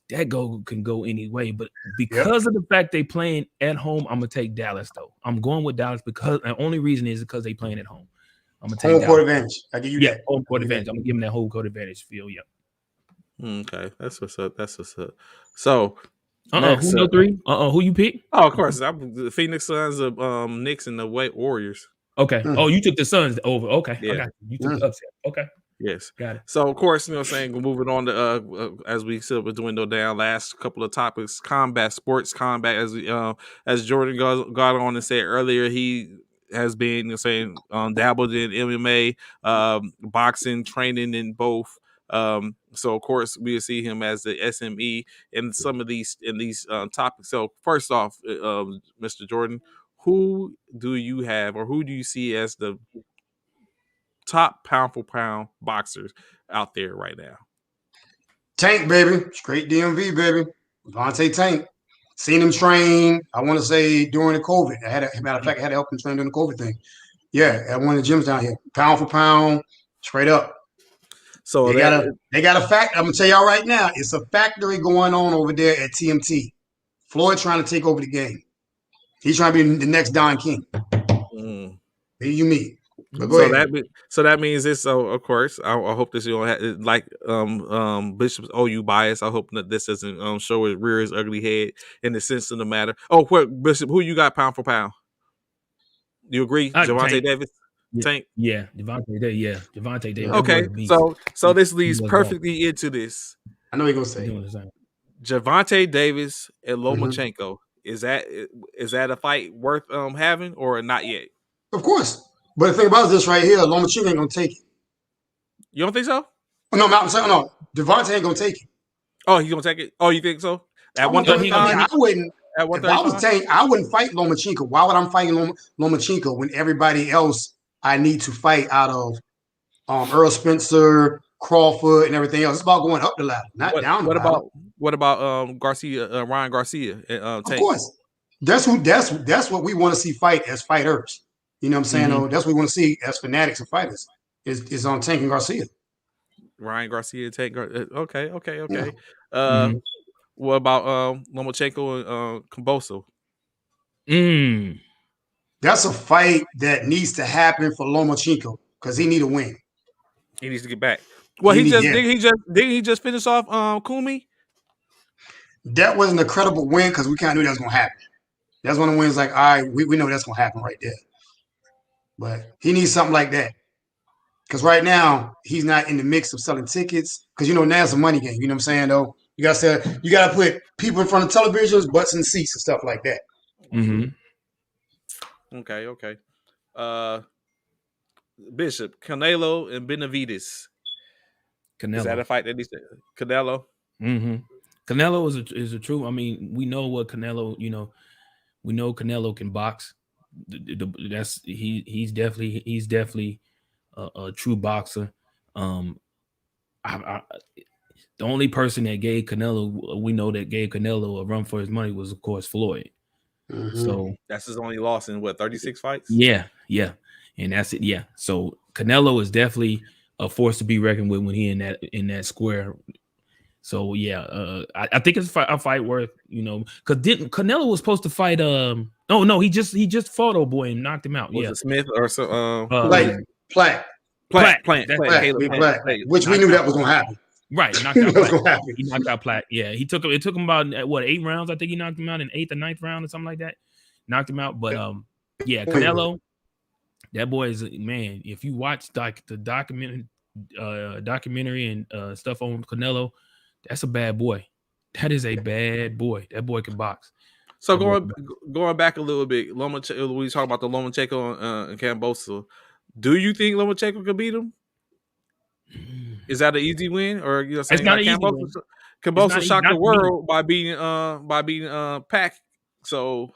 that can go any way. But because of the fact they playing at home, I'm gonna take Dallas though. I'm going with Dallas because the only reason is because they playing at home. I'm gonna take home court advantage. I give you that home court advantage. I'm gonna give them that home court advantage feel. Okay, that's what's up. So, who no three? Who you pick? Oh, of course, the Phoenix Suns, the Knicks, and the Warriors. Okay. Oh, you took the Suns over. Okay. Yeah. I got you. You took the upset. Okay. Yes. Got it. So, of course, moving on to as we sit with the window down, last couple of topics: sports combat. As Jordan got on and said earlier, he has been dabbled in MMA, boxing, training in both. So of course we'll see him as the SME in some of these topics. So first off, Mr. Jordan, who do you have or who do you see as the top pound for pound boxers out there right now? Tank, baby. Straight DMV, baby. Devontae Tank. Seen him train, I want to say during the COVID. Matter of fact, I had to help him train during the COVID thing. Yeah, at one of the gyms down here. Pound for pound, straight up. So they got a fact. I'm gonna tell y'all right now, it's a factory going on over there at TMT. Floyd trying to take over the game. He's trying to be the next Don King. Who you meet? So that means this. So of course, I hope this you don't have like Bishop's OU bias. I hope that this doesn't show it rear his ugly head in the sense of the matter. Oh, Bishop, who you got pound for pound? You agree, Gervonta Davis? Tank? Yeah, Devontae Davis. Okay, so this leads perfectly into this. I know you're gonna say Gervonta Davis and Lomachenko. Is that a fight worth having or not yet? Of course. But the thing about this right here, Lomachenko ain't gonna take it. You don't think so? No, I'm saying no. Devontae ain't gonna take it. Oh, he's gonna take it. Oh, you think so? At 135, I wouldn't. at if I was 135? Tank, I wouldn't fight Lomachenko. Why would I fight Lomachenko when everybody else I need to fight out of Earl Spencer, Crawford, and everything else? It's about going up the ladder, not down the ladder. What about Garcia, Ryan Garcia and Of Tank? course, that's what we want to see fight as fighters. You know what I'm saying? Mhm. Though that's what we want to see as fanatics of fighters. Is on Tank and Garcia. Ryan Garcia, Tank. Okay. Yeah. Mhm. What about Lomachenko and Kambosos? Mm. That's a fight that needs to happen for Lomachenko because he need a win. He needs to get back. Well, Yeah. did he just finish off Kumi? That wasn't a credible win because we kind of knew that was gonna happen. That's one of the wins. Like, all right, we know that's gonna happen right there. But he needs something like that because right now he's not in the mix of selling tickets because now it's a money game. You know what I'm saying? Though you gotta put people in front of televisions, butts in seats, and stuff like that. Mhm. Okay. Bishop, Canelo and Benavidez. Canelo. Is that a fight that needs to Canelo? Mm-hmm. Canelo is a true. I mean, we know what Canelo. We know Canelo can box. He's definitely a true boxer. The only person that gave Canelo a run for his money was, of course, Floyd. Mm-hmm. So that's his only loss in 36 fights. Yeah, and that's it. Yeah, so Canelo is definitely a force to be reckoned with when he in that square. So yeah, I think it's a fight worth, because Canelo was supposed to fight. No, he just fought old boy and knocked him out. Was it Smith or so? Platt, which we knew that was gonna happen. Right, knocked out Platt. He knocked out Platt. Yeah, it took him about 8 rounds. I think he knocked him out in 8th or 9th round or something like that. Knocked him out, but yeah, Canelo, that boy is, man. If you watch the documentary and stuff on Canelo, that's a bad boy. That is a bad boy. That boy can box. So going back a little bit, Lomachenko, we talk about the Lomachenko and Kambosos. Do you think Lomachenko could beat him? Is that an easy win, or saying it's not like an easy win. Kambosos shocked the world by beating Pac? So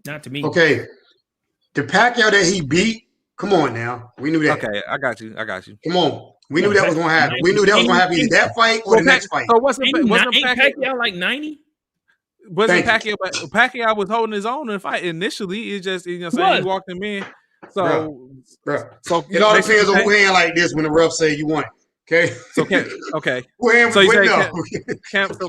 not to me. Okay, the Pacquiao that he beat. Come on now, we knew that. Okay, I got you. Come on, we knew that was gonna happen. We knew that was gonna happen either that fight or the next fight. So wasn't Pacquiao like 90? Wasn't Pacquiao? Pacquiao was holding his own in the fight initially. It's just he walked him in. So, so it all depends on who hand like this when the ref say you won. Okay. So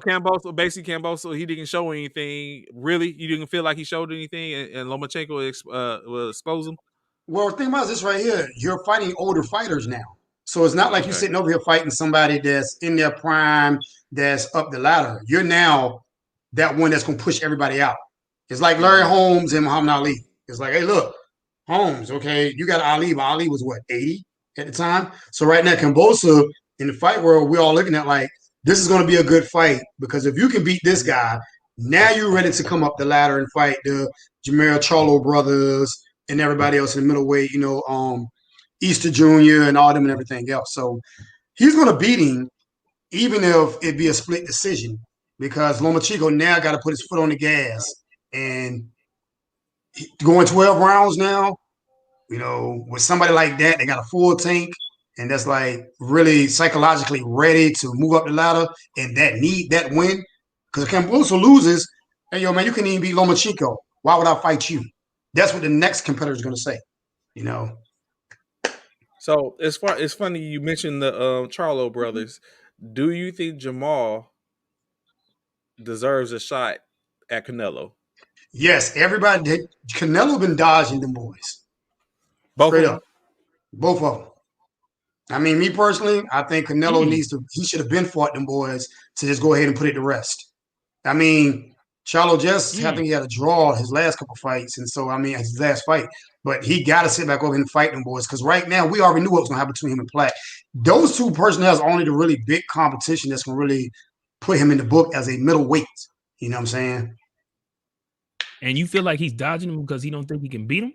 Kambosos, he didn't show anything. Really, you didn't feel like he showed anything, and Lomachenko will expose him. Well, the thing about this right here, you're fighting older fighters now, so it's not like you're sitting over here fighting somebody that's in their prime, that's up the ladder. You're now that one that's gonna push everybody out. It's like Larry Holmes and Muhammad Ali. It's like, hey, look. Holmes, okay, you got Ali, but Ali was what, 80 at the time? So right now, Kambosos, in the fight world, we're all looking at like, this is going to be a good fight because if you can beat this guy, now you're ready to come up the ladder and fight the Jermell Charlo brothers and everybody else in the middleweight, Easter Jr. and all them and everything else. So he's going to beat him even if it be a split decision because Lomachenko now got to put his foot on the gas and going 12 rounds now, with somebody like that, they got a full tank, and that's like really psychologically ready to move up the ladder and need that win. Because if Kambosos loses, hey, yo, man, you can't even beat Lomachenko. Why would I fight you? That's what the next competitor is going to say, So it's funny you mentioned the Charlo brothers. Do you think Jamal deserves a shot at Canelo? Yes, Canelo been dodging them boys. Both Straight of them? up. Both of them. I mean, me personally, I think Canelo he should have been fought them boys to just go ahead and put it to rest. I mean, Charlo I think he had a draw his last couple fights, and so, his last fight. But he got to sit back over and fight them boys because right now we already knew what was going to happen between him and Platt. Those two personnel are only the really big competition that's going to really put him in the book as a middleweight. You know what I'm saying? And you feel like he's dodging him because he don't think he can beat him?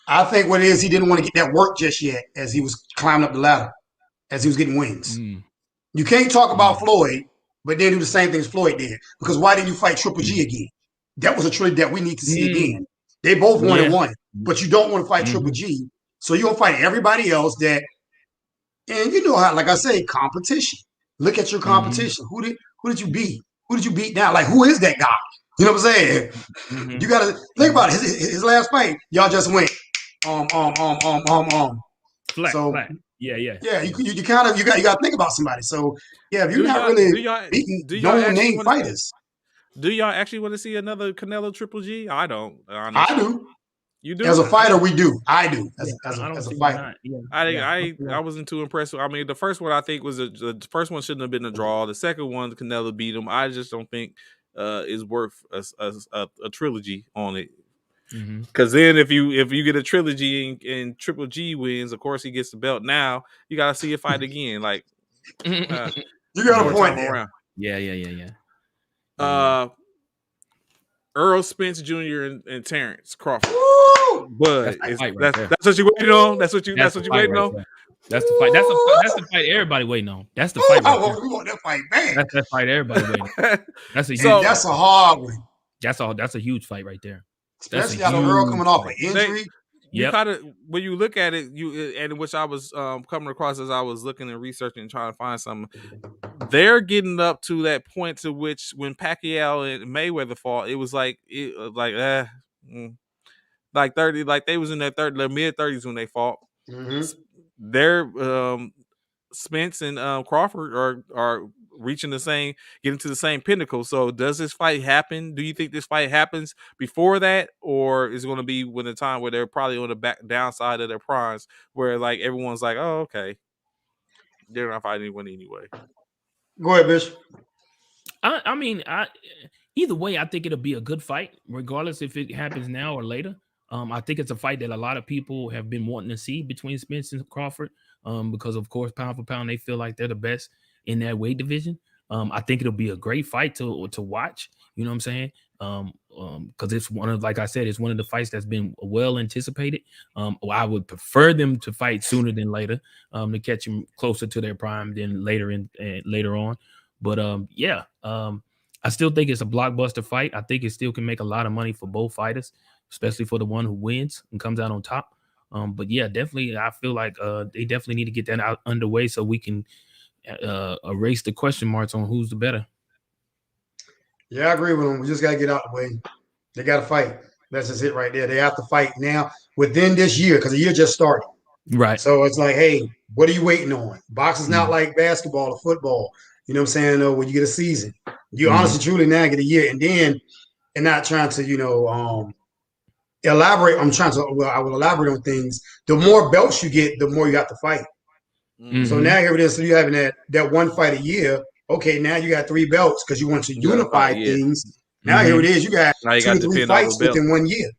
I think what it is, he didn't want to get that work just yet as he was climbing up the ladder, as he was getting wins. You can't talk about Floyd but then do the same things Floyd did. Because why didn't you fight Triple G again? That was a trilogy that we need to see again. They both wanted one, but you don't want to fight Triple G. So you're going to fight everybody else that, and you know how, like I say, competition. Look at your competition. Who did you beat? Who did you beat down? Like, who is that guy? You know what I'm saying? You got to think about it. His last fight, y'all just went, Flat, so, flat. Yeah. You kind of, you got to think about somebody. So, yeah, if you're not really beating known name fighters. Do y'all actually want to see another Canelo Triple G? I don't. Honestly. I do. You do? As a fighter, we do. I do. As a fighter. I wasn't too impressed. I mean, the first one I think was the first one shouldn't have been a draw. The second one, Canelo beat him. I just don't think is worth a trilogy on it. Because then if you get a trilogy and Triple G wins, of course he gets the belt. Now you gotta see a fight again. Like you got a point there. Yeah. Earl Spence Jr. and Terrence Crawford. Woo! But that's what you waiting on. That's what you waiting on. That's the fight. That's the fight everybody waiting on. That's the fight. We want that fight bad. That's that fight everybody waiting on. That's a hard one. That's a huge fight right there. Especially out of Earl coming off an injury. You kind of, when you look at it, and which I was coming across as I was looking and researching and trying to find something. They're getting up to that point to which when Pacquiao and Mayweather fought, it was like 30, like they was in their mid 30s when they fought. Their Spence and Crawford are reaching getting to the same pinnacle. So does this fight happen? Do you think this fight happens before that, or is it going to be when the time where they're probably on the back downside of their primes, where like everyone's like, oh, okay, they're not fighting anyone anyway? Go ahead, Bishop. I mean, either way, I think it'll be a good fight, regardless if it happens now or later. I think it's a fight that a lot of people have been wanting to see between Spence and Crawford, because of course, pound for pound, they feel like they're the best in that weight division. I think it'll be a great fight to watch. You know what I'm saying? Because it's like I said, it's one of the fights that's been well anticipated. I would prefer them to fight sooner than later, to catch them closer to their prime than later on. But I still think it's a blockbuster fight. I think it still can make a lot of money for both fighters, especially for the one who wins and comes out on top. But yeah, definitely, I feel like they definitely need to get that out underway so we can erase the question marks on who's the better. Yeah, I agree with them. We just got to get out the way. They got to fight. That's just it right there. They have to fight now within this year because the year just started. Right. So it's like, hey, what are you waiting on? Boxing's not like basketball or football. You know what I'm saying? When you get a season, you honestly, truly now get a year, and then and not trying to, elaborate. I will elaborate on things. The more belts you get, the more you have to fight. So now here it is. So you're having that one fight a year. Okay, now you got 3 belts because you want to unify things. Now here it is. You got 2 to 3 fights within 1 year.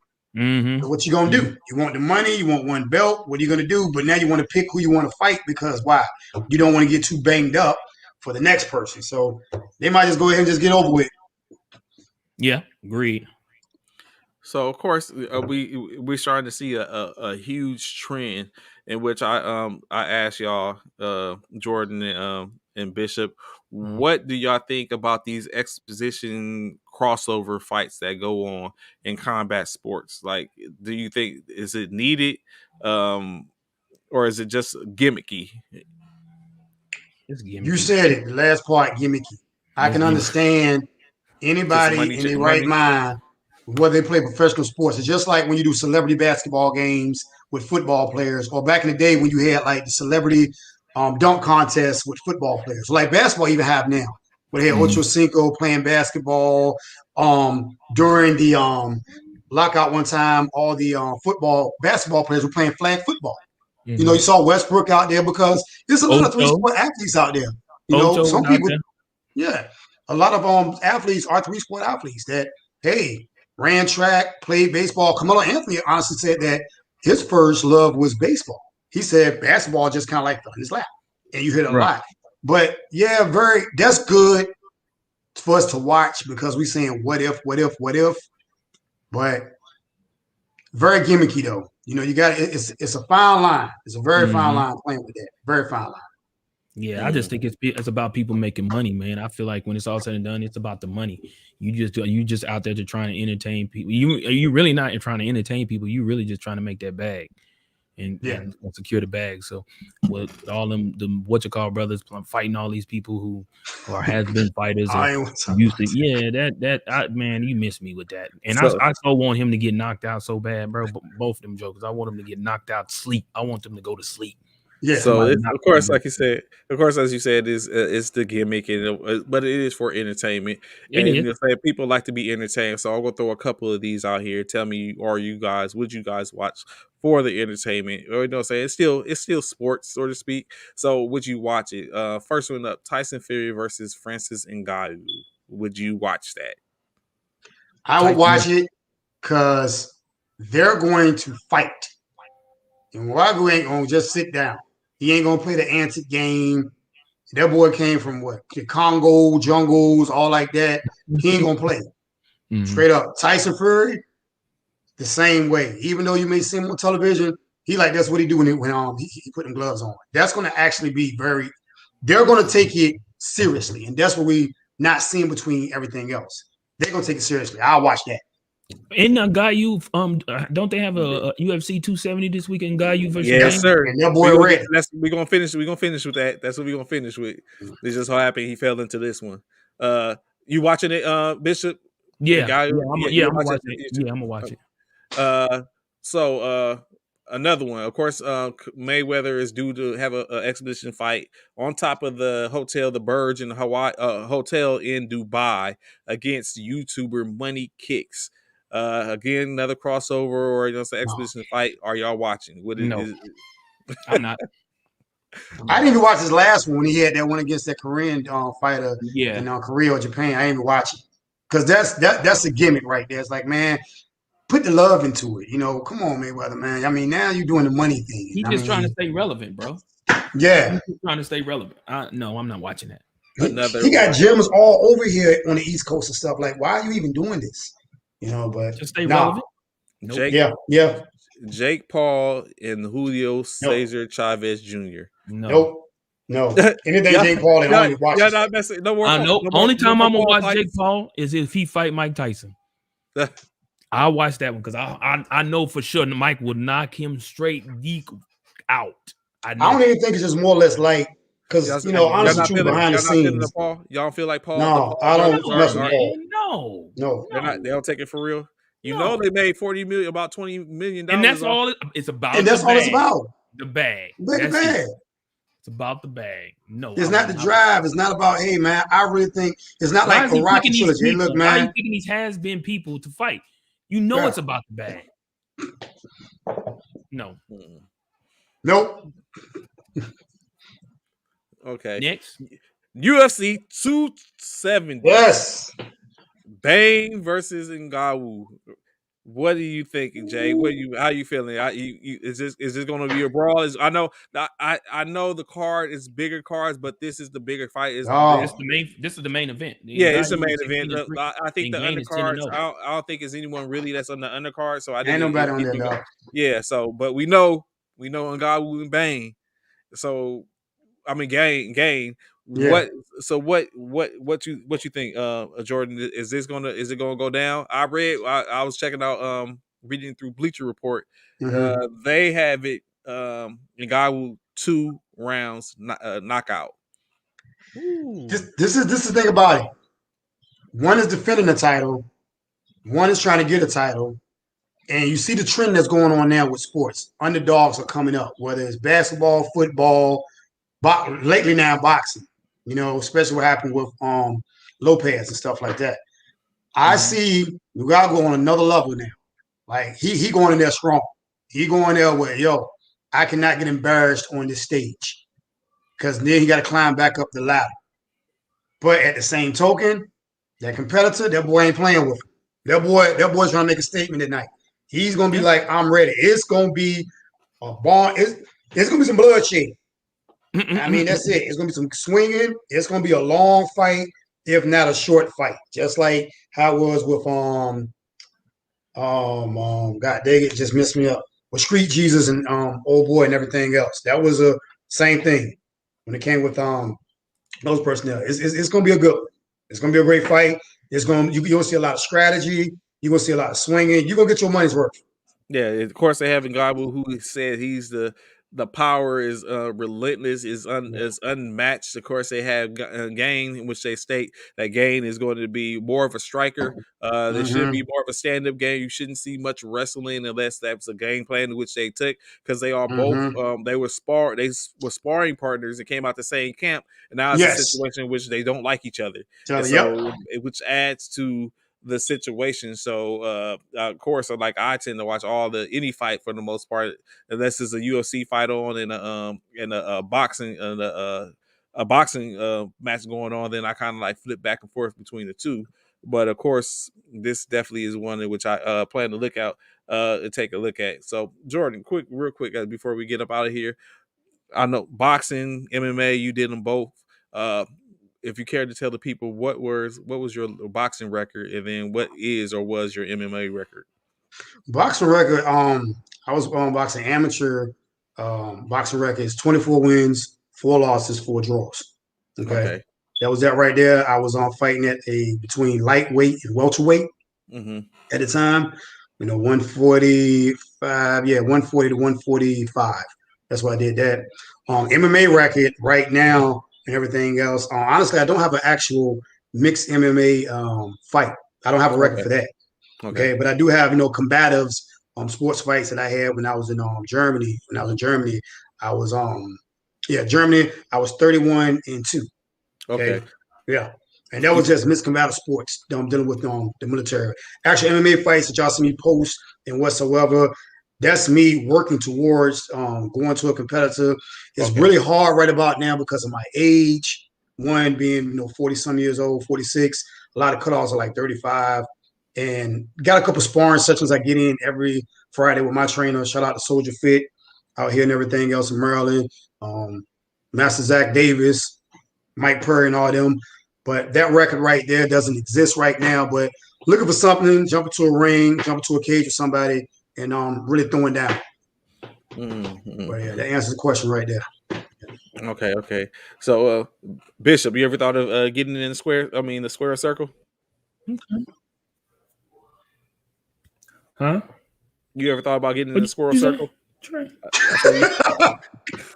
So what you gonna do? You want the money? You want 1 belt? What are you gonna do? But now you want to pick who you want to fight because why? You don't want to get too banged up for the next person. So they might just go ahead and just get over with. Yeah, agreed. So of course we're starting to see a huge trend in which I asked y'all, Jordan and Bishop, what do y'all think about these exposition crossover fights that go on in combat sports? Like, do you think is it needed, or is it just gimmicky? It's gimmicky. You said it. The last part, gimmicky. I can understand anybody in their right mind. Whether they play professional sports, it's just like when you do celebrity basketball games with football players, or back in the day when you had like the celebrity dunk contests with football players. Like basketball even have now. Where they had Ocho Cinco playing basketball. During the lockout one time, all the basketball players were playing flag football. You know, you saw Westbrook out there because there's a lot of 3-sport athletes out there. You know, some people, a lot of athletes are 3-sport athletes that, hey, ran track, played baseball. Carmelo Anthony honestly said that his first love was baseball. He said basketball just kind of like fell in his lap, and you hit a lot. But yeah, that's good for us to watch because we're saying what if. But very gimmicky though. You know, you got it's a fine line. It's a very fine line playing with that. Very fine line. Yeah, I just think it's about people making money, man. I feel like when it's all said and done, it's about the money. You just out there to trying to entertain people. You really not trying to entertain people. You really just trying to make that bag and secure the bag. So with all them what you call brothers fighting all these people who has been fighters and used to, man, you miss me with that. And I so want him to get knocked out so bad, bro. Both of them jokers, I want him to get knocked out, sleep. I want them to go to sleep. Yeah. So of course, like you said, as you said, it's the gimmick, but it is for entertainment. People like to be entertained. So I'll go throw a couple of these out here. Tell me, would you guys watch for the entertainment? Or it's still sports, so to speak. So would you watch it? First one up: Tyson Fury versus Francis Ngannou. Would you watch that? I would watch it because they're going to fight, and Wagyu ain't gonna just sit down. He ain't gonna play the antic game. That boy came from the Congo jungles, all like that. He ain't gonna play. Straight up. Tyson Fury, the same way. Even though you may see him on television, that's what he do when he put them gloves on. That's gonna actually be they're gonna take it seriously, and that's what we not seeing between everything else. They're gonna take it seriously. I'll watch that. And Gayu, don't they have a UFC 270 this weekend? Gayu versus yes, sir. And that boy ready. We're gonna finish. We're gonna finish with that. That's what we're gonna finish with. It's just so happened he fell into this one. You watching it, Bishop? Yeah, I'm gonna watch it. Yeah, I'm gonna watch it. So another one. Of course, Mayweather is due to have an exhibition fight on top of the hotel, the Burj in Hawaii, hotel in Dubai against YouTuber Money Kicks. Again, another crossover or an exhibition fight. Are y'all watching? No, I'm not. I didn't even watch his last one when he had that one against that Korean fighter in Korea or Japan. I didn't even watch it because that's a gimmick right there. It's like, man, put the love into it. Come on, Mayweather, man. I mean, now you're doing the money thing. He's just trying to stay relevant, bro. Yeah, he's just trying to stay relevant. No, I'm not watching that. He got gyms all over here on the East Coast and stuff. Like, why are you even doing this? But just stay relevant. Nope. Yeah. Jake Paul and Julio Cesar Chavez Jr. No. Anything Jake Paul and only watch. Yeah, not messing. No more. Only time I'm gonna watch Jake Paul is if he fight Mike Tyson. I'll watch that one because I know for sure Mike will knock him straight deep out. I don't even think it's just more or less like because honestly, behind the scenes, y'all don't feel like Paul. No, I don't mess with Paul. No, they don't take it for real. They made $40 million, about $20 million, and that's all it's about. And that's all it's about. The bag. The bag. It's about the bag. No, it's not the drive. It's not about, hey man. I really think it's not like a Rocky trilogy. Hey, look, man. Why are you picking these has-been people to fight? It's about the bag. No. Nope. Okay. Next. UFC 270. Yes. Bane versus Ngannou. What are you thinking, Jay? How you feeling? Is this going to be a brawl? I know the card is bigger cards, but this is the bigger fight. This is the main event. It's the main event. I think the undercards. I don't think it's anyone really that's on the undercard. So I didn't. Ain't nobody on there. Yeah. So, but we know Ngannou and Bane. So, I mean, Gain. Yeah. What you think, Jordan? Is it gonna go down? I was checking out, reading through Bleacher Report. Mm-hmm. They have it, Ngannou 2 rounds knockout. This is the thing about it. One is defending the title, one is trying to get a title, and you see the trend that's going on now with sports. Underdogs are coming up, whether it's basketball, football, lately now boxing. Especially what happened with Lopez and stuff like that. I see Ngannou on another level now. Like he going in there strong. He going there where, I cannot get embarrassed on this stage. Because then he got to climb back up the ladder. But at the same token, that competitor, that boy ain't playing with him. That boy's trying to make a statement tonight. He's gonna be like, I'm ready. It's gonna be a ball. It's gonna be some bloodshed. I mean, that's it. It's gonna be some swinging. It's gonna be a long fight, if not a short fight. Just like how it was with God dang it, just messed me up. With Street Jesus and old boy and everything else. That was a same thing. when it came with those personnel. It's going to be a good one. It's going to be a great fight. You're going to see a lot of strategy. You're going to see a lot of swinging. You're going to get your money's worth. Yeah, of course they have Ngannou, who said he's the power is relentless, is unmatched. Of course, they have Gain, in which they state that Gain is going to be more of a striker. There should be more of a stand-up game. You shouldn't see much wrestling unless that's a game plan in which they took, because they are both they were sparring partners and came out the same camp, and now it's a situation in which they don't like each other. Which adds to the situation. So of course, like I tend to watch any fight for the most part, unless it's a UFC fight on and a boxing match going on, then I kind of like flip back and forth between the two. But of course, this definitely is one in which I plan to look out and take a look at. So Jordan, real quick before we get up out of here, I know boxing, MMA, you did them both. If you care to tell the people what was your boxing record, and then what is or was your MMA record? Boxing record, I was boxing amateur. Boxing record is 24 wins, 4 losses, 4 draws. Okay. That was that right there. I was fighting at between lightweight and welterweight at the time. 145, 140 to 145. That's why I did that. MMA record right now and everything else. Honestly, I don't have an actual mixed MMA fight. I don't have a record for that. Okay, but I do have combatives sports fights that I had when I was in Germany. When I was in Germany, I was Germany. I was 31-2. Okay. Yeah. And that was just mixed combative sports. Dealing with the military. Actually, MMA fights that y'all see me post and whatsoever. That's me working towards going to a competitor. It's really hard right about now because of my age. One being 40-some years old, 46. A lot of cutoffs are like 35. And got a couple sparring sessions I get in every Friday with my trainer. Shout out to Soldier Fit out here and everything else in Maryland. Master Zach Davis, Mike Perry, and all them. But that record right there doesn't exist right now. But looking for something, jump into a ring, jump into a cage with somebody, and really throwing down. But yeah, that answers the question right there. Okay. So, Bishop, you ever thought of getting in the square circle? Okay. Huh? You ever thought about getting in the squirrel circle?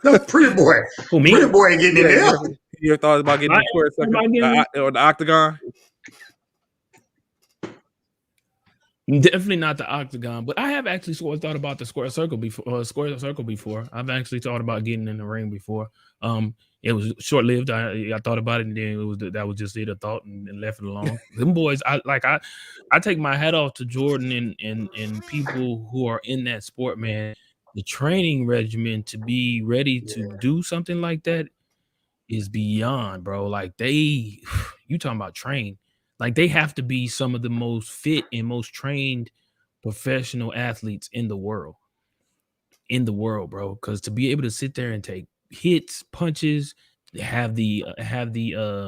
No, Pretty Boy. Who, me? Pretty Boy ain't getting in there. You ever thought about getting in the square circle or the octagon? Definitely not the octagon, but I have actually thought about the square circle before. I've actually thought about getting in the ring before. It was short lived. I thought about it, and then that was just it. A thought, and left it alone. Them boys, I take my hat off to Jordan and people who are in that sport, man. The training regimen to be ready to do something like that is beyond, bro. Like you talking about train. Like they have to be some of the most fit and most trained professional athletes in the world, bro. Because to be able to sit there and take hits, punches, have the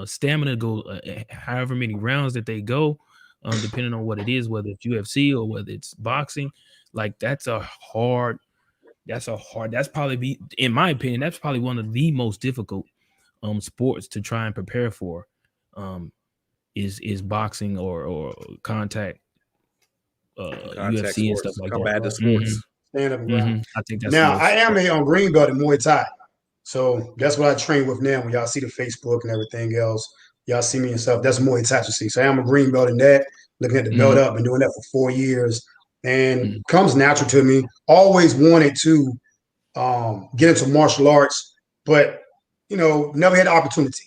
stamina to go however many rounds that they go, depending on what it is, whether it's UFC or whether it's boxing, like that's probably, in my opinion, that's probably one of the most difficult sports to try and prepare for. Is boxing or contact UFC sports, and stuff like combative that. sports. Stand up and ground. I think that's now I am a green belt in Muay Thai, so that's what I train with now. When y'all see the Facebook and everything else, y'all see me and stuff. That's Muay Thai, you see. So I am a green belt in that. Looking at the belt up and doing that for 4 years, and comes natural to me. Always wanted to get into martial arts, but never had the opportunity.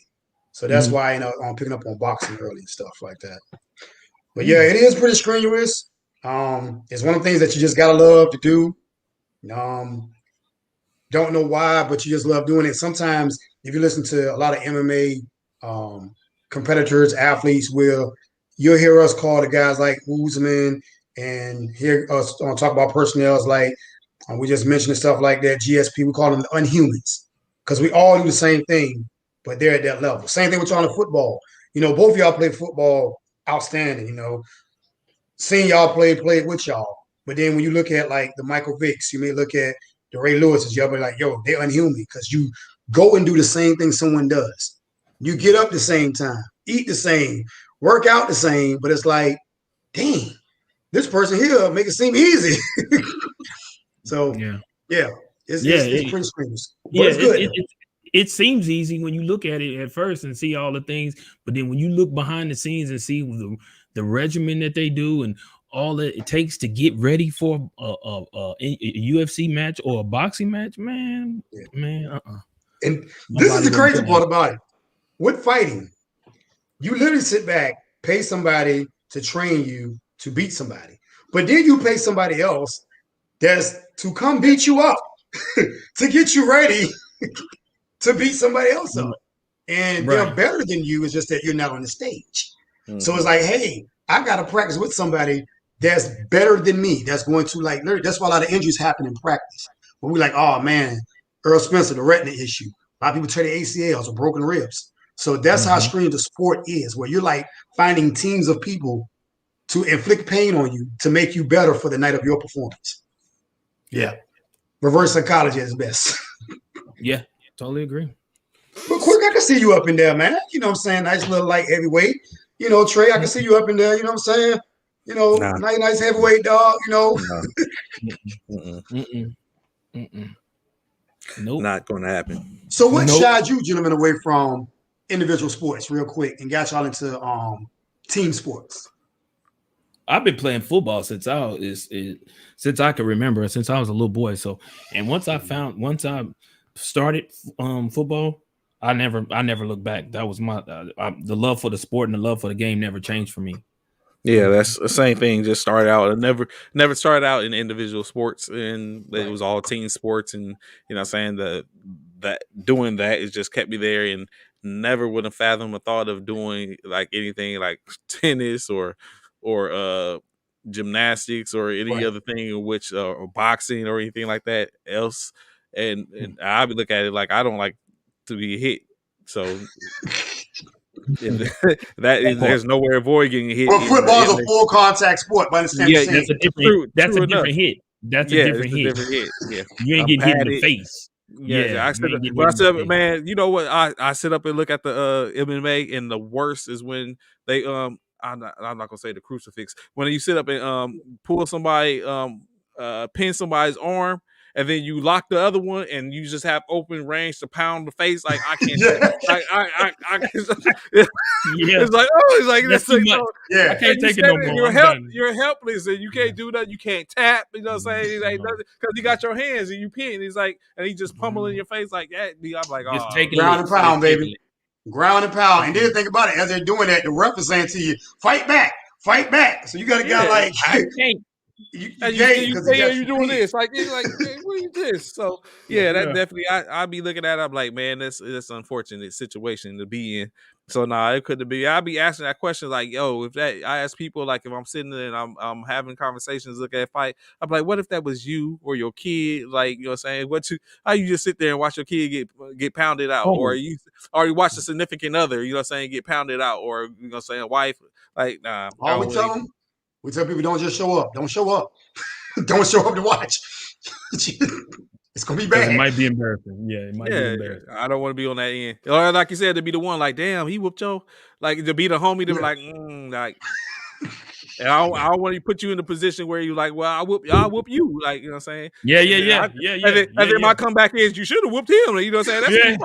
So that's why I'm picking up on boxing early and stuff like that. But yeah, it is pretty strenuous. It's one of the things that you just gotta love to do. Don't know why, but you just love doing it. Sometimes if you listen to a lot of MMA competitors, athletes, you'll hear us call the guys like Usman and hear us talk about personnel like we just mentioned stuff like that. GSP, we call them the unhumans because we all do the same thing. But they're at that level. Same thing with y'all in football. Both of y'all play football outstanding. Seeing y'all play with y'all. But then when you look at like the Michael Vicks, you may look at the Ray Lewis's, y'all be like, yo, they're unhuman because you go and do the same thing someone does. You get up the same time, eat the same, work out the same, but it's like, dang, this person here make it seem easy. So Yeah. It's pretty strenuous, but Yeah, it's good. it seems easy when you look at it at first and see all the things, but then when you look behind the scenes and see the regimen that they do and all that it takes to get ready for a UFC match or a boxing match, man. And this is the crazy part about it. With fighting, you literally sit back, pay somebody to train you to beat somebody, but then you pay somebody else that's to come beat you up to get you ready to beat somebody else up. And they're better than you. It's just that you're not on the stage. Mm-hmm. So it's like, hey, I got to practice with somebody that's better than me. That's going to that's why a lot of injuries happen in practice. When we're like, oh man, Earl Spencer, the retina issue. A lot of people tear their ACLs or broken ribs. So that's how strenuous the sport is, where you're like finding teams of people to inflict pain on you to make you better for the night of your performance. Yeah. Reverse psychology is best. Yeah, totally agree. But Quick, I can see you up in there, man. You know what I'm saying? Nice little light heavyweight. You know, Trey, I can see you up in there. You know what I'm saying? You know, nice heavyweight dog, you know. Nope. Not going to happen. So what shied you gentlemen away from individual sports real quick and got y'all into team sports? I've been playing football since since I can remember, since I was a little boy. So, and once I started football, I never looked back. That was my the love for the sport and the love for the game never changed for me. Yeah, that's the same thing. Just started out and never started out in individual sports, and it was all team sports. And you know, what I'm saying that doing that has just kept me there, and never would have fathomed a thought of doing like anything like tennis or gymnastics or any other thing in which or boxing or anything like that else. And I would look at it like I don't like to be hit, so. There's nowhere avoid getting hit. Well, football is a full contact sport, but that's a different hit. That's a different hit. Yeah, you ain't getting hit in the face. Yeah, I sit up, man. You know what? I sit up and look at the MMA, and the worst is when they I'm not gonna say the crucifix. When you sit up and pull somebody pin somebody's arm. And then you lock the other one, and you just have open range to pound the face. Like I can't. It's like it's like that's too much. Yeah, I can't take it no more. You're helpless, and you can't do that. You can't tap. You know what I'm saying? Like because you got your hands and you pin. He's like, and he just pummeling your face like that. I'm like, oh, ground and pound, baby, ground and pound. And then think about it as they're doing that. The ref is saying to you, fight back. So you got a guy like I can't. You doing this like what is this? So that definitely I be looking at it, I'm like, man, that's unfortunate situation to be in. So it couldn't be. I'll be asking that question like, yo, if that I ask people like if I'm sitting there and I'm having conversations, look at a fight, I'm like, what if that was you or your kid? Like, you know what I'm saying? How you just sit there and watch your kid get pounded out, or you watch a significant other, you know what I'm saying, get pounded out, or you know what I'm saying, a wife, like all we tell them. We tell people don't just show up. Don't show up. Don't show up to watch. It's gonna be bad. It might be embarrassing. Yeah, it might be embarrassing. I don't want to be on that end. Or like you said, to be the one like, damn, he whooped your, like to be the homie to be like, like. And I don't want to put you in the position where you like, well, I'll whoop you, like, you know what I'm saying? Yeah. And then my comeback is, you should have whooped him. You know what I'm saying?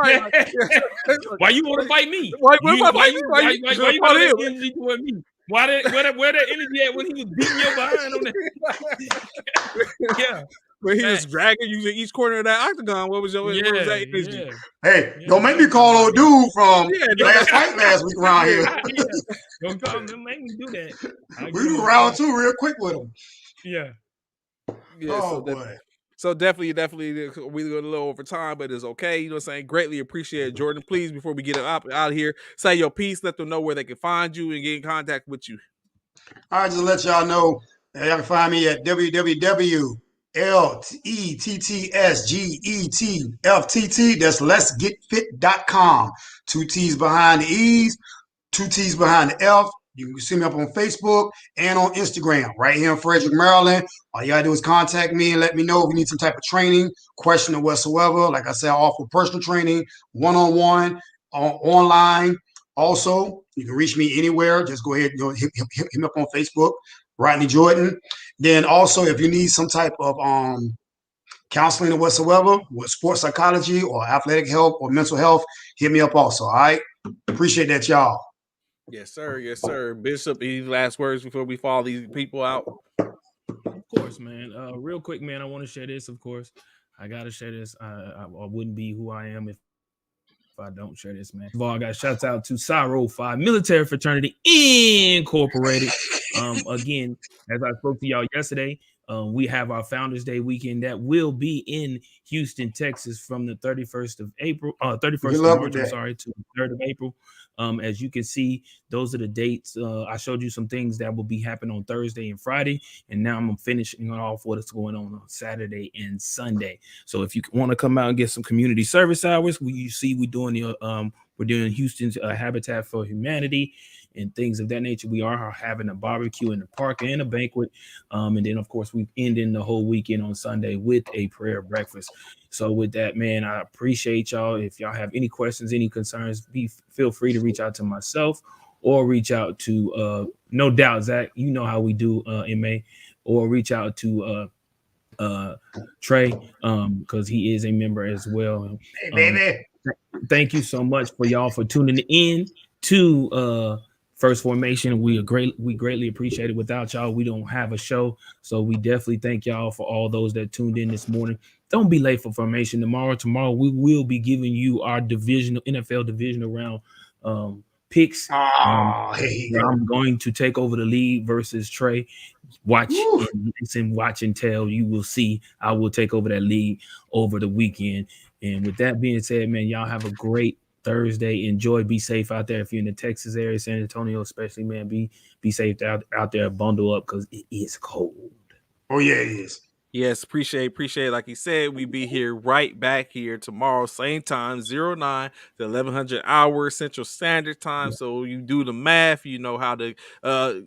That's why you want to fight me? Why you want to energy toward me? Where that energy at when he was beating your behind on that? Yeah. When he was dragging you to each corner of that octagon, what was that energy? Yeah. Hey, don't make me call old dude from last week around here. Don't make me do that. We do round two real quick with him. Yeah. Oh, boy. So definitely, we go a little over time, but it's okay. You know what I'm saying? Greatly appreciate it, Jordan. Please, before we get out of here, say your piece. Let them know where they can find you and get in contact with you. All right, just to let y'all know, y'all can find me at www.LTETSGETFTT. That's letsgetfit.com. 2 T's behind the E's, 2 T's behind the F. You can see me up on Facebook and on Instagram, right here in Frederick, Maryland. All you gotta do is contact me and let me know if you need some type of training, question or whatsoever. Like I said, I offer personal training, one-on-one, online. Also, you can reach me anywhere. Just go ahead, hit me up on Facebook, Rodney Jordan. Then also, if you need some type of counseling or whatsoever with sports psychology or athletic health or mental health, hit me up also. All right. Appreciate that, y'all. Yes, sir. Yes, sir. Bishop, any last words before we follow these people out? Of course, man. Real quick, man, I want to share this. Of course, I gotta share this. I wouldn't be who I am if I don't share this, man. First of all, I got shouts out to Cyro 5 Military Fraternity Incorporated. Again, as I spoke to y'all yesterday, we have our Founders Day weekend that will be in Houston, Texas, from the 31st of April, 31st of March, I'm sorry, to the 3rd of April. As you can see, those are the dates. I showed you some things that will be happening on Thursday and Friday, and now I'm finishing off what's going on Saturday and Sunday. So if you want to come out and get some community service hours, you see we're doing Houston's Habitat for Humanity and things of that nature. We are having a barbecue in the park and a banquet. And then, of course, we ending the whole weekend on Sunday with a prayer breakfast. So with that, man, I appreciate y'all. If y'all have any questions, any concerns, feel free to reach out to myself or reach out to, no doubt, Zach, you know how we do, MA, or reach out to Trey, because he is a member as well. Hey, baby. Thank you so much for y'all for tuning in to First Formation. We greatly appreciate it. Without y'all, we don't have a show. So we definitely thank y'all for all those that tuned in this morning. Don't be late for Formation tomorrow. Tomorrow we will be giving you our NFL divisional round picks. I'm going to take over the lead versus Trey. Watch and listen, watch and tell. You will see I will take over that lead over the weekend. And with that being said, man, y'all have a great Thursday. Enjoy. Be safe out there. If you're in the Texas area, San Antonio especially, man, be safe out there. Bundle up because it is cold. Oh, yeah, it is. Yes, appreciate it. Like he said, we be here right back here tomorrow, same time, 09 to 1100 hours Central Standard Time. So you do the math, you know how to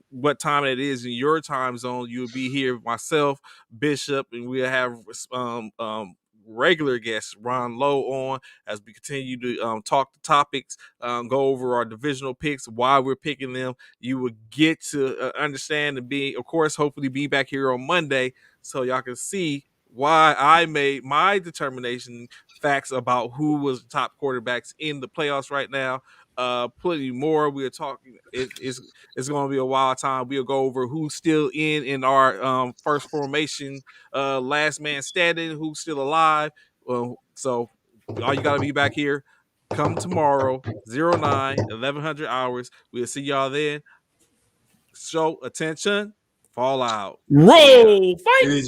what time it is in your time zone. You'll be here with myself, Bishop, and we'll have regular guest Ron Lowe on as we continue to talk the topics, go over our divisional picks, why we're picking them. You will get to understand and be, of course, hopefully be back here on Monday so y'all can see why I made my determination facts about who was the top quarterbacks in the playoffs right now. Plenty more. We're talking. It's going to be a wild time. We'll go over who's still in our first formation, last man standing, who's still alive. So all you got to be back here. Come tomorrow, 09, 1100 hours. We'll see y'all then. Show attention. Fall out. Roll fight.